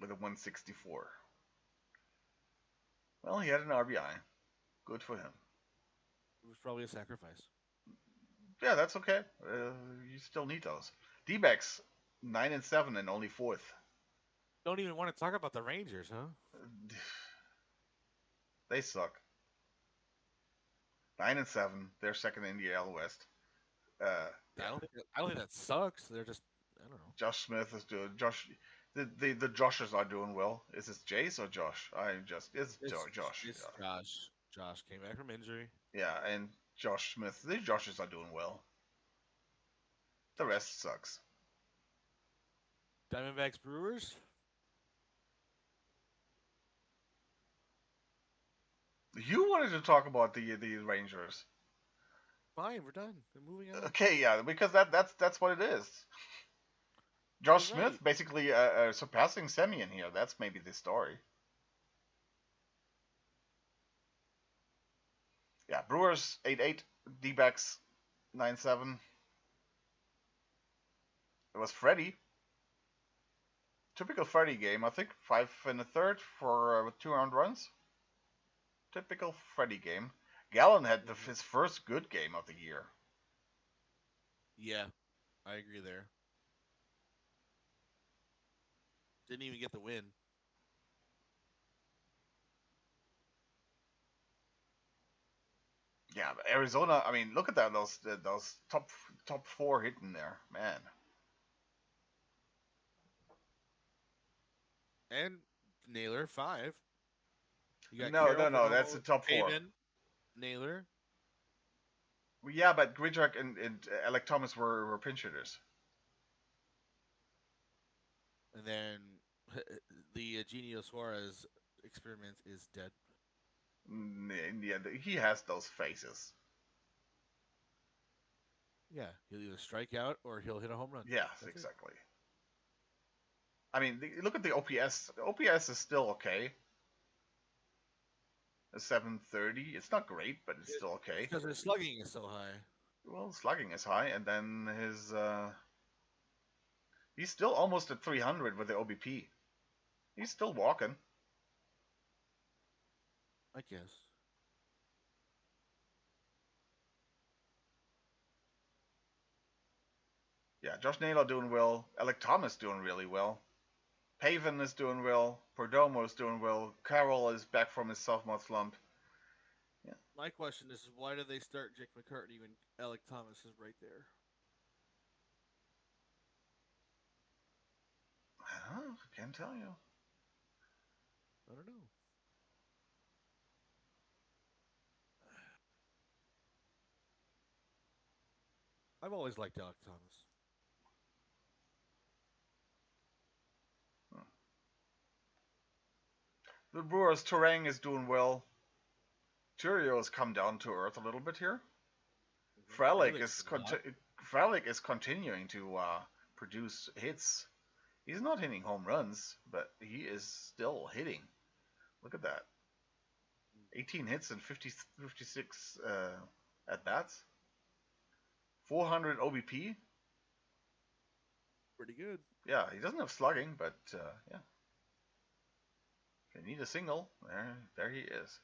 with a 164. Well, he had an RBI. Good for him. It was probably a sacrifice. Yeah, that's okay. You still need those. D-backs 9-7 and only fourth. Don't even want to talk about the Rangers, huh? They suck. 9-7. They're second in the AL West. I don't think that sucks. They're just, I don't know. Josh Smith is doing. The Joshes are doing well. Is this Jace or Josh? It's Josh. It's Josh. Josh came back from injury. Yeah, and Josh Smith. The Joshes are doing well. The rest sucks. Diamondbacks Brewers. You wanted to talk about the Rangers. Fine, we're done. We're moving on. Okay, yeah, because that's what it is. Josh Smith basically surpassing Semien here. That's maybe the story. Yeah, Brewers 8-8, D-backs 9-7. It was Freddie. Typical Freddie game. I think 5 1/3 for 2 earned runs. Typical Freddie game. Gallen had his first good game of the year. Yeah, I agree there. Didn't even get the win. Yeah, but Arizona. I mean, look at that. Those top four hitting there, man. And Naylor 5. You got No, Carroll, no, no. That's the Perdomo, top four. Pavin, Naylor. Yeah, but Grichuk and Alec Thomas were pinch hitters. And then the Genio Suarez experiment is dead. Yeah, he has those faces. Yeah, he'll either strike out or he'll hit a home run. Yes, That's exactly. I mean, look at the OPS. The OPS is still okay. A 730. It's not great, but it's still okay. Because his slugging is so high. Well, slugging is high, and then he's still almost at 300 with the OBP. He's still walking. I guess. Yeah, Josh Naylor doing well. Alec Thomas doing really well. Pavin is doing well. Perdomo is doing well. Carroll is back from his sophomore slump. Yeah. My question is why do they start Jake McCartney when Alec Thomas is right there? I can't tell you. I don't know. I've always liked Alec Thomas. The Brewers' Terang is doing well. Churio has come down to earth a little bit here. Frelick is continuing to produce hits. He's not hitting home runs, but he is still hitting. Look at that. 18 hits and 56 at bats. 400 OBP. Pretty good. Yeah, he doesn't have slugging, but yeah. If you need a single, there he is.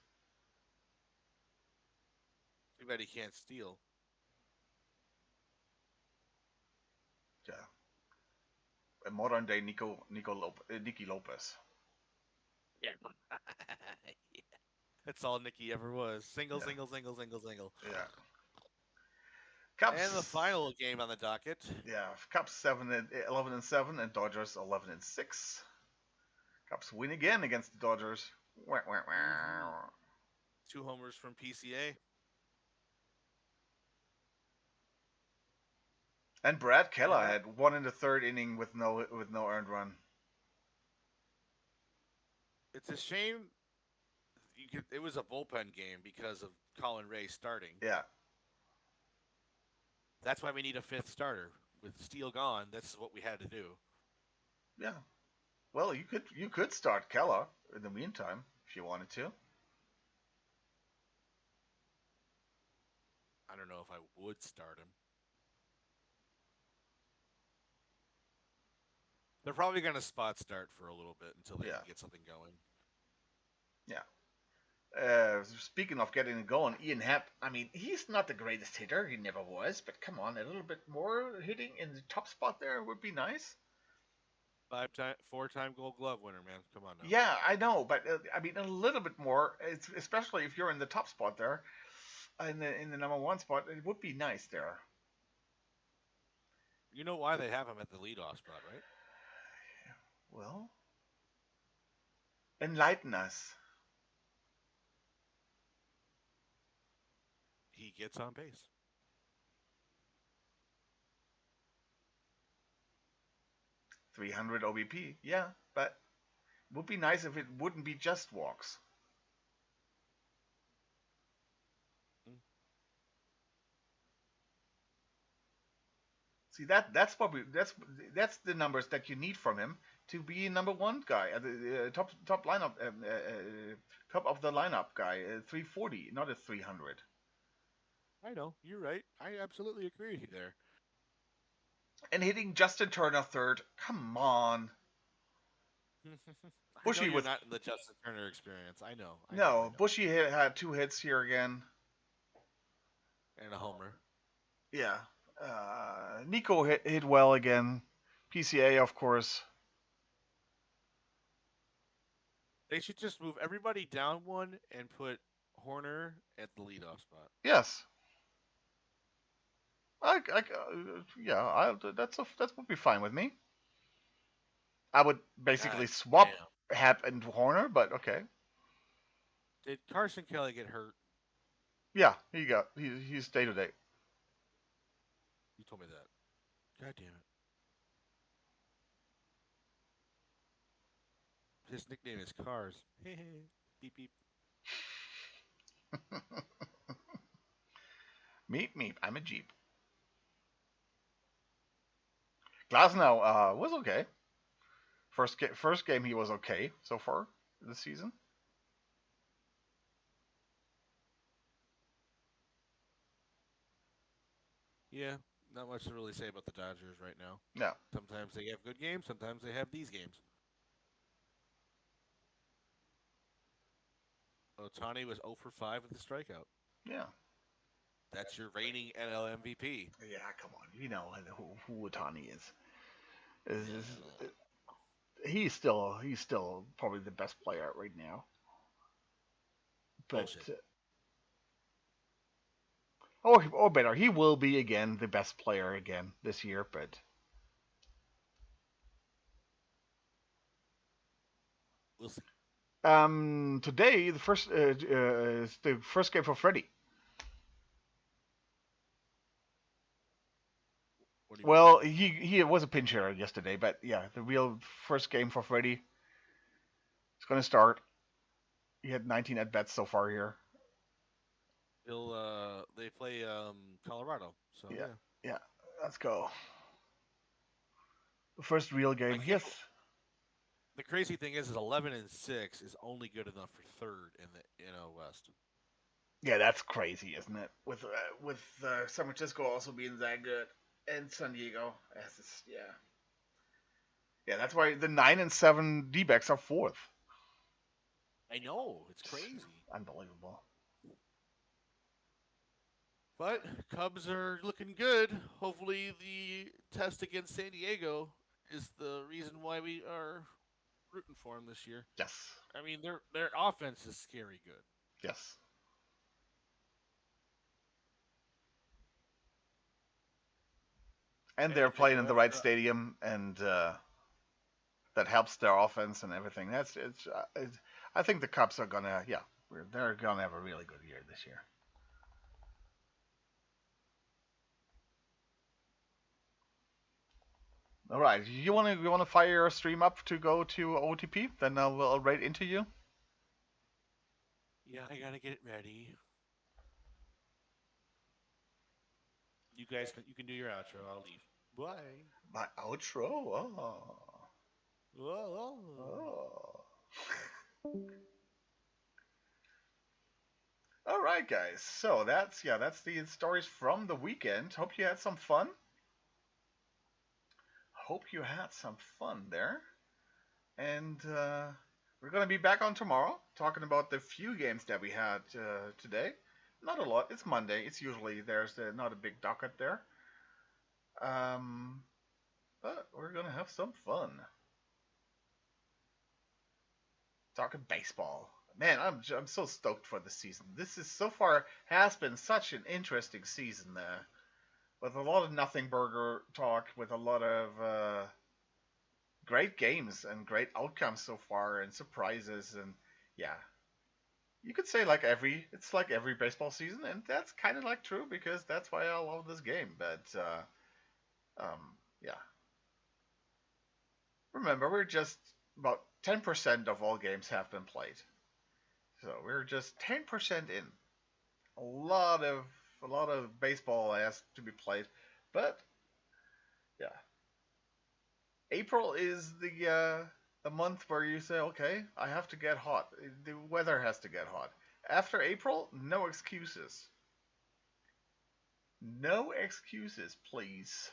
Too bad he can't steal. Yeah. A modern day Nicky Lopez. Yeah. That's all Nicky ever was. Single. Yeah. Cubs. And the final game on the docket. Yeah, Cubs 11-7 and Dodgers 11-6. Cubs win again against the Dodgers. Wah, wah, wah. 2 homers from PCA. And Brad Keller had 1 in the 3rd inning with no earned run. It's a shame. It was a bullpen game because of Colin Ray starting. Yeah. That's why we need a 5th starter. With Steele gone, that's what we had to do. Yeah. Well, you could start Keller in the meantime if you wanted to. I don't know if I would start him. They're probably going to spot start for a little bit until they can get something going. Yeah. Speaking of getting it going, Ian Happ, I mean, he's not the greatest hitter. He never was. But come on, a little bit more hitting in the top spot there would be nice. 4-time Gold Glove winner, man. Come on now. Yeah, I know. But, I mean, a little bit more, especially if you're in the top spot there, in the number 1 spot, it would be nice there. You know why they have him at the leadoff spot, right? Well, enlighten us. He gets on base. .300 OBP, yeah, but it would be nice if it wouldn't be just walks. See that's the numbers that you need from him to be number 1 guy, the top lineup, top of the lineup guy, 340, not a 300. I know you're right. I absolutely agree with you there. And hitting Justin Turner third. Come on. I know Bushy you're was not in the Justin Turner experience. I know. I know. I no know. Bushy had 2 hits here again. And a homer. Yeah. Nico hit well again. PCA, of course. They should just move everybody down one and put Horner at the leadoff spot. Yes. Yeah, that would be fine with me. I would God basically swap damn. Hap and Horner, but okay. Did Carson Kelly get hurt? Yeah, he's day to day. You told me that. God damn it. His nickname is Cars. Beep beep. Meep meep. I'm a Jeep. Glasnow was okay. First game he was okay so far this season. Yeah, not much to really say about the Dodgers right now. No. Sometimes they have good games, sometimes they have these games. Otani was 0 for 5 with a strikeout. Yeah. That's your reigning NL MVP. Yeah. Come on. You know who Otani is. He's still probably the best player right now. But Bullshit. or better, he will be again the best player again this year. But We'll see. today is the first game for Freddie. What do you mean? Well, he was a pinch hitter yesterday, but yeah, the real first game for Freddie is going to start. He had 19 at bats so far here. They play Colorado, so Yeah, yeah. yeah. Let's go. The first real I game. can't. Yes. The crazy thing is 11-6 is only good enough for third in the West. Yeah, that's crazy, isn't it? With San Francisco also being that good and San Diego. Yeah, yeah. That's why the 9 and 7 D-backs are fourth. I know it's It's crazy, unbelievable. but Cubs are looking good. Hopefully, the test against San Diego is the reason why we are rooting for them this year. Yes, I mean, their offense is scary good. yes. And And they're if they playing go in the right after, stadium, and that helps their offense and everything. I think the Cubs are gonna, yeah, they're gonna have a really good year this year. All right, you wanna fire your stream up to go to OTP? Then I'll right into you. yeah, I gotta get it ready. You can do your outro. I'll leave. Bye. My outro. Oh. Whoa. Oh. All right, guys. So that's the stories from the weekend. Hope you had some fun. Hope you had some fun there. And we're gonna be back on tomorrow talking about the few games that we had today. Not a lot. It's Monday. It's usually there's not a big docket there. Um, but we're gonna have some fun talking baseball. Man, I'm so stoked for the season. This is so far has been such an interesting season there, with a lot of nothing burger talk, with a lot of great games and great outcomes so far, and surprises, and yeah, you could say it's like every baseball season, and that's kind of like true because that's why I love this game. But yeah, remember we're just about 10% of all games have been played, so we're just 10% in. A lot of baseball has to be played, but yeah, April is the month where you say, okay, I have to get hot. The weather has to get hot. After April, no excuses. No excuses, please.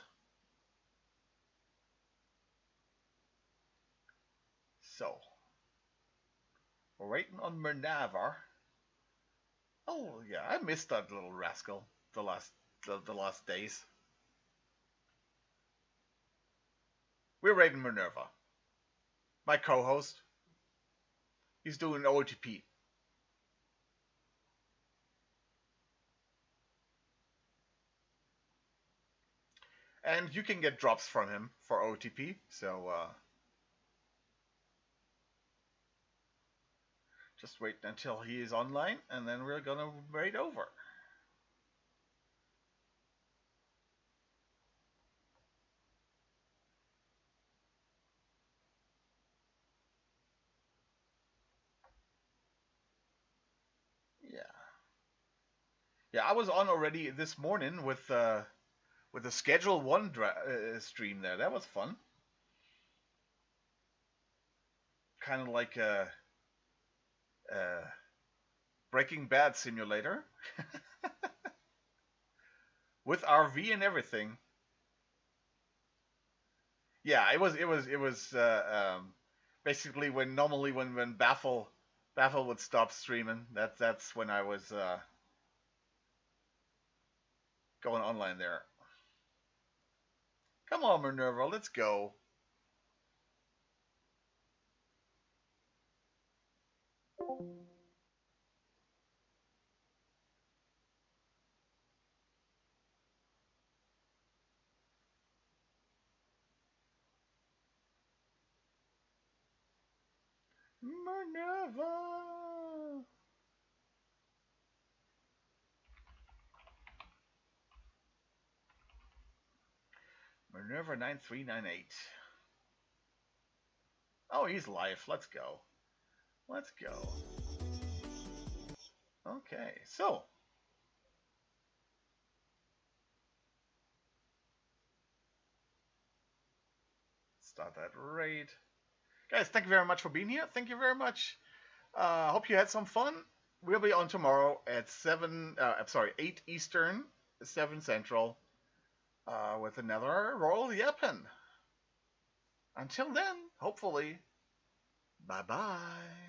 So, we're waiting on Mernavar. Oh yeah, I missed that little rascal the last days. We're raiding Minerva. My co-host, he's doing OTP. And you can get drops from him for OTP, so just wait until he is online, and then we're gonna raid over. Yeah, yeah. I was on already this morning with the Schedule One stream there. That was fun. Kind of like a Breaking Bad simulator with RV and everything. Yeah, it was basically when normally when Baffle would stop streaming. That's when I was going online there. Come on, Minerva, let's go. Minerva. Minerva 9398. Oh, he's live. Let's go. Let's go. Okay, so start that raid. Guys, thank you very much for being here. Thank you very much. Hope you had some fun. We'll be on tomorrow at 8 Eastern, 7 Central, with another Royal Yappin. Until then, hopefully, bye bye.